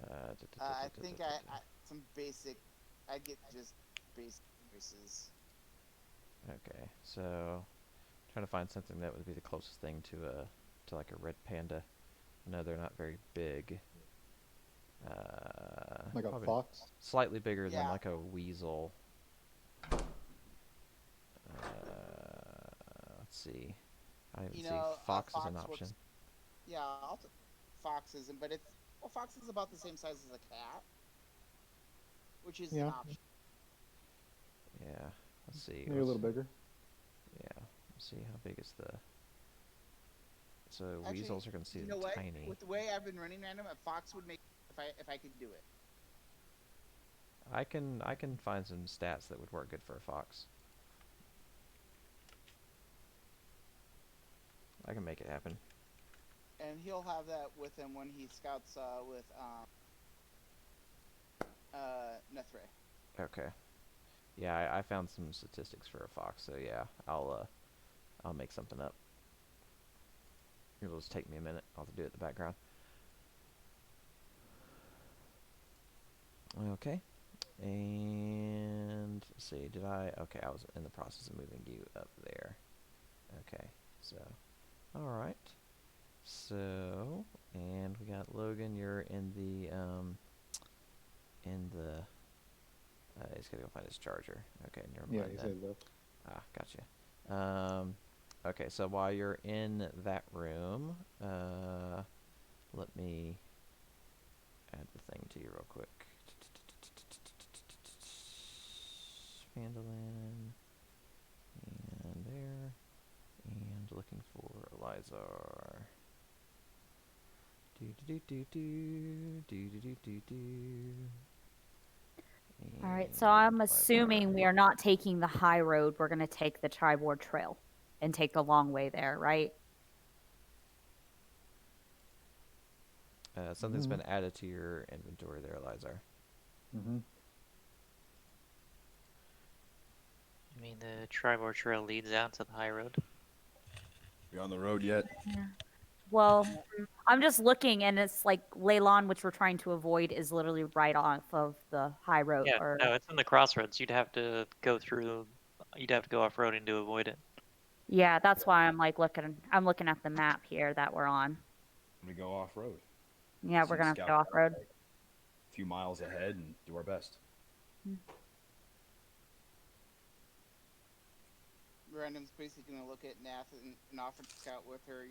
I think I some basic. I get just basic choices. Okay, so trying to find something that would be the closest thing to like a red panda. No, they're not very big. Like a Probably fox? slightly bigger than Yeah. like a weasel. Let's see. I don't even see fox as an option. Yeah, foxes, but fox is about the same size as a cat, which is an option. Yeah. Let's see. Maybe a little bigger. Yeah. Let's see how big is the. So weasels are gonna see tiny. With the way I've been running random, a fox would make if I could do it. I can find some stats that would work good for a fox. I can make it happen. And he'll have that with him when he scouts with Nethray. Okay. Yeah, I found some statistics for a fox, so yeah, I'll make something up. It'll just take me a minute. I'll have to do it in the background. Okay. And let's see, okay, I was in the process of moving you up there. Okay, so, alright. So, and we got Logan, you're in the, he's gotta go find his charger. Okay, never mind Yeah, he then. said that. Ah, gotcha. Okay, so while you're in that room, let me add the thing to you real quick. Vandalin, and there, and looking for Elizar. All right, so I'm assuming we are not taking the high road. We're going to take the Tribord Trail and take the long way there, right? Something's been added to your inventory there, Elizar. Mm-hmm. I mean, the Tribord Trail leads out to the high road. You on the road yet? Yeah. Well, I'm just looking, and it's like Leylon, which we're trying to avoid, is literally right off of the high road. Yeah, no, it's in the crossroads. You'd have to go off roading to avoid it. Yeah, that's why I'm like I'm looking at the map here that we're on. We go off road. Yeah, we're gonna have to go off road. A few miles ahead and do our best. Random's basically gonna look at Nath and offer to scout with her.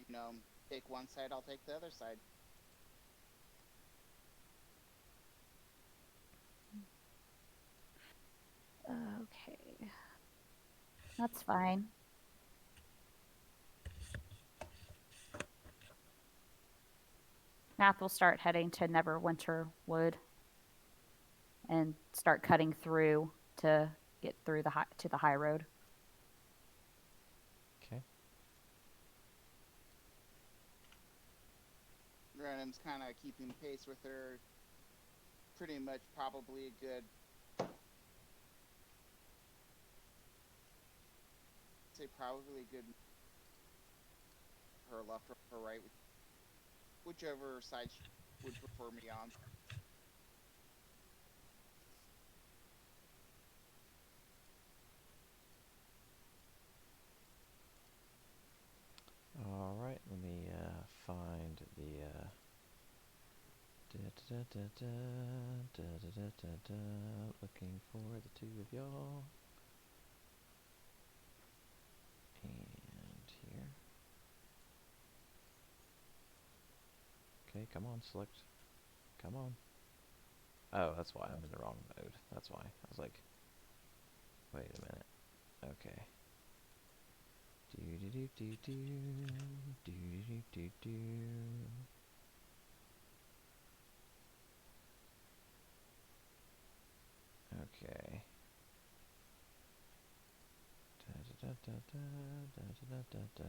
Take one side, I'll take the other side. Okay, that's fine. Nath will start heading to Neverwinter Wood and start cutting through to get through to the high road. Okay. Random's kind of keeping pace with her. Pretty much, probably a good. Say probably a good. Her left or her right, whichever side she would prefer me on. All right, let me find the Looking for the two of y'all. And here. Okay, come on, select. Come on. Oh, that's why I'm in the wrong mode. That's why. I was like, wait a minute. Okay. Do do do do do do do do do. Okay. Da da da da da da da da da.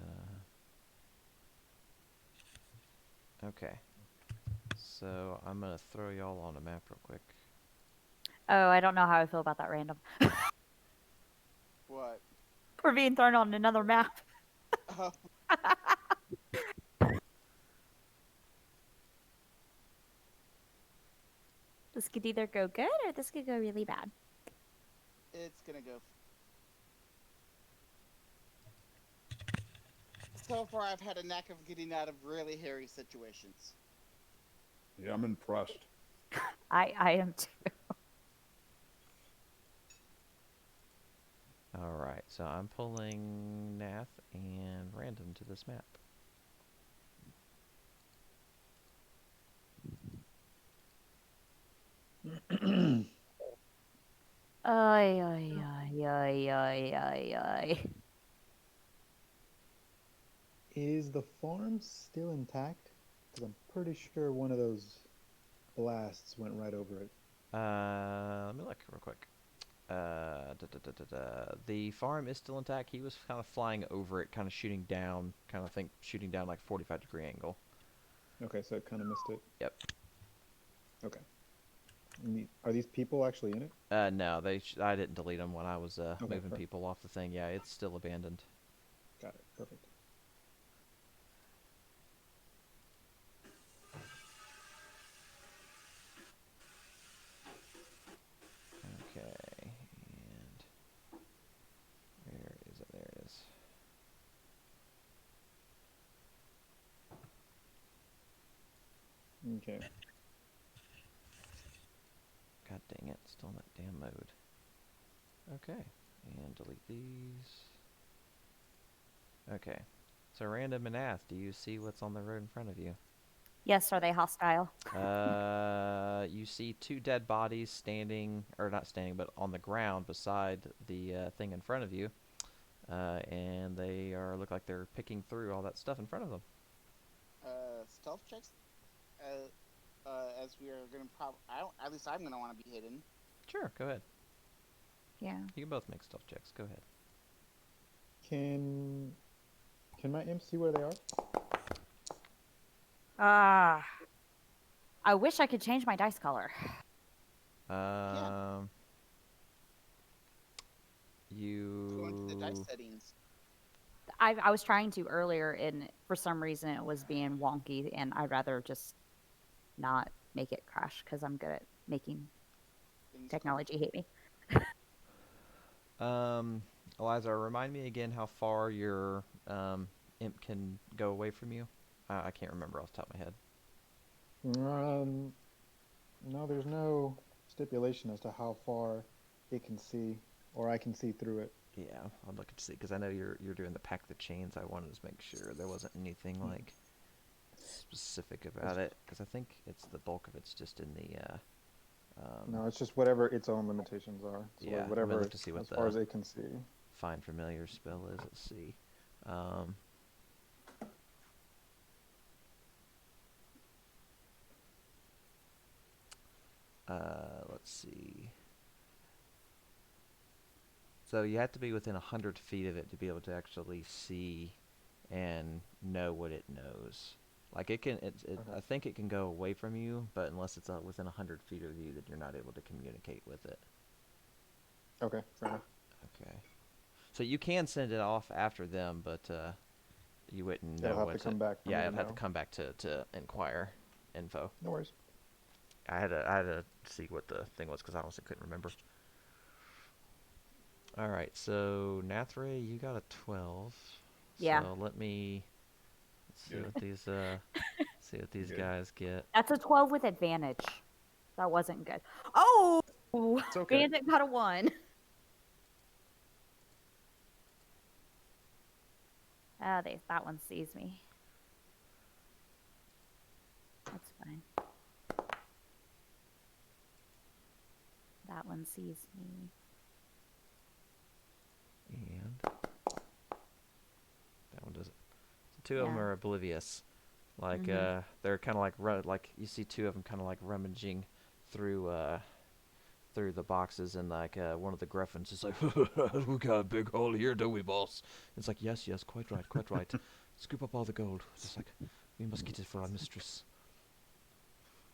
Okay. So I'm gonna throw y'all on a map real quick. Oh, I don't know how I feel about that random. What? We're being thrown on another map. Oh, This could either go good or this could go really bad. it's gonna go. So far, I've had a knack of getting out of really hairy situations. Yeah, I'm impressed. I am too. Alright, so I'm pulling Nath and Random to this map. Ay, ay, ay, ay, ay, ay, ay. Is the farm still intact? Because I'm pretty sure one of those blasts went right over it. Let me look real quick. The farm is still intact. He was kind of flying over it, kind of shooting down, shooting down like 45-degree angle. Okay, so it kind of missed it. Yep. Okay. Are these people actually in it? No, I didn't delete them when I was moving perfect. people off the thing. Yeah, it's still abandoned. Got it. Perfect. Okay, and where is it? There it is. Okay. God dang it, still in that damn mode. Okay, and delete these. Okay, so Random and Nath, do you see what's on the road in front of you? Yes, are they hostile? You see two dead bodies standing, or not standing, but on the ground beside the thing in front of you. And they look like they're picking through all that stuff in front of them. Stealth checks. As we are gonna probably, at least I'm gonna want to be hidden. Sure, go ahead. Yeah. You can both make stealth checks. Go ahead. Can my imp see where they are? I wish I could change my dice color. Yeah. Go into the dice You settings. I was trying to earlier, and for some reason it was being wonky, and I'd rather just not make it crash because I'm good at making Things technology hate me. Eliza, remind me again how far your imp can go away from you. I can't remember off the top of my head. No, there's no stipulation as to how far it can see, or I can see through it. Yeah, I'm looking to see because I know you're doing the pack the chains. I wanted to make sure there wasn't anything like specific about it because I think it's the bulk of it's just in the. No, it's just whatever its own limitations are. So Yeah, like whatever, let me look to see what as far as it can see. Find familiar spell is. Let's see. Let's see. So you have to be within 100 feet of it to be able to actually see and know what it knows. Like it can, Okay. I think it can go away from you, but unless it's within 100 feet of you, then you're not able to communicate with it. Okay, fair enough. Okay. So you can send it off after them, but you wouldn't know It'll have to come back for me Yeah, to it'd have to know. come back to inquire info. No worries. I had to see what the thing was because I honestly couldn't remember. All right, so Nathray, you got a 12. Yeah. So let's see Yeah. what these see what these Good. guys get. That's a 12 with advantage. That wasn't good. Oh, It's okay. Bandit got a 1. Ah, that one sees me. That's fine. That one sees me. And that one doesn't. So two of them Yeah. are oblivious. Like Mhm. they're kind of like you see two of them kind of like rummaging through through the boxes, and like one of the griffins is like, "We got a big hole here, don't we, boss?" It's like, "Yes, yes, quite right, quite right. Scoop up all the gold. Just like we must get it for our mistress."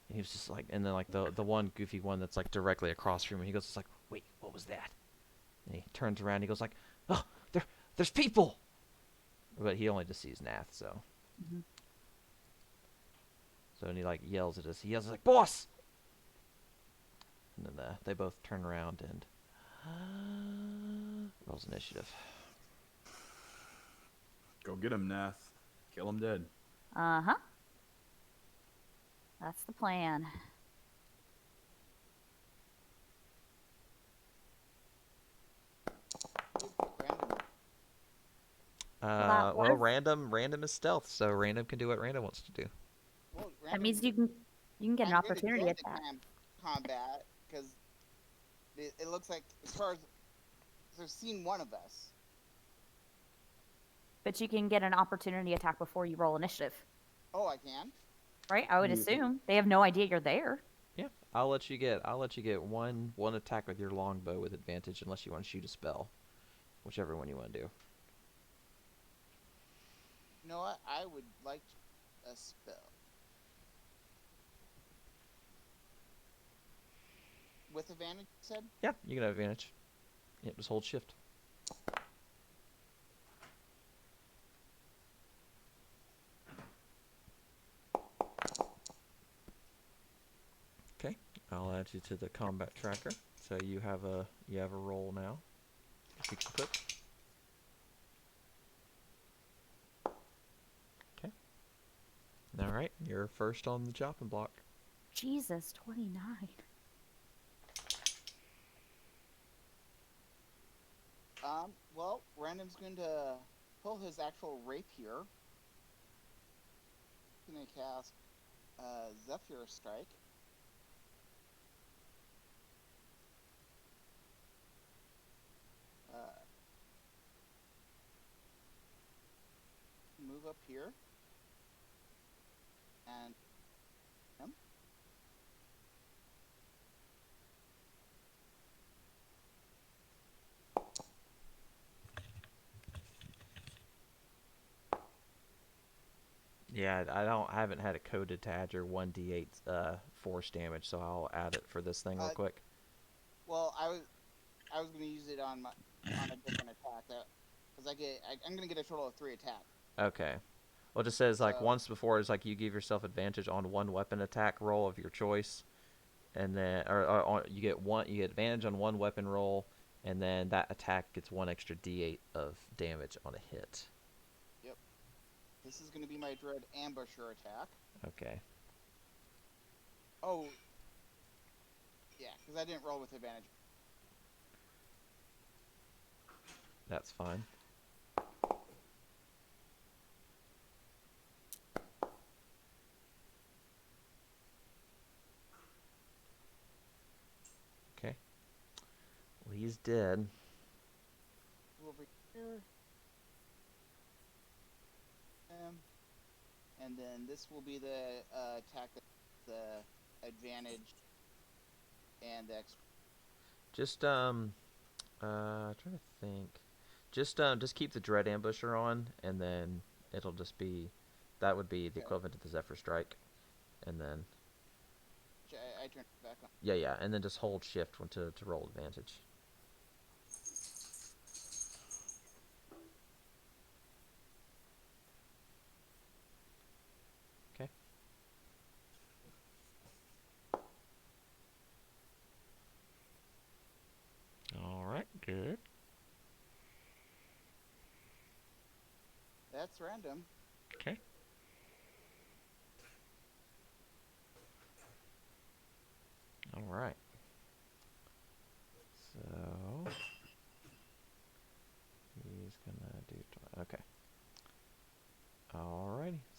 And he was just like, and then like the one goofy one that's like directly across from him, he goes, "It's like, wait, what was that?" And he turns around, and he goes like, "Oh, there's people!" But he only just sees Nath, so. Mhm. So and he like yells at us. He yells like, "Boss!" And then they both turn around and rolls initiative. Go get him, Nath. Kill him dead. Uh-huh. That's the plan. Random. that Well, was- random is stealth, so random can do what random wants to do. Well, That random means you can get an I'm gonna opportunity join the attack. combat because it looks like as far as there's seen one of us. But you can get an opportunity attack before you roll initiative, Oh, I can. right? I would You can- assume they have no idea you're there. Yeah, I'll let you get one attack with your longbow with advantage, unless you want to shoot a spell, whichever one you want to do. You know what? I would like a spell with advantage. You said. Yeah, you can have advantage. Yep, just hold shift. Okay, I'll add you to the combat tracker. So you have a roll now. If you can put. Okay. All right, you're first on the chopping block. Jesus, 29. Well, Random's going to pull his actual rapier. He's going to cast Zephyr Strike. Move up here. And him. Yeah, I haven't had it coded to add your 1d8 force damage, so I'll add it for this thing real quick. Well, I was going to use it on a different attack because I'm going to get a total of 3 attacks. Okay. Well, it just says like So- once before is like you give yourself advantage on one weapon attack roll of your choice, and then you get advantage on one weapon roll, and then that attack gets 1 extra d8 of damage on a hit. Yep. This is going to be my Dread Ambusher attack. Okay. Oh. Yeah, because I didn't roll with advantage. That's fine. Okay. Well, he's dead. Over here. And then this will be the attack with the advantage and the extra. Just trying to think. Just keep the Dread Ambusher on, and then it'll just be, that would be the equivalent to the Zephyr Strike, and then I turned it back on. yeah, and then just hold shift to roll advantage. Okay. All right, good. That's random. Okay.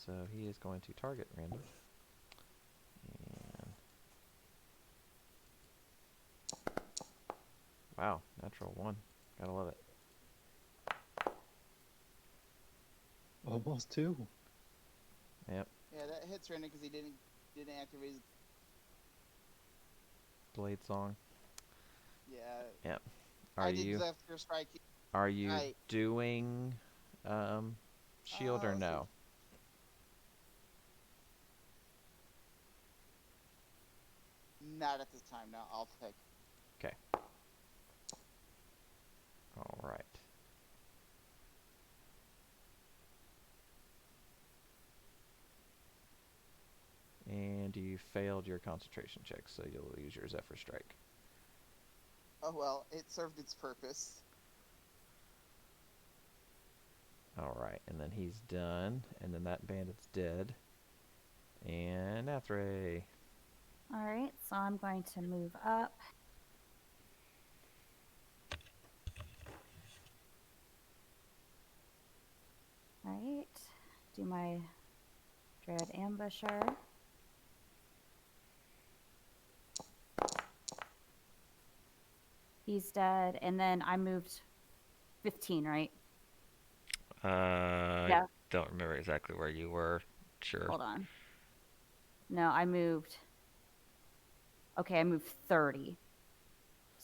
So he is going to target random. And wow, natural 1. Gotta love it. Almost 2. Yep. Yeah, that hits random because he didn't activate his. Blade song. Yeah. Yep. I did Zephyr Strike. Are you I- doing shield or let's see. no? Not at this time. No, I'll take. Okay. All right. And you failed your concentration check, so you'll use your Zephyr Strike. Oh well, it served its purpose. All right, and then he's done, and then that bandit's dead. And Athray. All right, so I'm going to move up. All right, do my Dread Ambusher. He's dead, and then I moved 15, right? I don't remember exactly where you were. Sure. Hold on. No, I moved. Okay, I moved 30.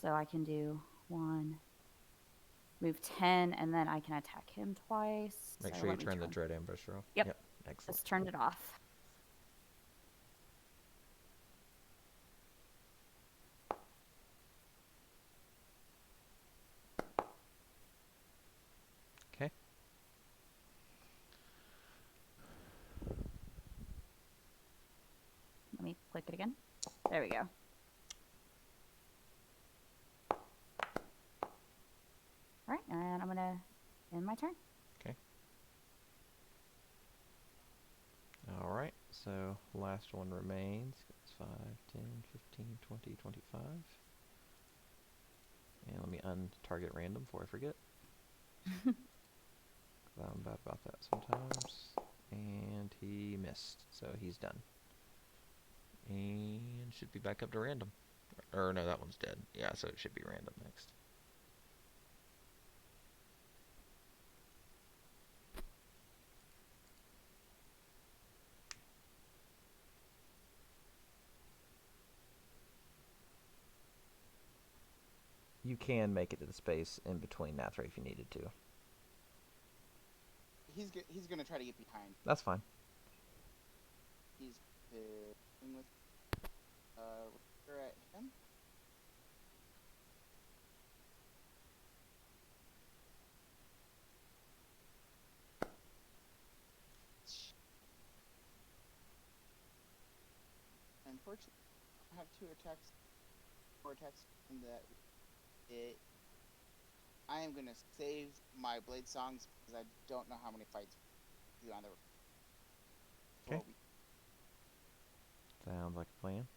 So I can do 1, move 10, and then I can attack him twice. Make So sure you let me turn the Dread Ambusher off. Yep. Excellent. Just turned it off. Okay. Let me click it again. There we go. All right, and I'm going to end my turn. Okay. All right, so last one remains. It's 5, 10, 15, 20, 25. And let me untarget random before I forget. 'Cause I'm bad about that sometimes. And he missed, so he's done. And should be back up to random. Or no, that one's dead. Yeah, so it should be random next. You can make it to the space in between Nathra if you needed to. He's gonna try to get behind. That's fine. He's going with Richter at him. Unfortunately, I have 4 attacks in that I am gonna save my blade songs because I don't know how many fights we do on the. Okay. Sounds like a plan.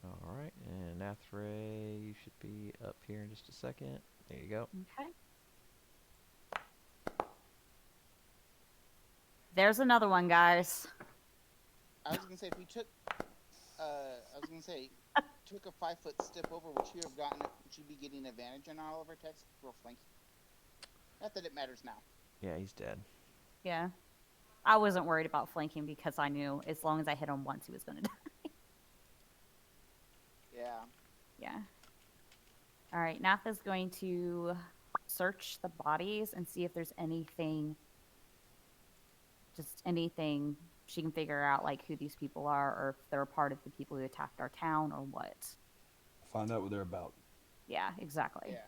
Alright, and Nathray, you should be up here in just a second. There you go. Okay. There's another one, guys. I was gonna say if we took, took a 5-foot step over, would you have gotten? Would you be getting advantage on all of our attacks? We're flanking. Not that it matters now. Yeah, he's dead. Yeah. I wasn't worried about flanking because I knew as long as I hit him once, he was going to die. Yeah. Yeah. All right. Nath is going to search the bodies and see if there's anything, just anything she can figure out, like who these people are or if they're a part of the people who attacked our town or what. Find out what they're about. Yeah, exactly. Yeah.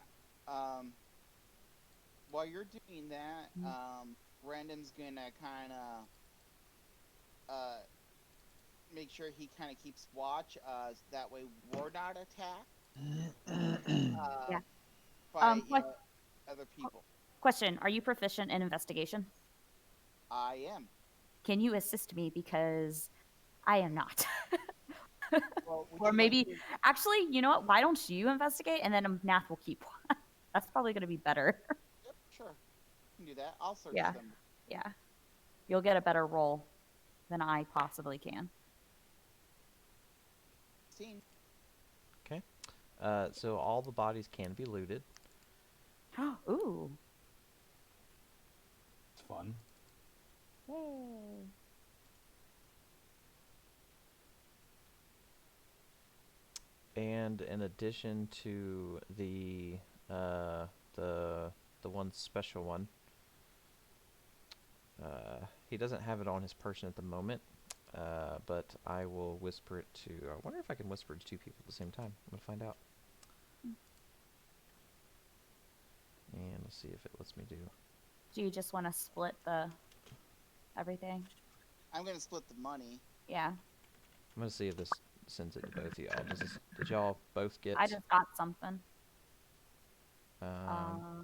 While you're doing that, Random's gonna kind of make sure he kind of keeps watch. That way we're not attacked. Yeah. By other people. Question: are you proficient in investigation? I am. Can you assist me because I am not? Well, would Or you maybe, like to- actually, you know what? Why don't you investigate and then Nath will keep one? That's probably going to be better. Yep, sure. You can do that. I'll search Yeah. them. Yeah. You'll get a better roll than I possibly can. Scene. Okay. So all the bodies can be looted. Ooh. It's fun. Yay. And in addition to the one special one, he doesn't have it on his person at the moment, but I will whisper it to. I wonder if I can whisper it to two people at the same time. I'm gonna find out. And let's see if it lets me do. Do you just want to split the everything? I'm gonna split the money. Yeah. I'm gonna see if this sends it to both of y'all. Did y'all both get? I just got something.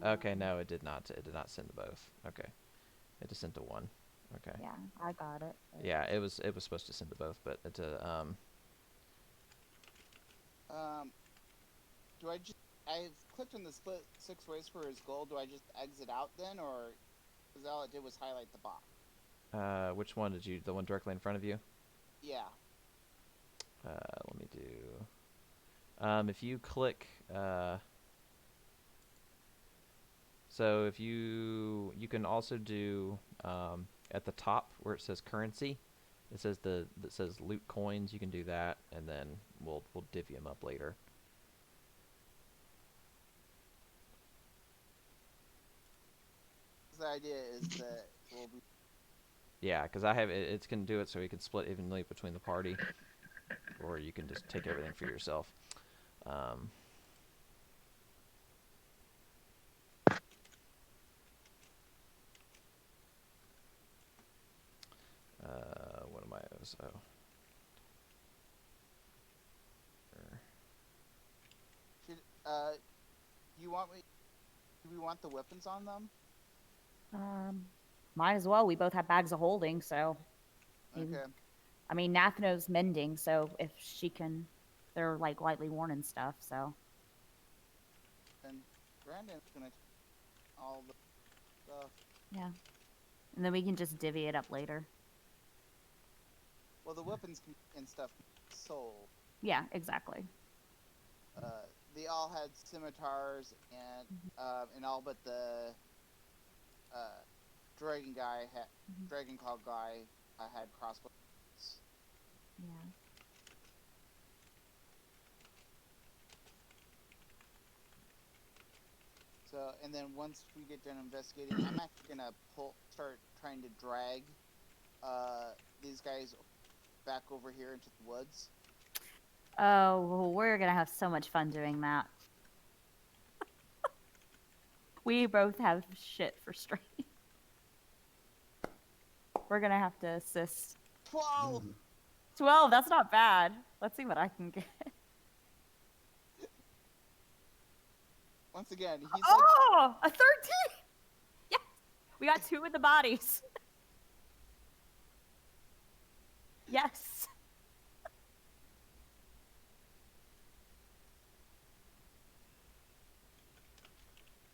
Okay, no, it did not. It did not send to both. Okay, it just sent to one. Okay. Yeah, I got it. Yeah, it was supposed to send to both, but it Do I just? I've clicked on the split 6 ways for his goal. Do I just exit out then, or because all it did was highlight the box? which one did you? The one directly in front of you? Yeah. Let me do. If you click, so if you can also do at the top where it says currency, it says that says loot coins. You can do that, and then we'll divvy them up later. The idea is that we'll be. Yeah, because I have it. It's gonna do it so you can split evenly between the party, or you can just take everything for yourself. What am I? So. Should you want me? Do we want the weapons on them? Might as well. We both have bags of holding, so. Okay. I mean, Nathano's mending, so if she can, they're like lightly worn and stuff. So. And Brandon's gonna all the stuff. Yeah. And then we can just divvy it up later. Well, the weapons and stuff sold. Yeah, exactly. They all had scimitars and all but the dragon call guy had crossbows. Yeah. So, and then once we get done investigating, I'm actually gonna start trying to drag these guys back over here into the woods. Oh, we're gonna have so much fun doing that. We both have shit for strength. We're gonna have to assist. 12! 12, that's not bad. Let's see what I can get. Once again, he's Oh, a 13! Yes! We got 2 of the bodies. Yes.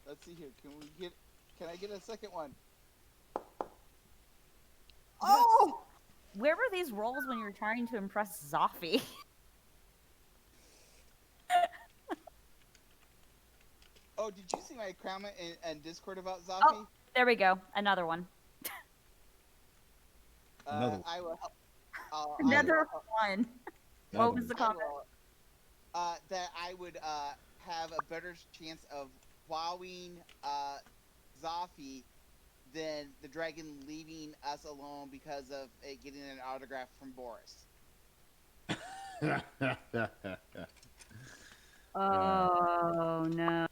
Let's see here. Can I get a second one? Oh! Yes. Where were these rolls when you were trying to impress Zoffy? Oh, did you see my comment in Discord about Zoffy? Oh, there we go. Another one. Another one. I will help. Another one. What was the comment? That I would have a better chance of wowing Zoffy than the dragon leaving us alone because of it getting an autograph from Boris. Oh, no.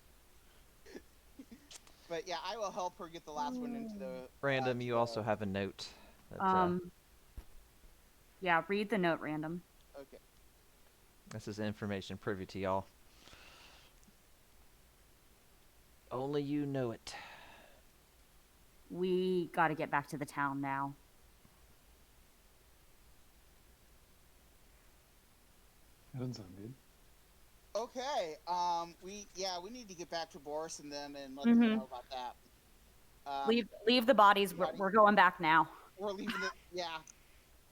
But yeah, I will help her get the last one into the... Random, you also have a note. That, yeah, read the note, Random. Okay. This is information privy to y'all. Only you know it. We gotta get back to the town now. That doesn't sound good. Okay. We need to get back to Boris and them and let them know about that. Leave the bodies. We're going back now. We're leaving it. Yeah.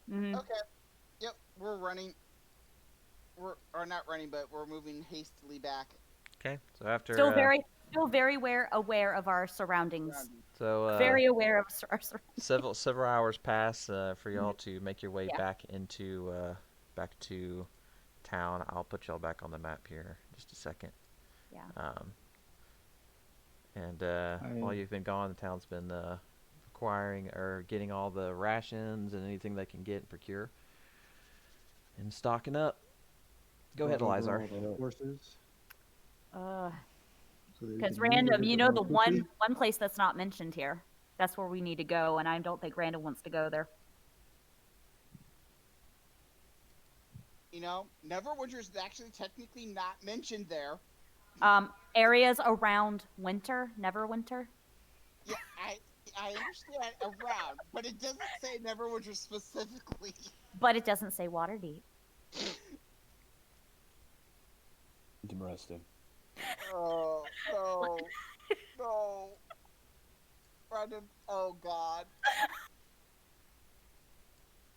Mhm. Okay. Yep. We're running. Or not running, but we're moving hastily back. Okay. So after Still very aware of our surroundings. Surrounding. so Very aware of our surroundings. several hours pass for y'all to make your way Yeah. back back to town. I'll put y'all back on the map here in just a second. Yeah. And while you've been gone, the town's been acquiring or getting all the rations and anything they can get and procure, and stocking up. Go ahead, Brought over Elizar. all the horses. Uh, So that we because can move a random, little you bit know more the quickly. one place that's not mentioned here. That's where we need to go, and I don't think random wants to go there. You know, Neverwinter's actually technically not mentioned there. Areas around winter, Neverwinter. Yeah, I understand around, but it doesn't say Neverwinter specifically. But it doesn't say Waterdeep. Interesting. Oh no, no, Brandon. Oh God.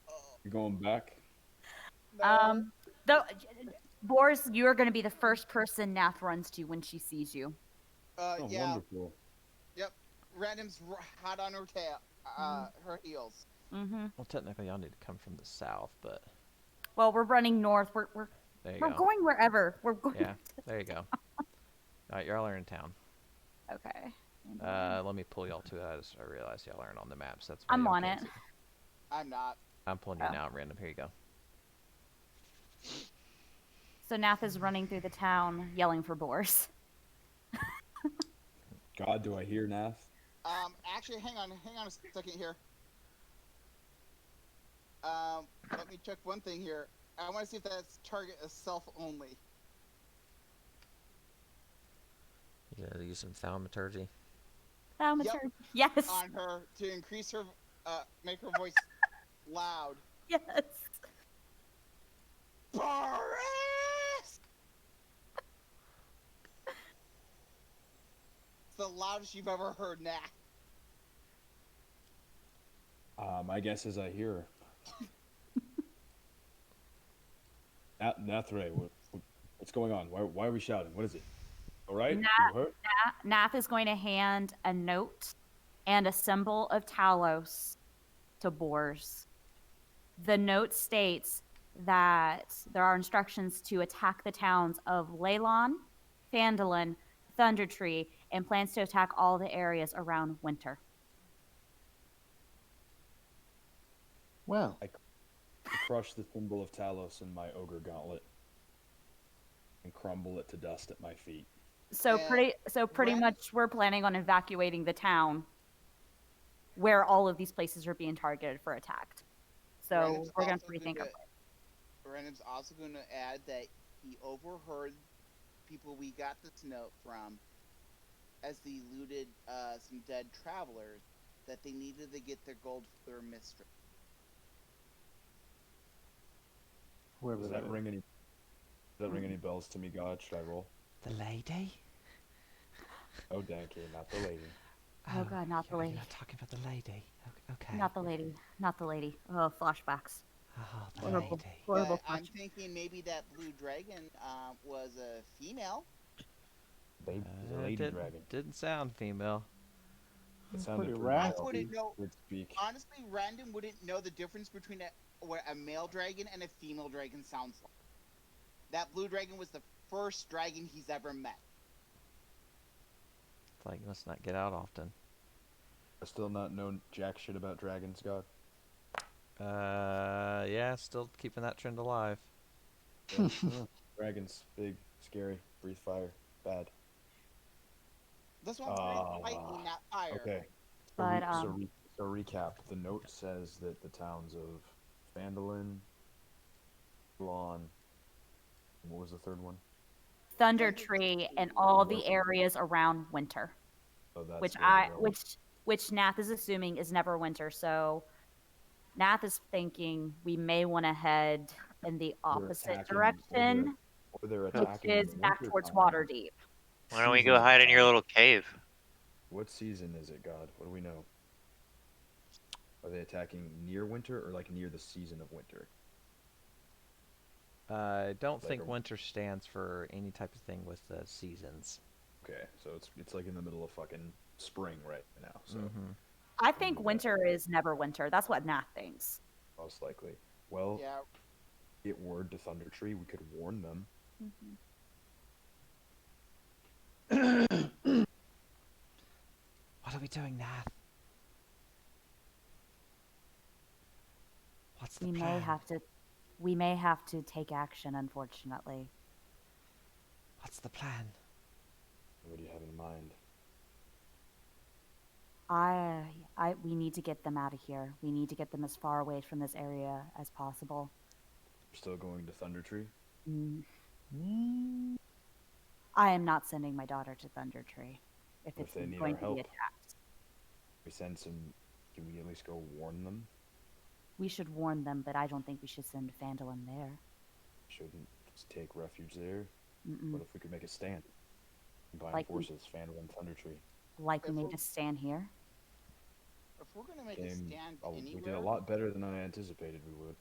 Oh, You're going back? no. Though, Boris, you are going to be the first person Nath runs to when she sees you. Oh, Yeah. wonderful. Yep. Random's hot on her tail. Her heels. Mm-hmm. Well, technically, y'all need to come from the south, but Well, we're running north. We're there you we're go. going wherever. We're going. Yeah, there you go. All right, y'all are in town. Okay. Let me pull y'all to it. I realized y'all aren't on the map, so that's why I'm y'all on can't it. see. I'm not. I'm pulling you Oh. now at random. Here you go. So Nath is running through the town, yelling for Boris. God, do I hear Nath? Actually, hang on a second here. Let me check one thing here. I want to see if that's target is self only. You gotta use some thaumaturgy. Thaumaturgy. Yes. On her to increase her, make her voice loud. Yes. Boris! It's the loudest you've ever heard, Nat. My guess is I hear her. Nathray, what's going on? Why are we shouting? What is it? All right? You hurt? Nath is going to hand a note and a symbol of Talos to Boris. The note states that there are instructions to attack the towns of Leylon, Phandalin, Thundertree, and plans to attack all the areas around Winter. Well, I crush the symbol of Talos in my ogre gauntlet and crumble it to dust at my feet. So pretty much we're planning on evacuating the town where all of these places are being targeted for attacked. So Random's we're going to also rethink our gonna- Random's also going to add that he overheard people we got this note from as they looted some dead travelers that they needed to get their gold for their mistress. whoever Does that that is. ring any bells to me, God? Should I roll? The lady? Oh, Danky, not the lady. Oh God, not the lady. You're not talking about the lady. Okay. Not the lady. Not the lady. Oh, flashbacks. Oh, the Horrible. lady. Horrible I'm flashbacks. thinking maybe that blue dragon was a female. Baby, the lady dragon. Didn't sound female. It sounded Pretty pretty raspy. I wouldn't know. Good speak. Honestly, Random wouldn't know the difference between what a male dragon and a female dragon sounds like. That blue dragon was the first dragon he's ever met. It's like, you must not get out often. I still not know jack shit about dragons, God. Yeah, still keeping that trend alive. Yeah. Dragons, big, scary, breathe fire, bad. This one's lightning, not fire. Okay. But, So recap. The note says that the towns of Phandalin, Lawn, what was the third one? Thundertree and all the areas around Winter, Oh, that's which where we're going. which Nath is assuming is Neverwinter. So Nath is thinking we may want to head in the opposite attacking- direction, Or they're which attacking in is the back winter towards time. Waterdeep. Why don't we Season go is hide in it, your God? little cave? What season is it, God? What do we know? Are they attacking near winter or like near the season of winter? I don't Like think a, winter stands for any type of thing with seasons. okay, so it's like in the middle of fucking spring right now. So Mm-hmm. I we think need that winter is never winter. That's what Nath thinks. most likely. Well, Yeah, get word to Thunder Tree. We could warn them. Mhm. What are we doing, Nath? What's the We may plan? have to we may have to take action, unfortunately. What's the plan? What do you have in mind? We need to get them out of here. We need to get them as far away from this area as possible. We're still going to Thunder Tree. Mm. I am not sending my daughter to Thunder Tree if What it's if they need going our to be help? attacked. We send some. Can we at least go warn them? We should warn them, but I don't think we should send Phandalin there. Shouldn't just take refuge there. Mm-mm. What if we could make a stand? Combine Like we- forces, Phandalin, Thunder Tree. Like we If made we're- a stand here. if we're gonna make a Game. stand We did a anywhere, lot better than I anticipated we would.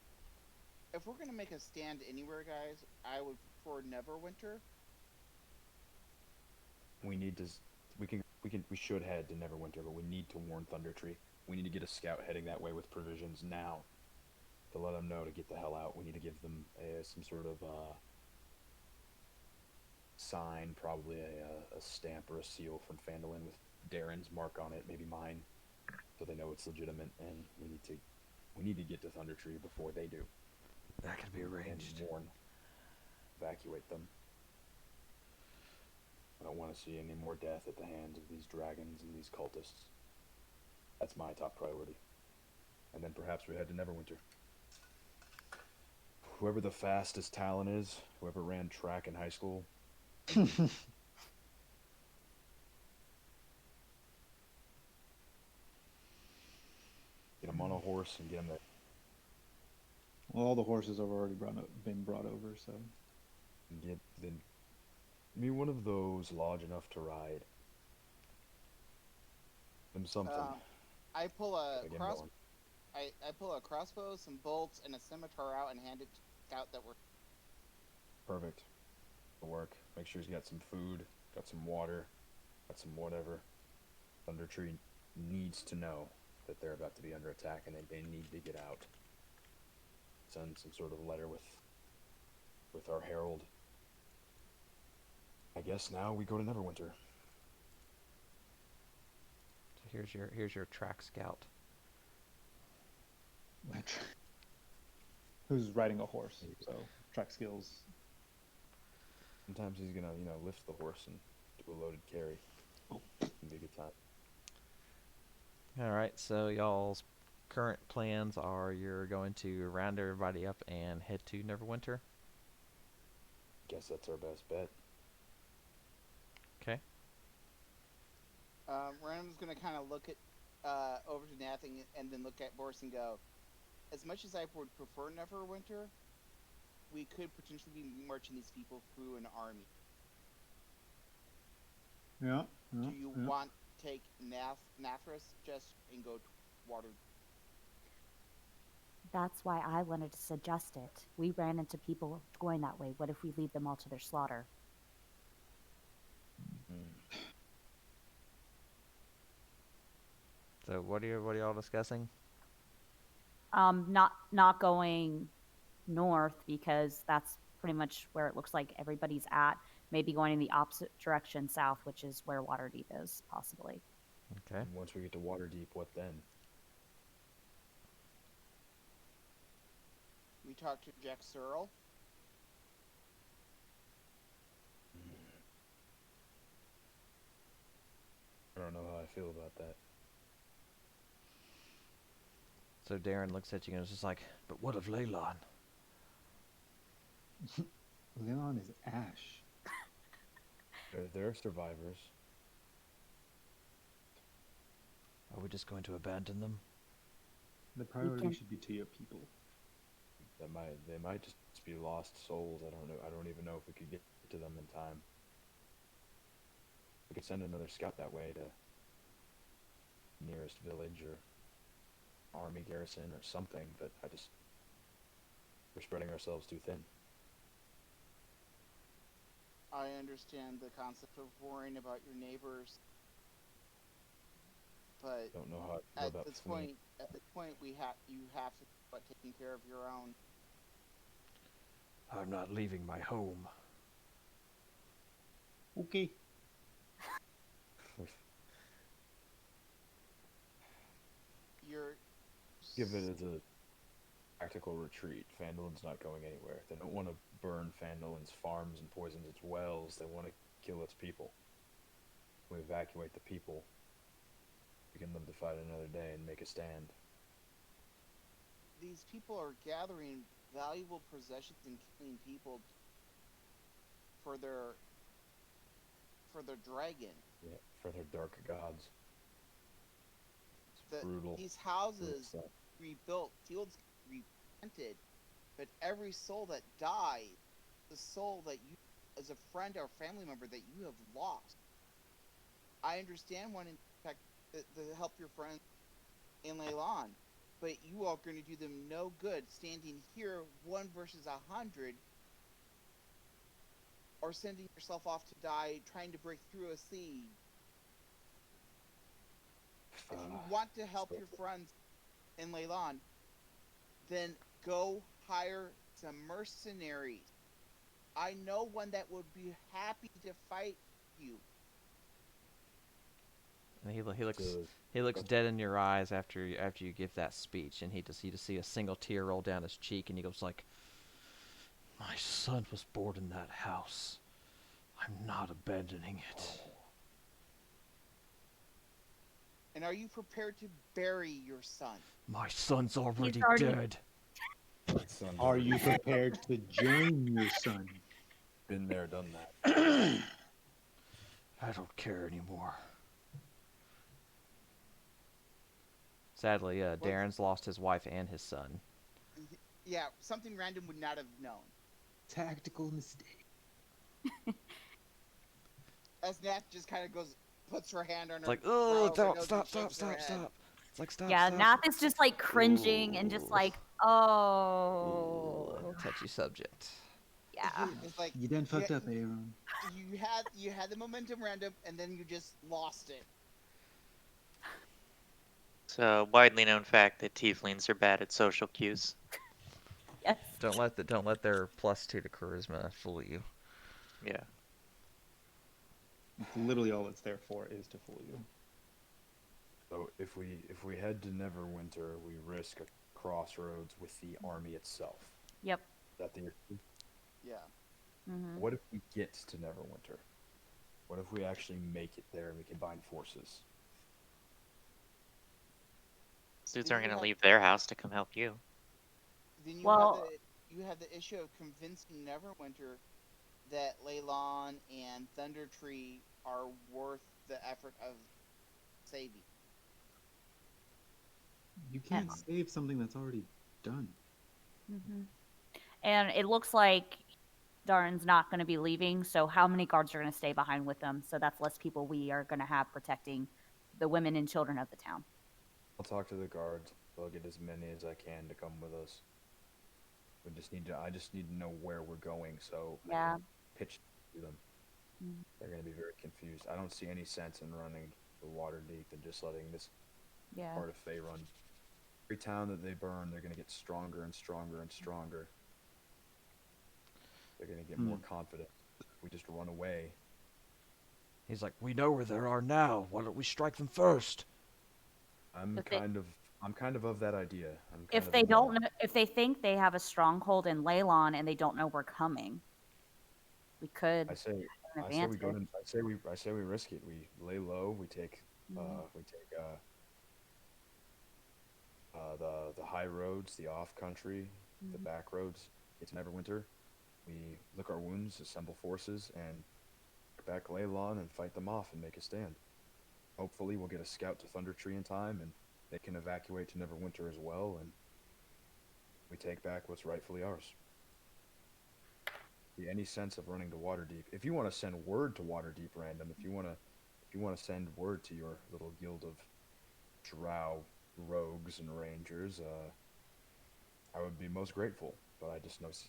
if we're gonna make a stand anywhere, guys, I would prefer Neverwinter. We need to. We should head to Neverwinter, but we need to warn Thunder Tree. We need to get a scout heading that way with provisions now, to let them know to get the hell out. We need to give them some sort of sign, probably a stamp or a seal from Phandalin with Darren's mark on it, maybe mine, so they know it's legitimate. And we need to get to Thunder Tree before they do. That could be arranged. And warn, evacuate them. I don't want to see any more death at the hands of these dragons and these cultists. That's my top priority. And then perhaps we head to Neverwinter. Whoever the fastest Talon is, whoever ran track in high school, get him on a horse and get him there. Well, all the horses have already been brought over, so. Give me one of those large enough to ride. Them something. I pull a Get him cross. going. I pull a crossbow, some bolts, and a scimitar out and hand it to the scout that we're. Perfect. It'll work. Make sure he's got some food, got some water, got some whatever. Thunder Tree needs to know that they're about to be under attack and they need to get out. Send some sort of letter with our herald. I guess now we go to Neverwinter. So here's your track scout. Who's riding a horse, so track skills. Sometimes he's gonna, lift the horse and do a loaded carry. It'll be a good time. All right, so y'all's current plans are you're going to round everybody up and head to Neverwinter. Guess that's our best bet. Okay. Random's gonna kind of look at over to Nathing and then look at Boris and go. As much as I would prefer Neverwinter, we could potentially be marching these people through an army. Yeah. Do you want to take Nathras just and go to water? That's why I wanted to suggest it. We ran into people going that way. What if we lead them all to their slaughter? So what are y'all discussing? Not going north because that's pretty much where it looks like everybody's at. Maybe going in the opposite direction, south, which is where Waterdeep is, possibly. Okay. And once we get to Waterdeep, what then? We talked to Jack Searle. I don't know how I feel about that. So Darren looks at you and is just like, but what of Leylon? Leon is ash. They're survivors. Are we just going to abandon them? The priority can- should be to your people. They might just be lost souls. I don't know. I don't even know if we could get to them in time. We could send another scout that way to nearest village or army garrison or something, but we're spreading ourselves too thin. I understand the concept of worrying about your neighbors, but Don't know how I feel at about this fleeing. point, you have to start taking care of your own. I'm not leaving my home. Okay. You're Give it as a tactical retreat. Phandolin's not going anywhere. They don't want to burn Phandolin's farms and poison its wells. They want to kill its people. We evacuate the people. We can live to fight another day and make a stand. These people are gathering valuable possessions and killing people for their dragon. Yeah, for their dark gods. It's brutal. These Brutal houses stuff. rebuilt, fields replanted, but every soul that died, the soul that you, as a friend or family member, that you have lost. I understand wanting to help your friends in Leyland, but you are going to do them no good standing here 1 versus 100, or sending yourself off to die trying to break through a siege. If you want to help your friends in Leyland, then go hire some mercenaries. I know one that would be happy to fight you. And he looks dead in your eyes after you give that speech, and you just see a single tear roll down his cheek, and he goes like, "My son was born in that house. I'm not abandoning it." And are you prepared to bury your son? My son's already already- dead. Are you prepared to join your son? Been there, done that. I don't care anymore. Sadly, Darren's lost his wife and his son. Yeah, something random would not have known. Tactical mistake. As Nat just kind of puts her hand on It's her. like, oh, brow, her stop, nose, and shakes her head. It's like, stop, Yeah, stop. Nath is just like cringing and just Ooh. like, oh. Ooh, touchy subject. Yeah. It's like You done fucked up, Aaron. you had the momentum random, and then you just lost it. It's a widely known fact that tieflings are bad at social cues. Yes. Don't let their +2 to charisma fool you. Yeah. It's literally all it's there for is to fool you. So if we head to Neverwinter, we risk a crossroads with the army itself. Yep. Is that the issue? Yeah. Mm-hmm. What if we get to Neverwinter? What if we actually make it there and we combine forces? Dudes Then aren't you gonna have- leave their house to come help you. Then Well- you have the issue of convincing Neverwinter that Leyland and Thunder Tree are worth the effort of saving. You can't save something that's already done. Mm-hmm. And it looks like Darren's not going to be leaving, so how many guards are going to stay behind with them? So that's less people we are going to have protecting the women and children of the town. I'll talk to the guards. I'll get as many as I can to come with us. I just need to know where we're going, so I Yeah. can pitch to them. Mhm. They're going to be very confused. I don't see any sense in running the Waterdeep and just letting this Yeah. part of Fae run. Every town that they burn, they're going to get stronger and stronger and stronger. They're going to get more confident. If we just run away. He's like, we know where they are now. Why don't we strike them first? I'm If they- kind of that idea. If they don't know, if they think they have a stronghold in Leylon and they don't know we're coming, we could I say have an I say we go advantage. to I say we risk it. We lay low. We take Mhm. the high roads, the off country, the Mhm. back roads. It's Neverwinter. We lick our wounds, assemble forces, and get back Leylon and fight them off and make a stand. Hopefully, we'll get a scout to Thunder Tree in time, and they can evacuate to Neverwinter as well, and we take back what's rightfully ours. Be any sense of running to Waterdeep? If you want to send word to Waterdeep, random, if you want to send word to your little guild of Drow rogues and rangers, I would be most grateful. But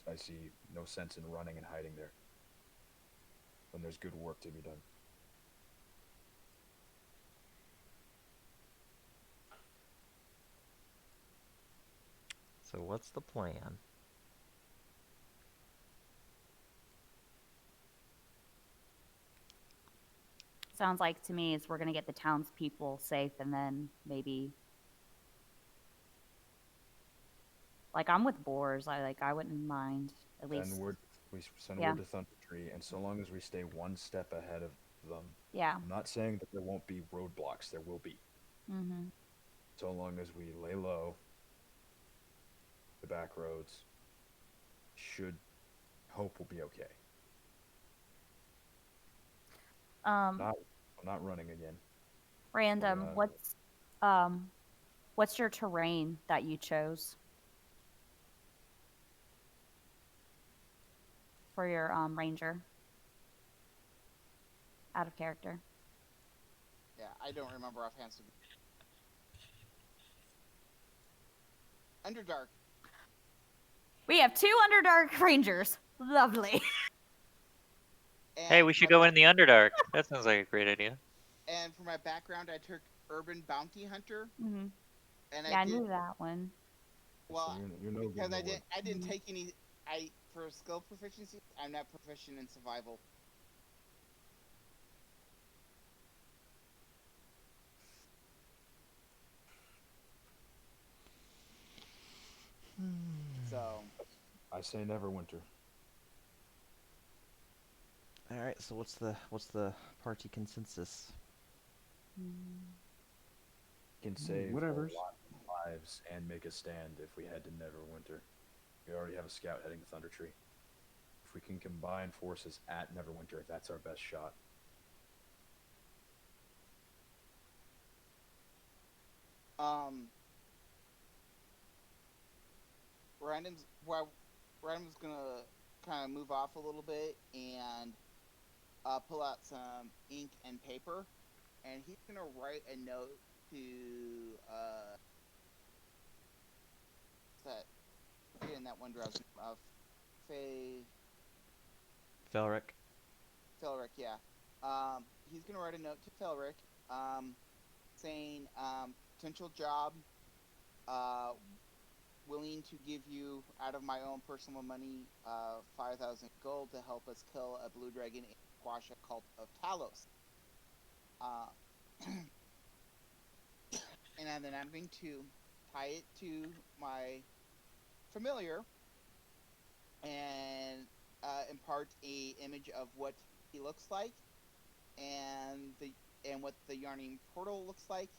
I see no sense in running and hiding there when there's good work to be done. So what's the plan? Sounds like to me is we're gonna get the townspeople safe, and then maybe like I'm with boars. I wouldn't mind at least. We send Yeah. word to Thunder Tree, and so long as we stay one step ahead of them, Yeah. I'm not saying that there won't be roadblocks. There will be. Mm-hmm. So long as we lay low, the back roads should hope will be okay. I'm not running again. Random. What's your terrain that you chose for your ranger? Out of character. Yeah, I don't remember offhand. Underdark. We have 2 Underdark Rangers. Lovely. Hey, And we should my go in the Underdark. That sounds like a great idea. And for my background, I took Urban Bounty Hunter, Mm-hmm. and Yeah, I knew that one. well So you're no because good I didn't Mhm. take any. For skill proficiency, I'm not proficient in survival. So I say Neverwinter. All right. So what's the party consensus? Can save whatever. a lot of lives and make a stand if we head to Neverwinter. We already have a scout heading to Thunder Tree. If we can combine forces at Neverwinter, that's our best shot. Random's gonna kind of move off a little bit and pull out some ink and paper, and he's gonna write a note to that in that one drow's name of Felric. Felric, yeah. He's gonna write a note to Felric, saying potential job, willing to give you out of my own personal money 5,000 gold to help us kill a blue dragon and squash a cult of Talos. And then I'm going to tie it to my familiar and impart a image of what he looks like and what the yarning portal looks like,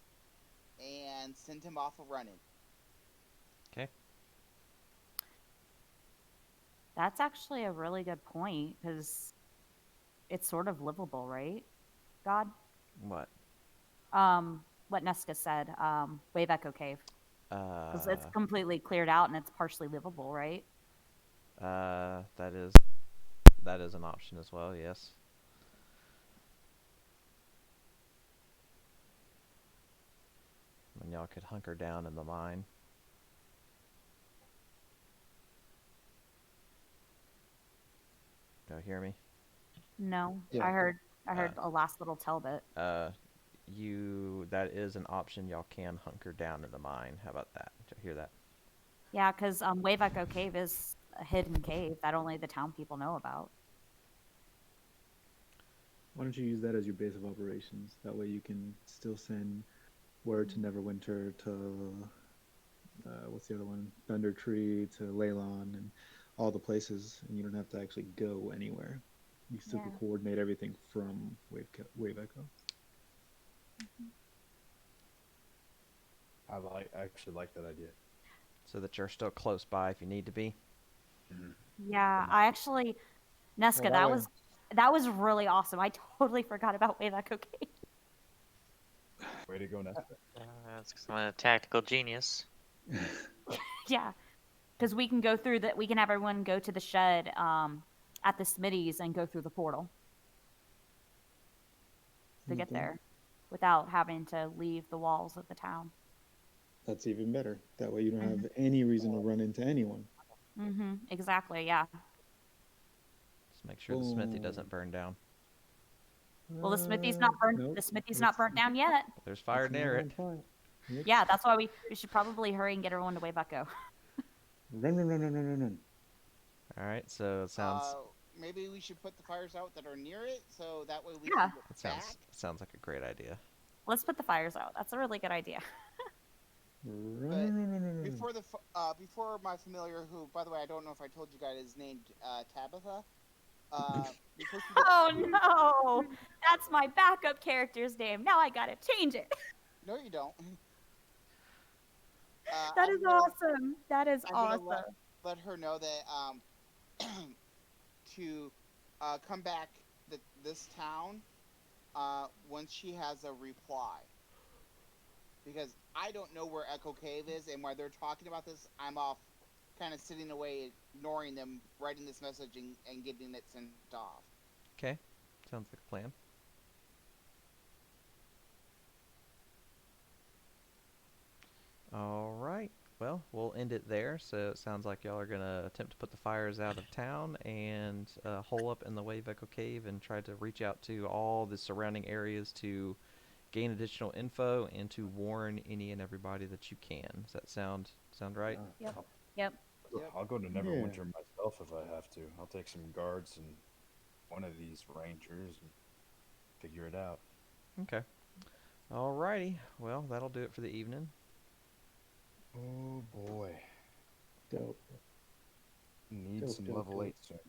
and send him off a running. Okay. That's actually a really good point because it's sort of livable, right? God. What? What Nesca said. Wave Echo Cave. Because it's Uh. completely cleared out and it's partially livable, right? That is an option as well. Yes. And y'all could hunker down in the mine. Do you hear me? No, Yeah. I heard a last little tell bit. That is an option. Y'all can hunker down in the mine. How about that? Did you hear that? Yeah, because Wave Echo Cave is a hidden cave that only the town people know about. Why don't you use that as your base of operations? That way you can still send word to Neverwinter, to what's the other one? Thunder Tree, to Leylon, and all the places, and you don't have to actually go anywhere. You still can coordinate everything from Wave Echo. I actually like that idea. So that you're still close by if you need to be. Mm-hmm. Yeah, I actually, Nesca, that was really awesome. I totally forgot about Wave Echo Cave. Way to go, Nestor. That's because I'm a tactical genius. Yeah, because we can go through that. We can have everyone go to the shed at the Smitties and go through the portal to get there without having to leave the walls of the town. That's even better. That way you don't have any reason to run into anyone. Mm-hmm. Exactly. Yeah. Just make sure the smithy doesn't burn down. Well, the smithy's not burnt. Nope. The smithy's not burnt down yet. There's fire It's near not it. on fire. Yep. Yeah, that's why we should probably hurry and get everyone to Waybucko. Run. All right, so it sounds Maybe we should put the fires out that are near it, so that way we Yeah. can it get back. sounds like a great idea. Let's put the fires out. That's a really good idea. Run. Before my familiar, who, by the way, I don't know if I told you guys, is named Tabitha. Before she gets- Oh no, that's my backup character's name. Now I gotta change it. No, you don't. That I'm is gonna- awesome. That is I'm gonna awesome. let her know that to come back this town once she has a reply. Because I don't know where Echo Cave is, and while they're talking about this, I'm off kind of sitting away, ignoring them, writing this message and getting it sent off. Okay, sounds like a plan. All right. Well, we'll end it there. So it sounds like y'all are gonna attempt to put the fires out of town and hole up in the Wayveco Cave and try to reach out to all the surrounding areas to gain additional info and to warn any and everybody that you can. Does that sound right? Yep. I'll go to Neverwinter myself if I have to. I'll take some guards and one of these rangers and figure it out. Okay. Alrighty. Well, that'll do it for the evening. Oh boy. Dope. Need Dope, some dope, level dope. 8 soon.